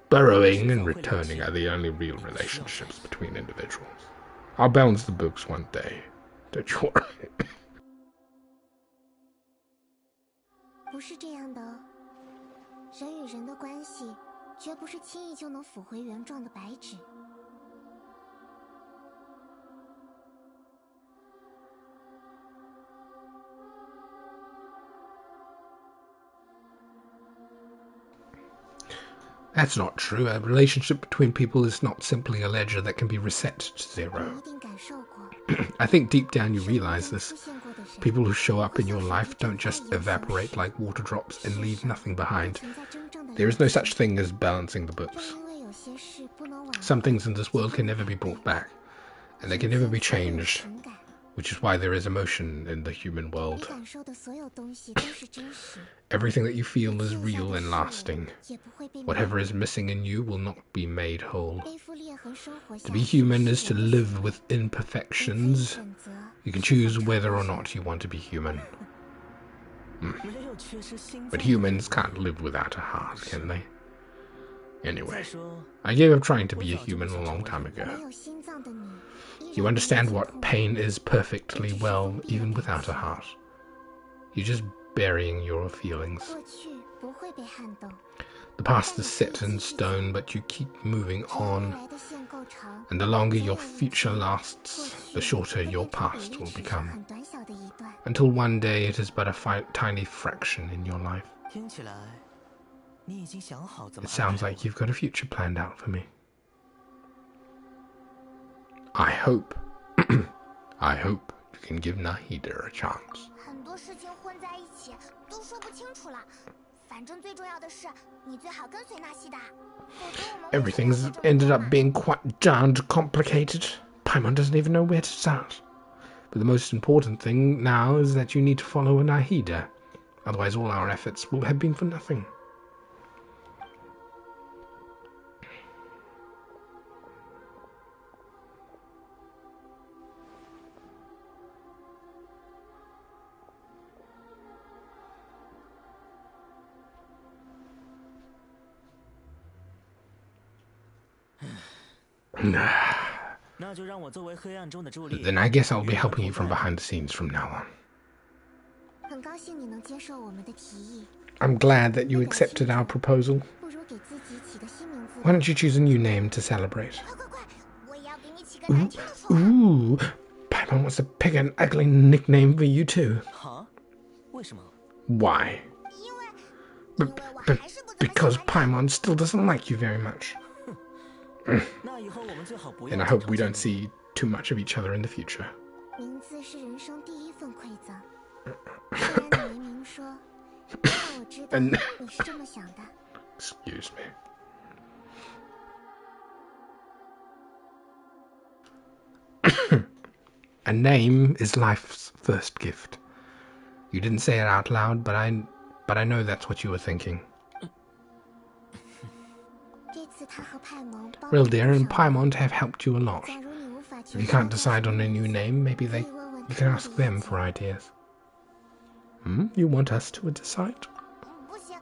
Borrowing and returning are the only real relationships between individuals. I'll balance the books one day. Don't you worry. 不是这样的哦，人与人的关系绝不是轻易就能抚回原状的白纸。 That's not true. A relationship between people is not simply a ledger that can be reset to 你 zero. 一定感受过， I think deep down you realize 出 this. 现过的人， People who show up in your life don't just evaporate like water drops and leave nothing behind. 存在真正的 There is no such thing as balancing the 正 books. 因为有些事不能挽回， Some things in this world can never be brought back, and they can never be changed, 情感， which is why there is emotion in the human 你 world. 感受的所有东西都是真实， Everything that you feel is 剩下 real 的 and 事 lasting. 也不会被 Whatever is missing in you will not be made whole. 背负裂痕生活下 To be 去 human is 是 to 人的 live 选 with 你可以 imperfections. 选择 You can 是否 choose 承 whether 认 or 它 not you want to be human. 没有缺失心 But 脏的 humans can't live without a heart, can they? 再 Anyway, 说， I gave up trying to be a human a long time 没 ago. 有心脏的你，依 You 然 understand 能接 what 痛 pain is perfectly well, even without a heart. You're just burying your feelings. 过去不会被撼动， The past is set in stone, but you keep moving 只要未 on. 来的线够长， And the longer your future 过 lasts, 去 the shorter 会 your 变成 past 比 will 历史上 become. 很短小的一段。 Until one day it is but a tiny fraction in your life. 听起来你已经想好怎么 It 安 sounds 排 like you've got a future planned out for me. I hope. I hope you can give Nahida a chance. 很多事情混在一起，都说不清楚了。反正最重要的是，你最好跟随纳西达，否则我们为什么 Everything's 要做这么 ended 多 up 嘛 being quite darned complicated. Paimon doesn't even know where to start. But the most important thing now is that you need to follow Nahida. Otherwise all our efforts will have been for nothing. Nah. 那就让我作为黑暗中的助力。 Then I guess I'll be helping you from behind the scenes from now on. 很高兴你能接受我们的提议， I'm glad that you accepted our proposal. 不如给自己起个新名字吧。 Why don't you choose a new name to celebrate? 快快快，我也要给你起个难听的绰号。 Ooh, Paimon wants to pick an ugly nickname for you too. 好，为什么？ Why? 因为 B- 我 b- 还是不怎么喜 because 欢你。 Paimon still doesn't like you very much. 那以后我们最好不要 And I 经 hope 常 we 见 don't 面 see too much of each other in the future. 名字是人生第一份馈赠，虽然你没明说，但我知道嗯你是这么想的。 Excuse me. A name is life's first gift. You didn't say it out loud, but I know that's what you were thinking. 这次他和派蒙帮 Reld 了不 and 少 Paimon have helped you a lot. 假如你无法 If 决 you 定 can't decide on a new name, maybe 可以问问 you 他 can 们 ask 的意 them 见 for ideas. You want us to decide? 不行，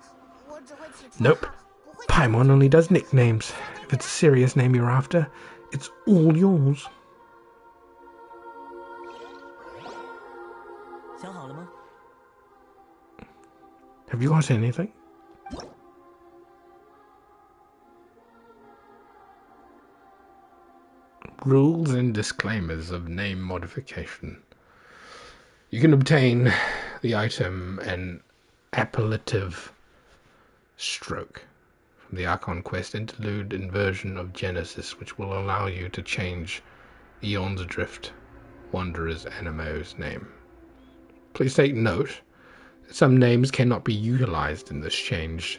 我只会起绰 Nope. 号，不会起 Paimon only does nicknames. If it's a serious name you're after, it's all yours. 想好了吗？ Have you got anything? Rules and disclaimers of name modification. You can obtain the item an appellative stroke from the Archon Quest interlude inversion of Genesis, which will allow you to change Eon's Drift Wanderer's Anemo's name. Please take note that some names cannot be utilized in this change.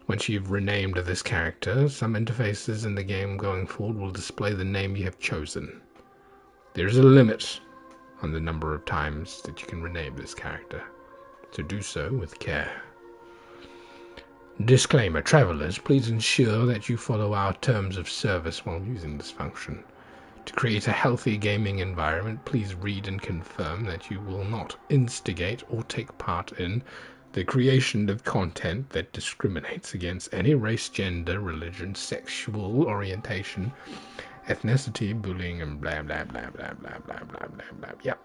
Once you've renamed this character, some interfaces in the game going forward will display the name you have chosen. There is a limit on the number of times that you can rename this character, so do so with care. Disclaimer: travelers, please ensure that you follow our terms of service while using this function. To create a healthy gaming environment, please read and confirm that you will not instigate or take part in the creation of content that discriminates against any race, gender, religion, sexual orientation, ethnicity, bullying, and blah blah blah blah blah blah blah blah blah. Yep.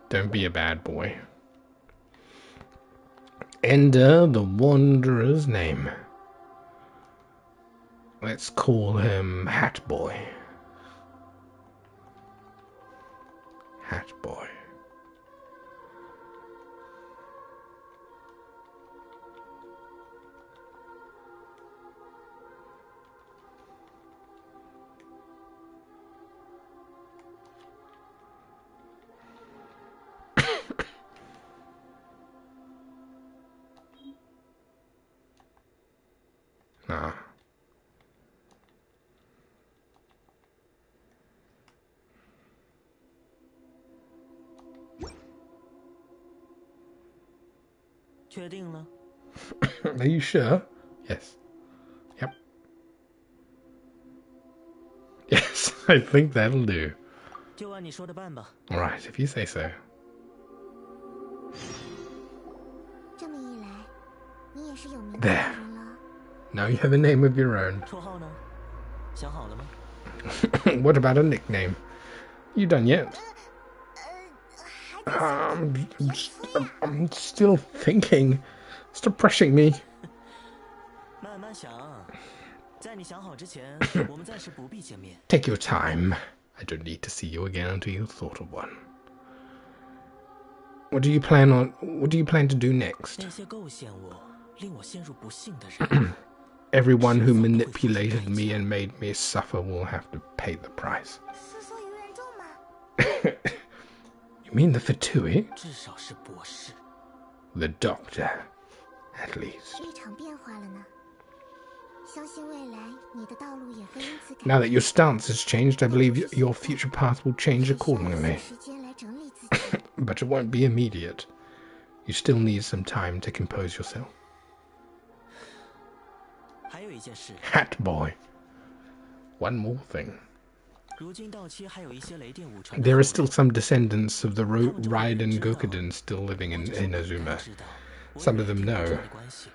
Don't be a bad boy. Enter the Wanderer's name. Let's call him Hat Boy. Hat Boy. Ah. 确定了？ Are you sure? Yes. Yep. Yes, I think that'll do. 就按你说的办吧。 Alright, if you say so. 这么一来，你也是有名的 There. 人了。 Now you have a name of your own. 绰号呢？想好了吗？ What about a nickname? You done yet? 还得 I'm still thinking. Stop pressing me. 慢慢想，在你想好之前，我们暂时不必见面。 Take your time. I don't need to see you again until you've thought of one. What do you plan to do next? 那些构陷我、令我陷入不幸的人， Everyone who manipulated me and made me suffer will have to pay the price. 是说愚人众吗？ You mean the Fatui? 至少是博士。 The Doctor, at least. 立场变化了呢。相信未来你的道路也会因此改 Now 变。 that your stance has changed, I believe your future path will change 需要一 accordingly. 些时间来整理自己。 But it won't be immediate. You still need some time to compose yourself. 还有一件事， Hat Boy. One more thing. 如今到期还有一些雷电武传。 There are still some descendants of the Raiden Gokuden still living in Inazuma. 知道 Some of them know. 我与雷电的关系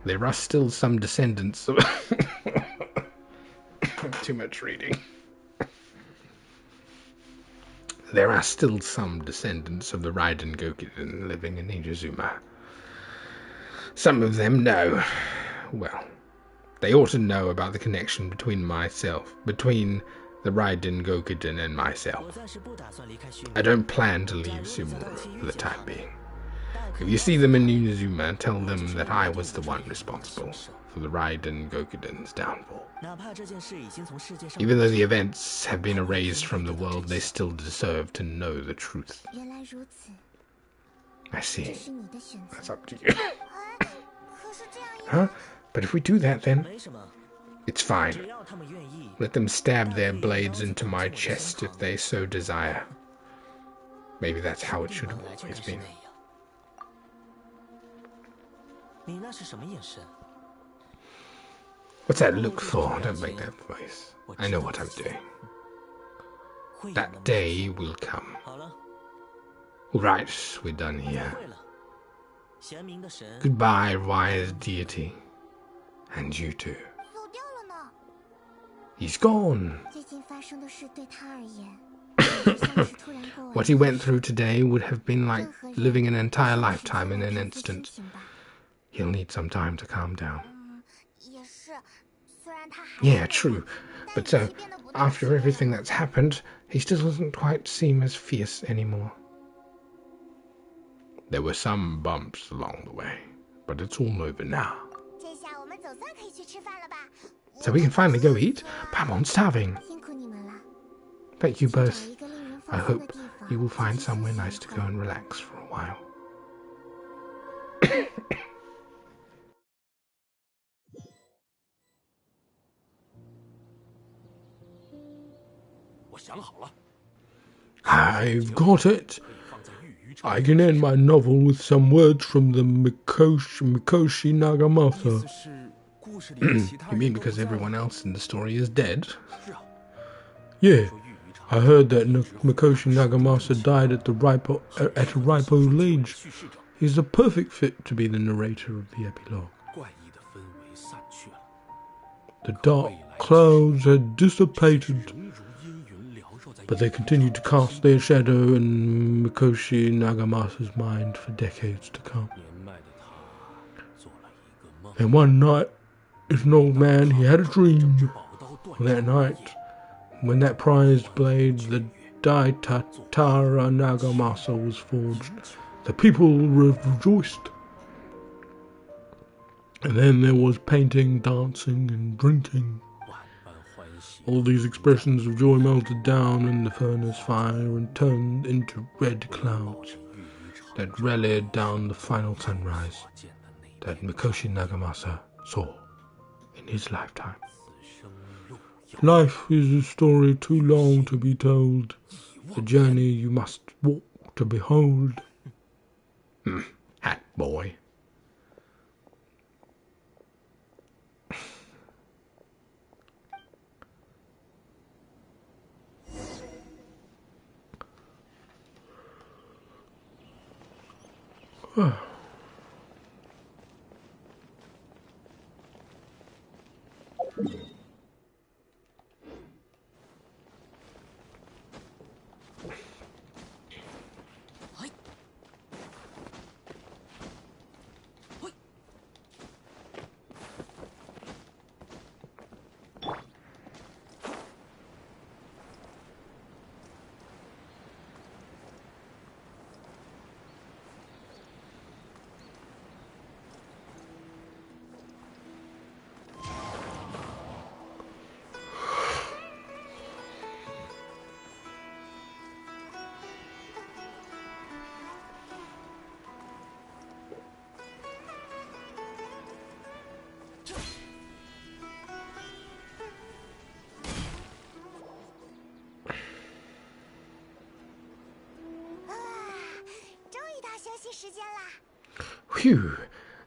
There are still some descendants of... Too much reading. There are still some descendants of the Raiden Gokuden living in Inazuma. Some of them know. Well, they ought to know about the connection between the Raiden Gokuden and 我 myself. 暂时不打算离开须弥。 I don't plan to leave Sumeru for the time being. If you see them in Inazuma, tell them that I was the one responsible for the Raiden Gokuden's downfall. 哪怕这件事已经从世界上 Even though the events have been erased from the world, they still deserve to know the truth. 原来如此， I 这 see. 是你的选择。 That's up to you. 可是这样一 Huh? But if we do that, then 没什么， it's fine. 只要他们愿意。 Let them stab their blades into my chest if they so desire. Maybe that's how it should have 本来就 always 该是 been. 那样。你那是什么眼神？ What's that look for? Don't make that voice. I know what I'm doing. 会有那么 That day will come. 好了， Right, we're done 再 here. 会了。贤明的神， Goodbye, wise deity. And you too. 走掉了呢。 He's gone. 最近发生的事对他而言，就像是突然过完 What he went through today would have been like living an entire lifetime in an instant. He'll need some time to calm down. 也是，虽然他还 Yeah, true. But so, after everything that's happened, he still doesn't quite seem as fierce anymore. There were some bumps along the way, but it's all over now. 这下我们总算可以去吃饭了吧？ So we can finally go eat? But I'm starving. 辛苦你们了。 Thank you 去找 both. 一个令人 I 放松 hope 的地方 you will 继 find 续休 somewhere 息 nice 一 to 会 go 儿 and relax for a while. 想好了， I've got it. I can end my novel with some words from the Mikoshi 意 Nagamasa. 思是故事里的其他 You 人 mean 都不 because 在了 everyone else in the story is dead? 是啊， Yeah, 说玉鱼场 I heard that 一直负责 Mikoshi 始终 Nagamasa 正气 died at a ripe old age. 叙事者， He's the perfect fit to be the narrator of the epilogue. 怪异的氛围散去了， The dark clouds had dissipated, 仍如阴云缭绕在 but they continued to cast their shadow in Mikoshi Nagamasa's mind for decades to come. 年迈的他做了一个梦， And one night, as an old man, he had a dream. 宝刀断 On that 肠的夜 night, when that prized blade, the Daitatara Nagamasa, was forged, the people rejoiced. And then there was painting, dancing, and drinking. 万般欢喜， All these expressions of joy melted down in the furnace fire and turned into red clouds 玉鱼场 that rallied down the final sunrise 所见的那 that Mikoshi Nagamasa saw in his lifetime. 此生路遥， Life is a story too long to be told, a journey you must walk to behold. Hat boy. Phew,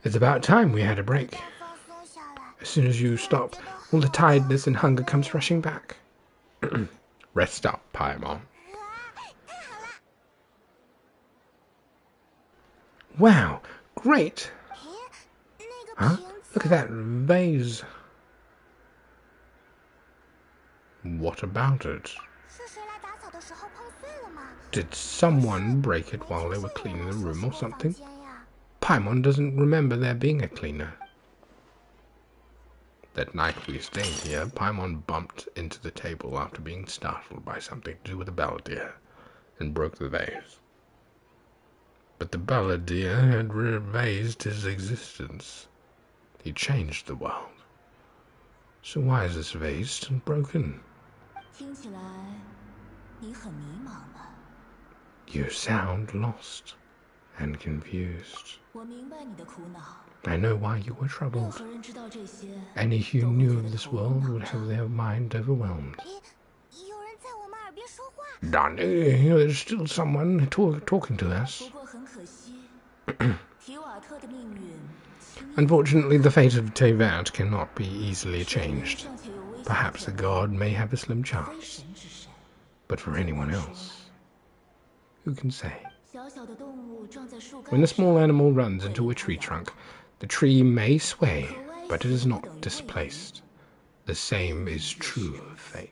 it's about time we had a break. As soon as you stop, all the tiredness and hunger comes rushing back. Rest up, Paimon. Wow, great! Huh? Look at that vase. What about it? Did someone break it while they were cleaning the room or something? Paimon doesn't remember there being a cleaner. That night we stayed here, Paimon bumped into the table after being startled by something to do with the balladeer and broke the vase. But the balladeer had revised his existence. He changed the world. So why is this vase still broken? 听起来你很迷茫了。 You sound lost and confused. 我明白你的苦恼。 I know why you were 任 troubled. 何人知道这些， Any who knew of this world would have their mind overwhelmed. 有人在我们耳边说话。 Danny, there's still someone talking to us. 不过很可惜，提瓦特的命运轻易 Unfortunately, the fate of Teyvat cannot be easily changed. 尚且有危险 Perhaps a god may have a slim 非 chance, 神之神。 but for anyone else, who can say? 小小的动物撞在树干 When a 上 small animal runs into a tree trunk, the tree may sway, but it is not displaced. The same is true of fate.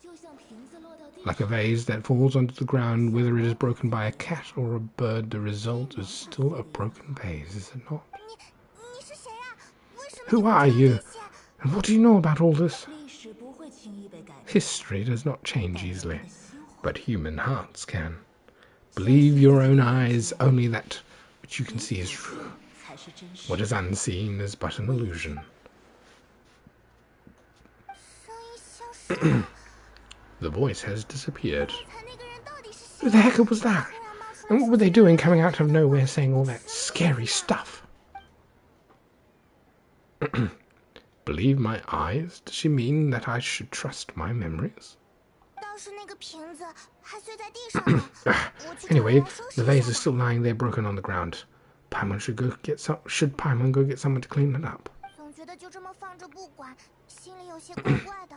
就像瓶子落到地 Like a vase that falls onto the ground, whether it is broken by a cat or a bird, the result is still a broken vase, is it not? 你是谁啊？为什么 Who are you? And what do you know about all this? 历史不会轻易被改变。 History does not change easily, but human hearts can. Believe your own eyes, only that which you can see is true. 才是真实。 What is unseen is but an illusion. 声音消失了？ The voice has disappeared. 才那个人到底是谁？ Who the heck was that? 突然冒出 And 来 what were they doing coming out of nowhere saying all that scary stuff? Believe my eyes? Does she mean that I should trust my memories? 倒是那个瓶子还碎在地上了。我去找 Anyway, 人来收拾 the 一 vase 下 is 吧。 still lying there broken on the ground. Paimon should go get some. Should Paimon go get someone to clean it up? 总觉得就这么放着不管，心里有些怪怪的。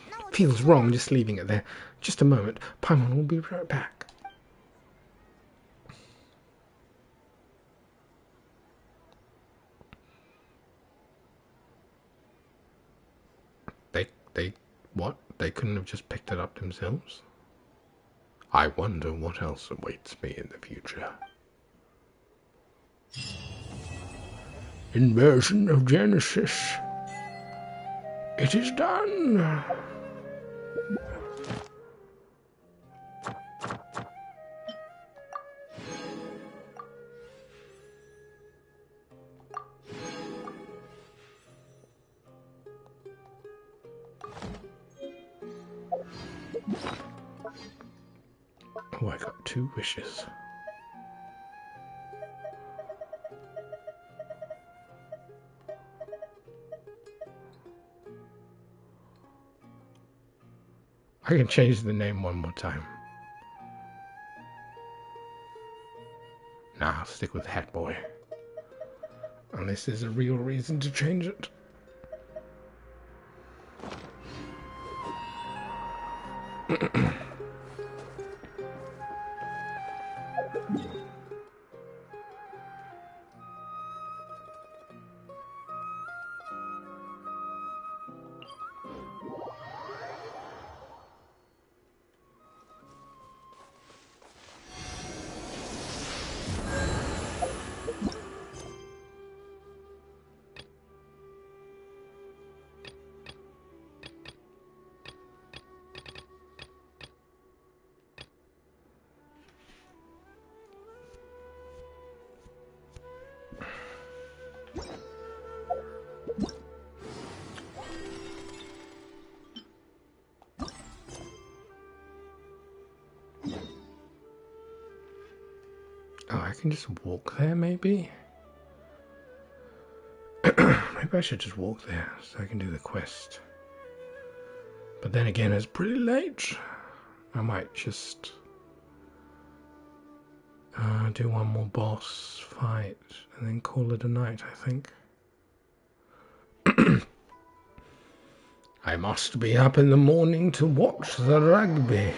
那我就 Feels 去了。 wrong just leaving it there. Just a moment. Paimon will be right back. They what? They couldn't have just picked it up themselves? I wonder what else awaits me in the future. Inversion of Genesis. It is done. Oh, I got 2 wishes. I can change the name one more time. Nah, I'll stick with Hat Boy. Unless there's a real reason to change it. Oh, I can just walk there, maybe? Maybe I should just walk there so I can do the quest. But then again, it's pretty late. I might just do one more boss fight and then call it a night, I think. I must be up in the morning to watch the rugby.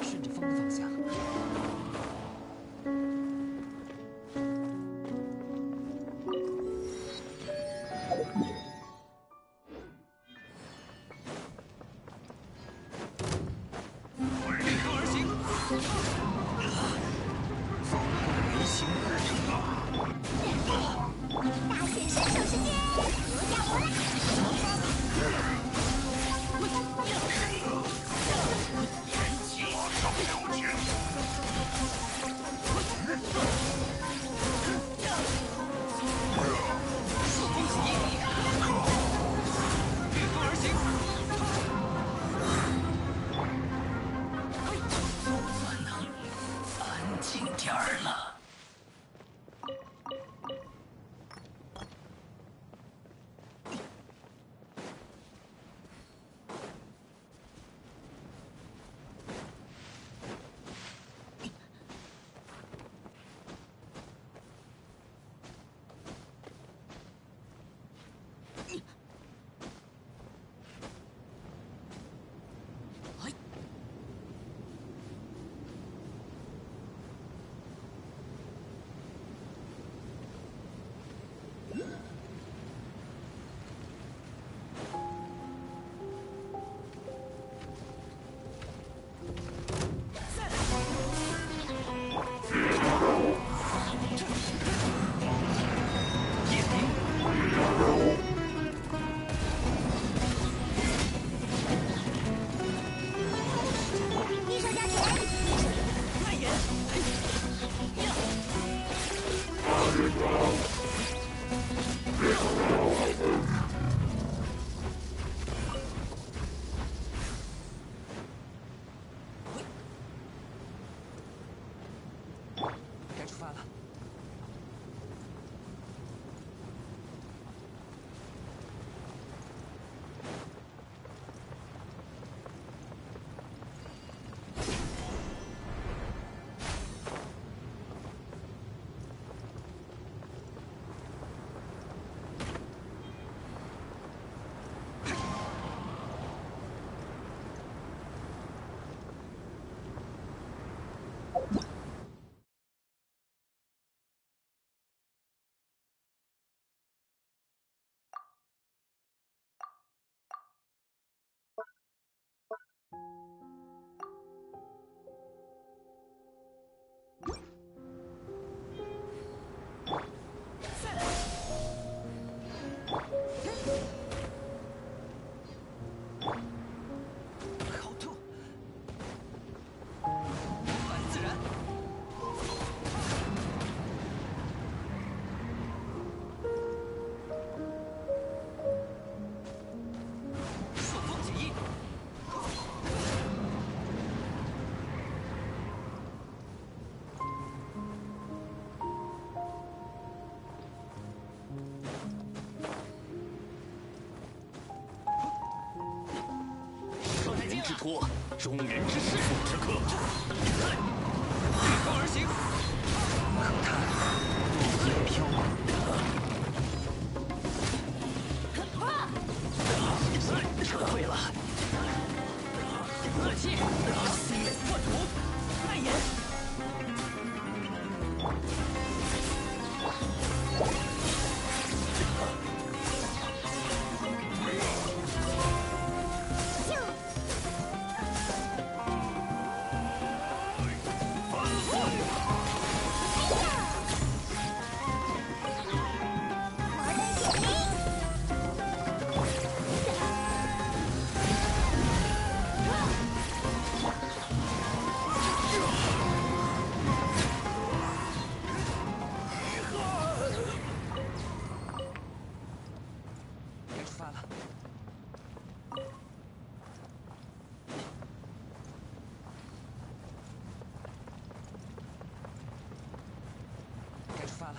顺着风的方向。逆风而行。离心而成啊！大显身手时间，罗加摩拉！逆风而行。总算能安静点儿了。一手加拳，蔓延。该出发了。好吐。反自然。朔风起义。少年之托，中人之事之刻。逆风而行。可叹落叶飘零撤退了。恶气。破土。蔓延。该出发了。该出发了。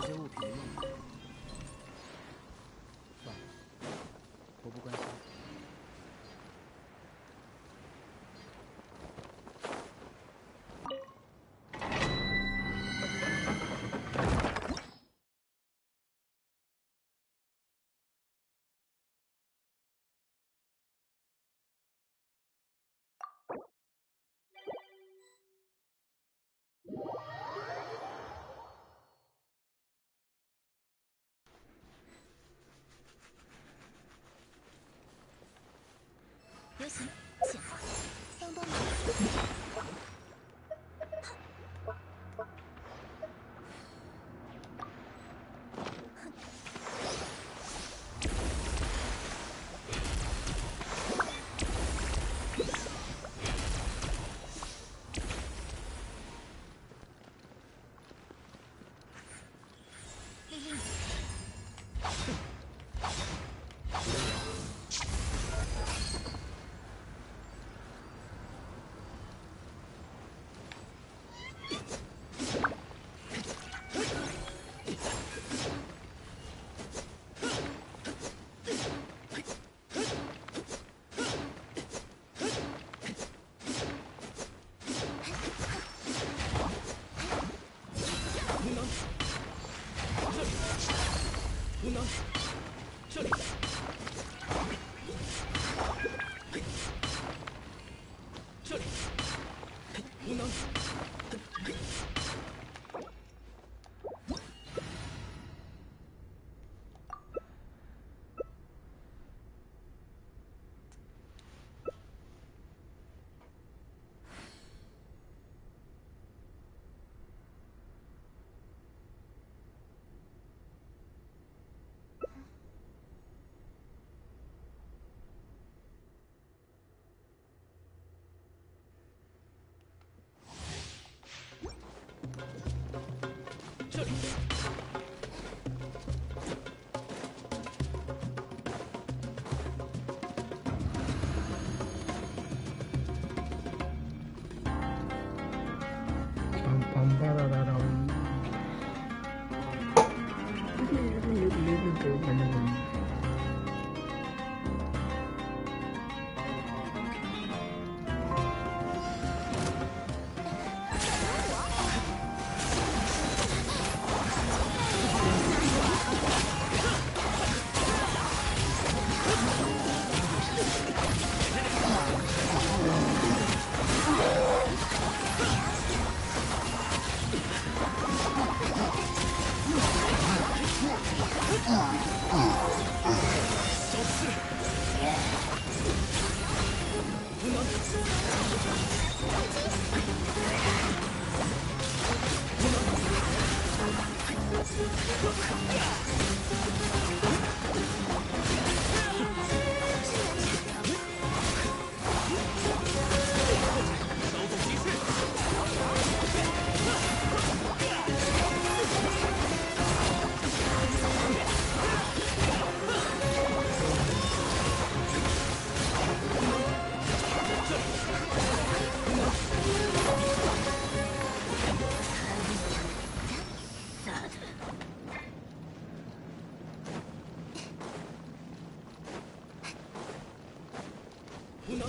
这些物品的用途。算了，我不关心。也行，行，相当忙。无能，这里，这里，无能。这里，梆梆巴啦啦啦。无能。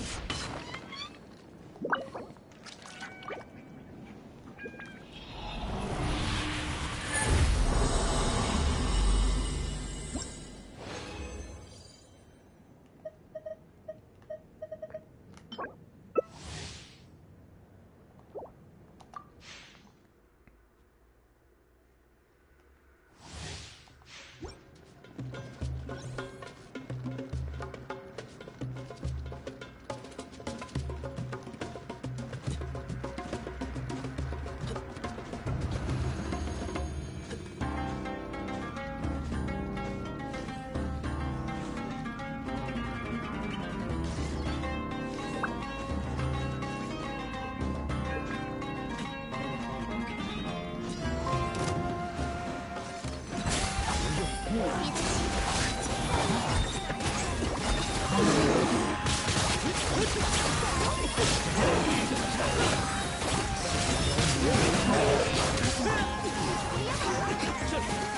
这里。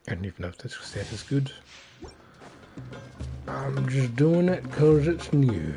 I don't even know if this set is good. I'm just doing it because it's new.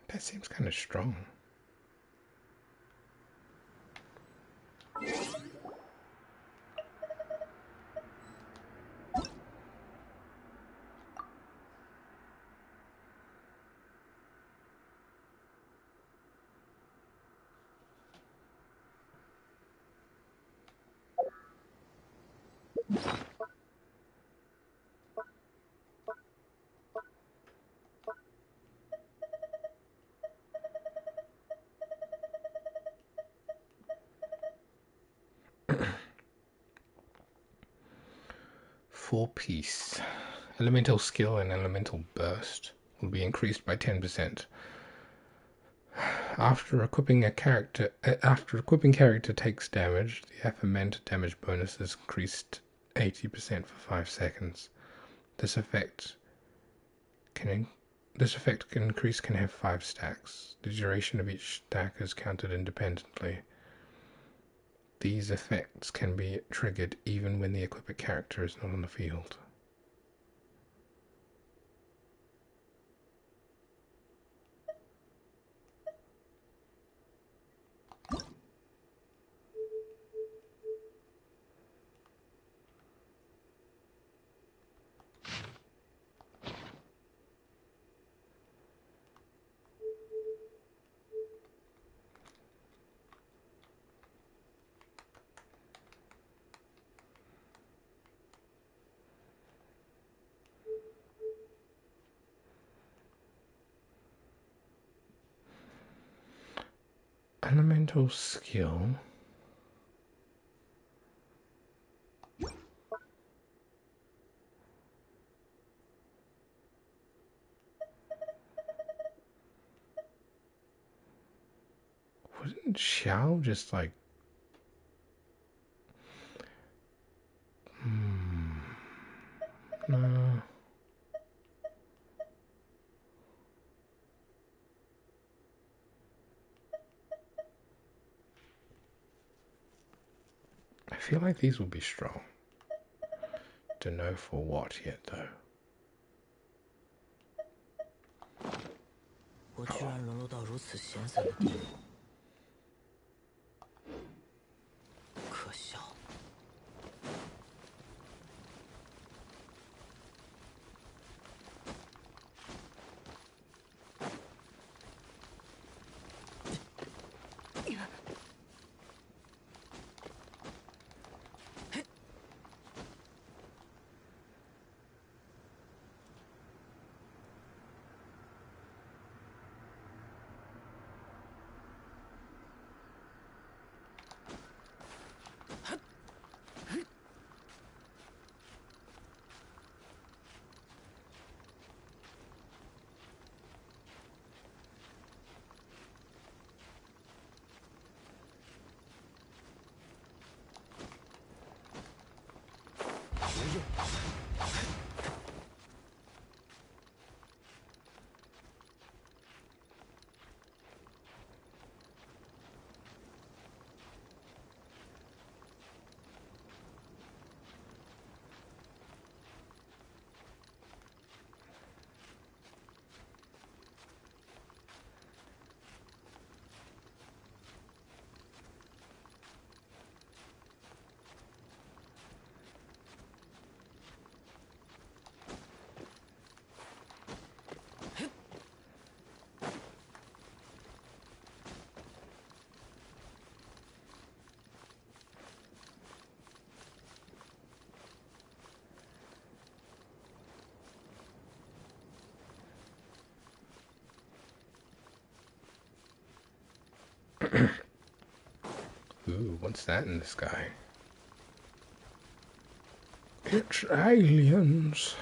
That seems kind of strong. For peace, elemental skill and elemental burst will be increased by 10%. After equipping character takes damage, the aforementioned damage bonus is increased 80% for 5 seconds. This effect can have 5 stacks. The duration of each stack is counted independently. These effects can be triggered even when the equipped character is not on the field. Elemental skill. Wasn't Xiao just like... No. I feel like these will be strong. Don't know for what yet, though. 我居然沦落到如此闲散的地步，可笑。Ooh, what's that in the sky? It's aliens.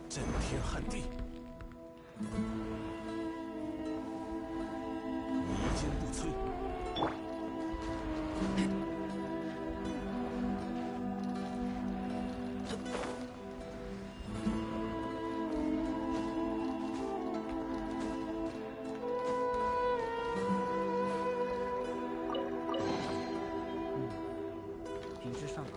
震天撼地，弥坚不摧。平时上课。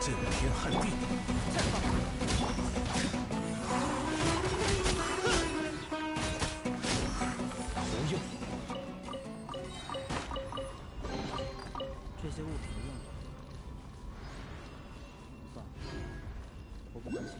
震天撼地，无用。这些物品的用途，算了，我不关心。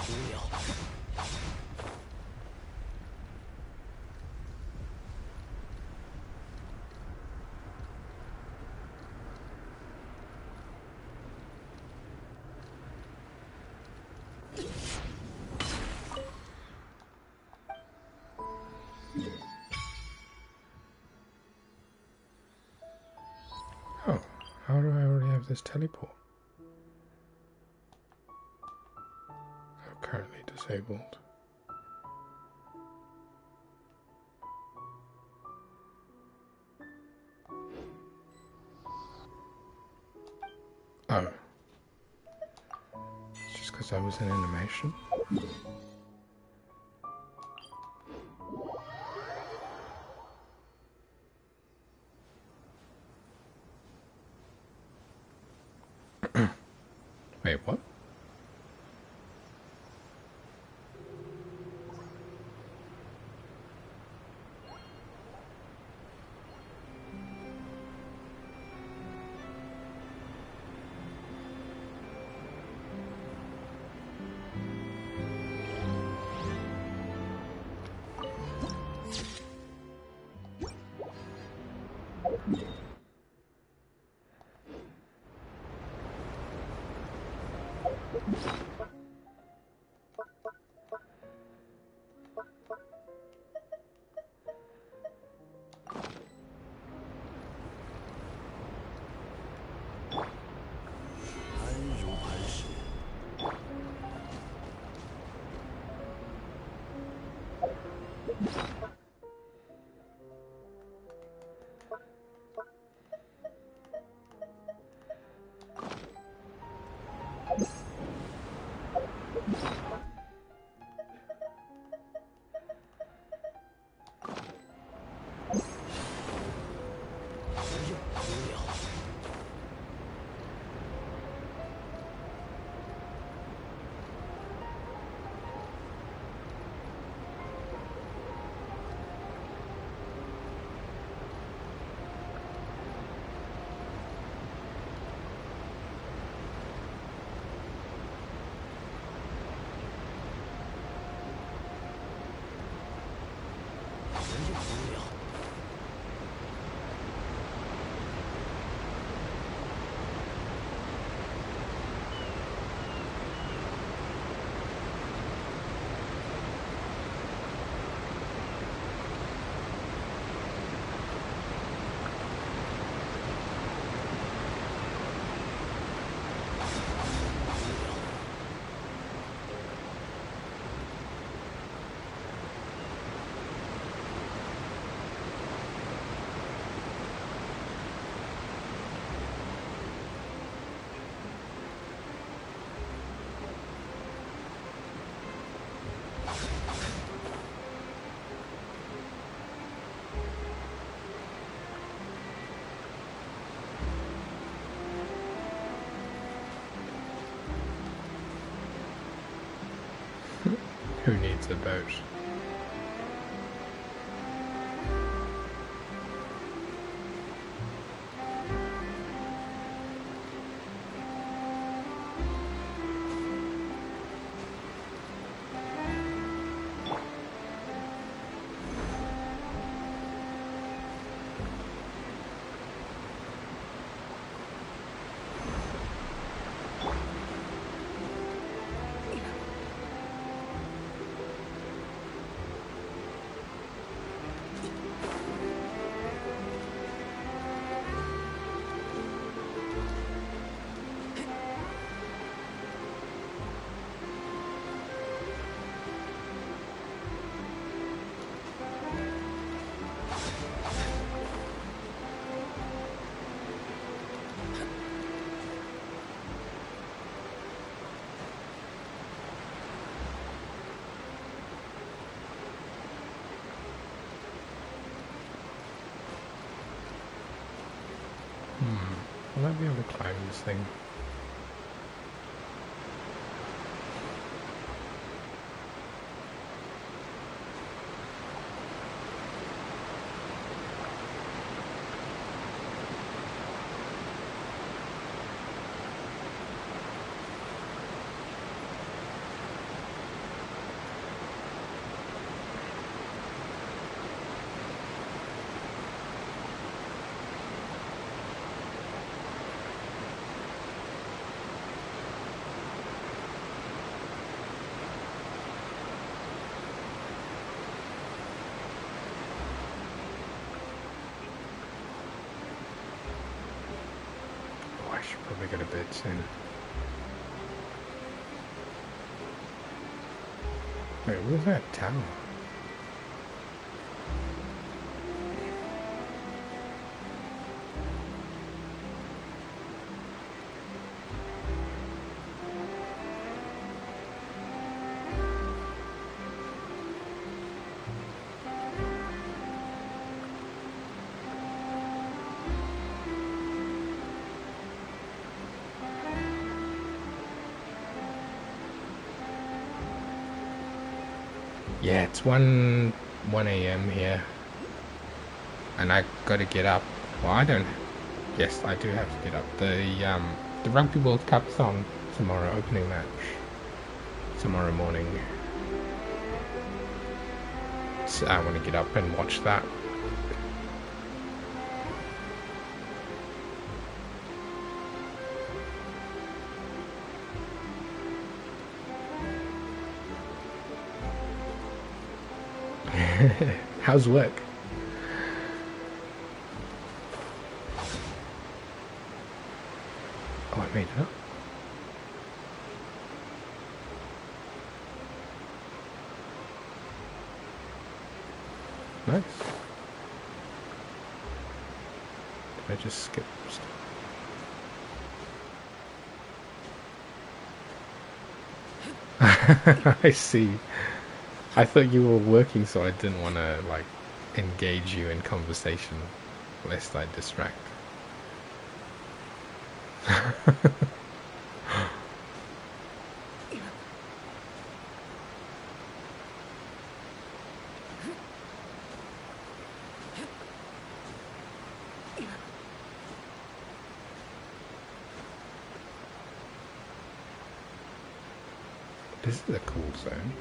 无聊。Oh, how do I already have this teleport? I'm currently disabled. Oh, because I was in animation. Wait, what? Who needs a boat? Will I be able to climb this thing? I should probably get a bit soon. Wait, where's that tower? Yeah, it's 1 a.m. here. And I gotta get up. Well, I don't. Yes, I do have to get up. The Rugby World Cup's on tomorrow, opening match. Tomorrow morning. So I want to get up and watch that. How's work? Oh, I made it up. Nice. Did I just skip stuff? I see. I thought you were working, so I didn't want to, like, engage you in conversation, lest I distract. This is a cool zone.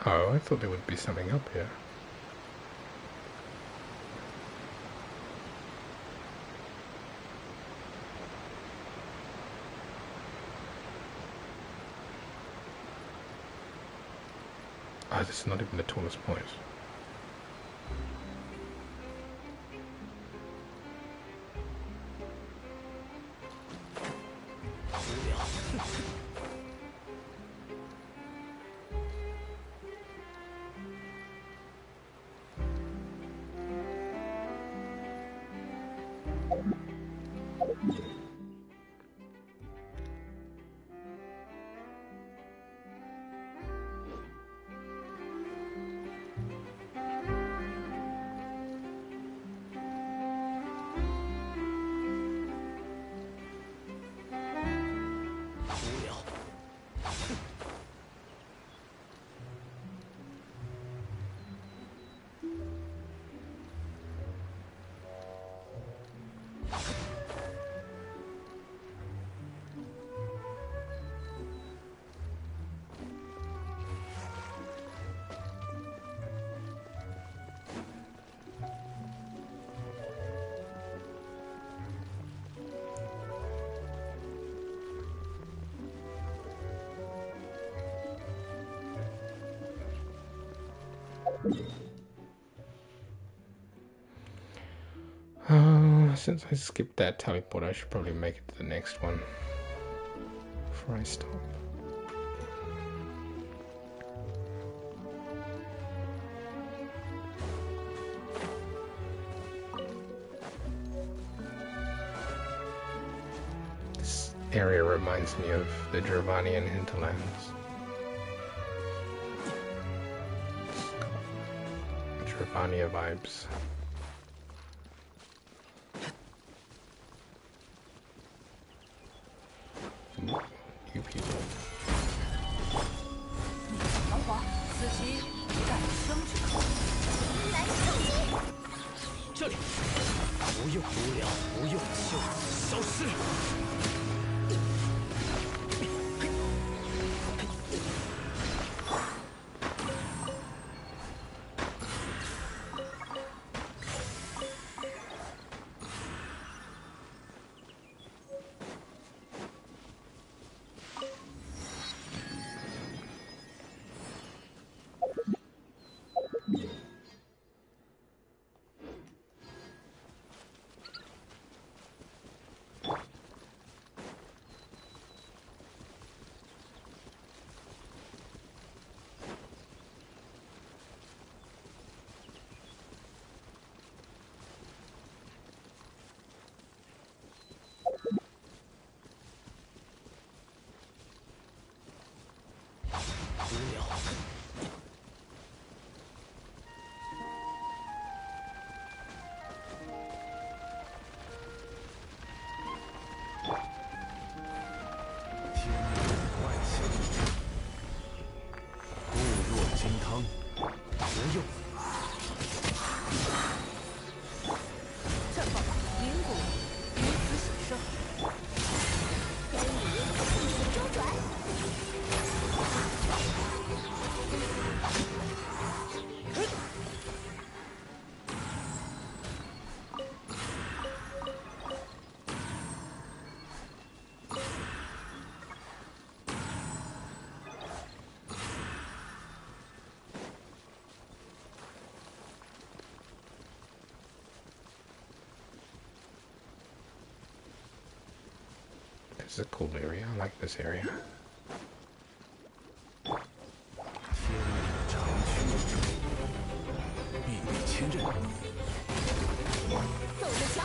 Oh, I thought there would be something up here. Oh, this is not even the tallest point. Since I skipped that teleport, I should probably make it to the next one. before I stop. This area reminds me of the Dravanian hinterlands. Dravania vibes. You people. 豪华，此即战生之刻。来重击！这里，不用无聊，不用就此消失。无聊。天命外星，固若金汤，不用。绽放吧，灵骨，于此显生。给你顺水周转。This is a cool area. I like this area. 天命长驱，必被牵任。走着瞧。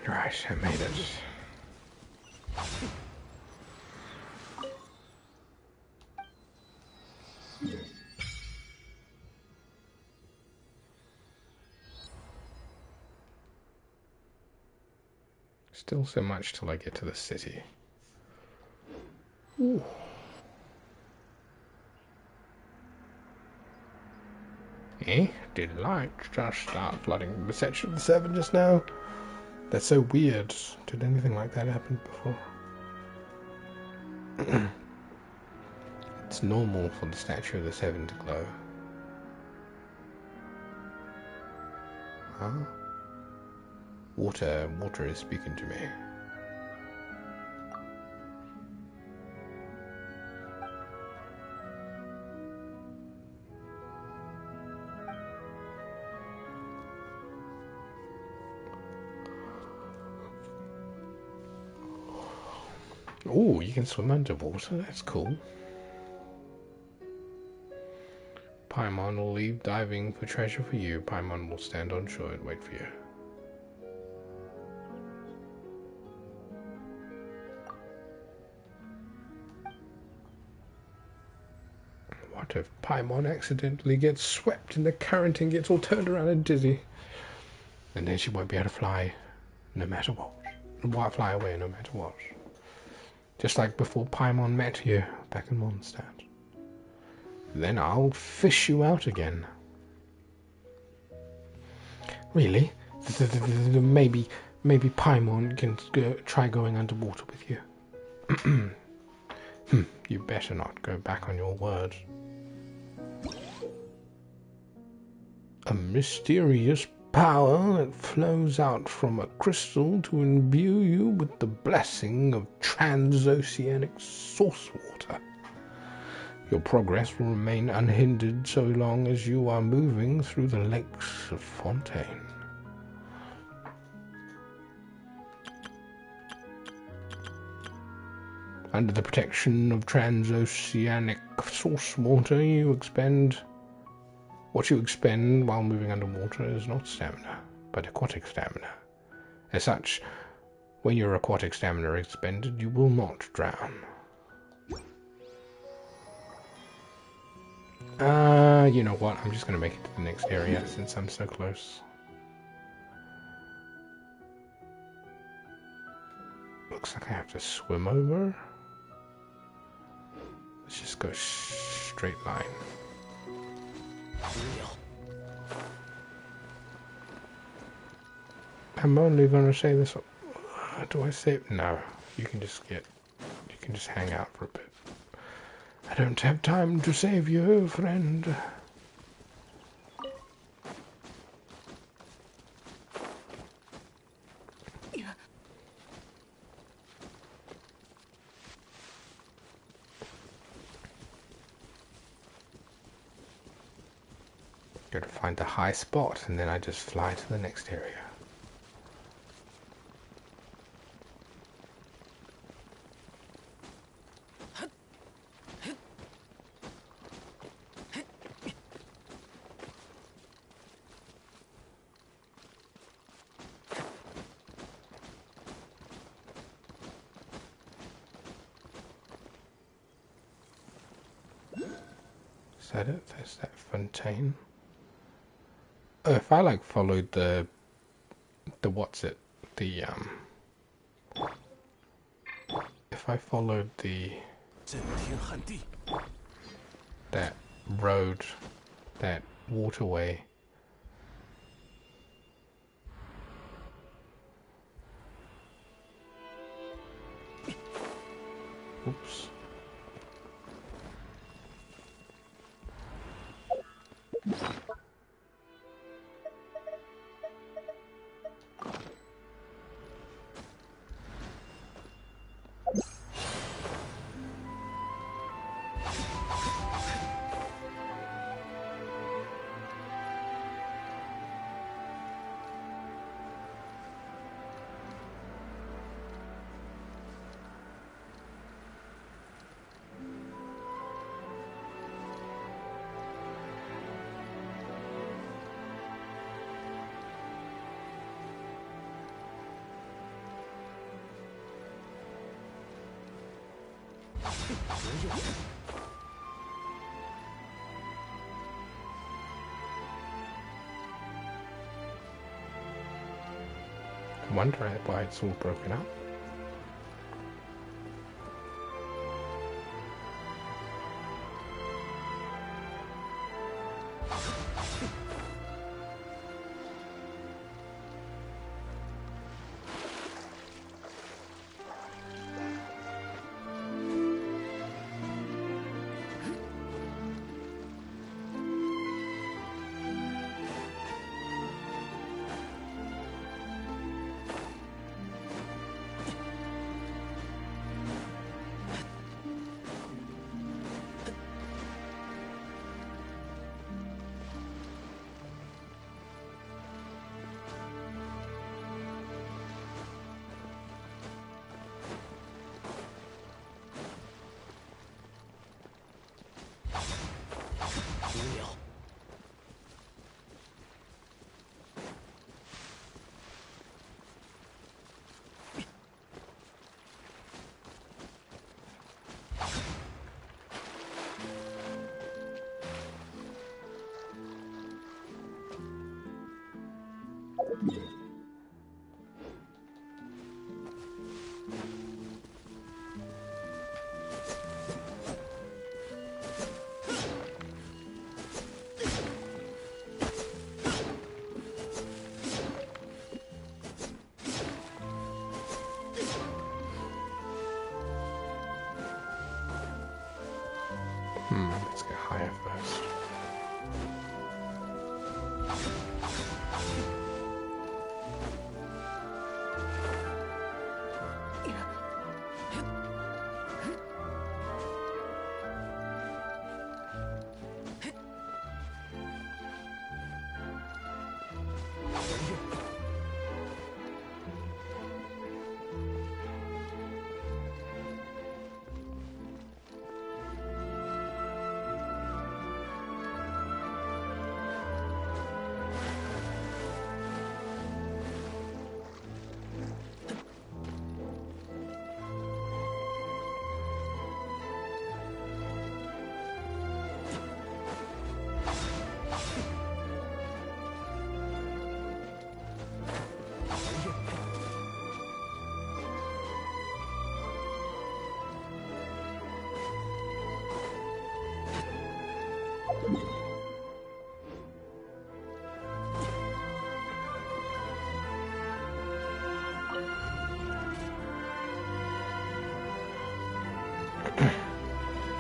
Right, I made it. Still so much till I get to the city. Ooh. Eh? Did light just start flooding the section of the Seven just now? That's so weird. Did anything like that happen before? It's normal for the statue of the Seven to glow. Huh? Water is speaking to me. Oh, you can swim underwater. That's cool. Paimon will leave diving for treasure for you. Paimon will stand on shore and wait for you. What if Paimon accidentally gets swept in the current and gets all turned around and dizzy? And then she won't be able to fly no matter what. Why fly away no matter what? Just like before Paimon met you back in Mondstadt. Then I'll fish you out again. Really? Maybe Paimon can try going underwater with you. You better not go back on your word. A mysterious power that flows out from a crystal to imbue you with the blessing of transoceanic source water. Your progress will remain unhindered so long as you are moving through the lakes of Fontaine. Under the protection of transoceanic source water, what you expend while moving underwater is not stamina, but aquatic stamina. As such, when your aquatic stamina is expended, you will not drown. You know what? I'm just going to make it to the next area since I'm so close. Looks like I have to swim over. Let's just go straight line. I'm only going to say this. Do I save? No. You can just hang out for a bit. I don't have time to save you, friend. Gotta find the high spot, and then I just fly to the next area. Is that it? There's that fontaine. Oh, if I like followed the if I followed that road, that waterway. Oops. I wonder why it's all broken up.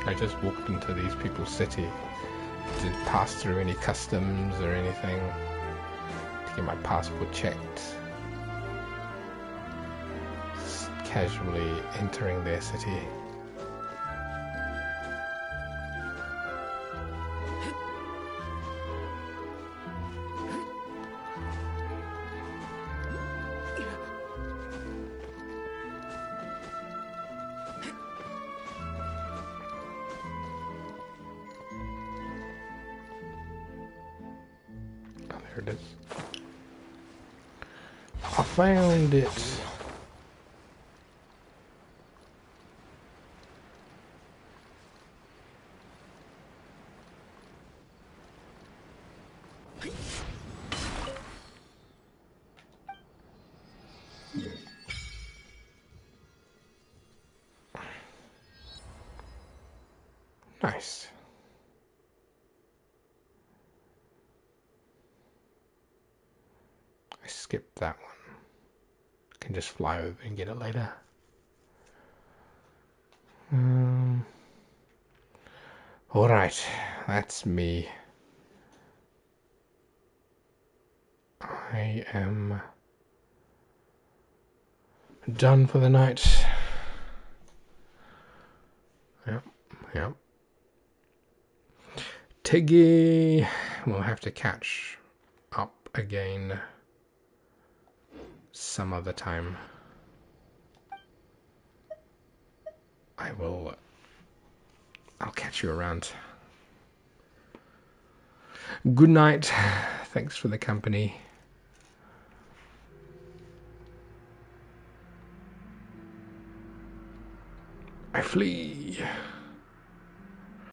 I just walked into these people's city. Didn't pass through any customs or anything to get my passport checked. Just casually entering their city. There it is. I found it. Nice. I skipped that one. Can just fly over and get it later. Alright, that's me. I am done for the night. Yep. Tiggy, we'll have to catch up again some other time. I'll catch you around. Good night. Thanks for the company. I flee.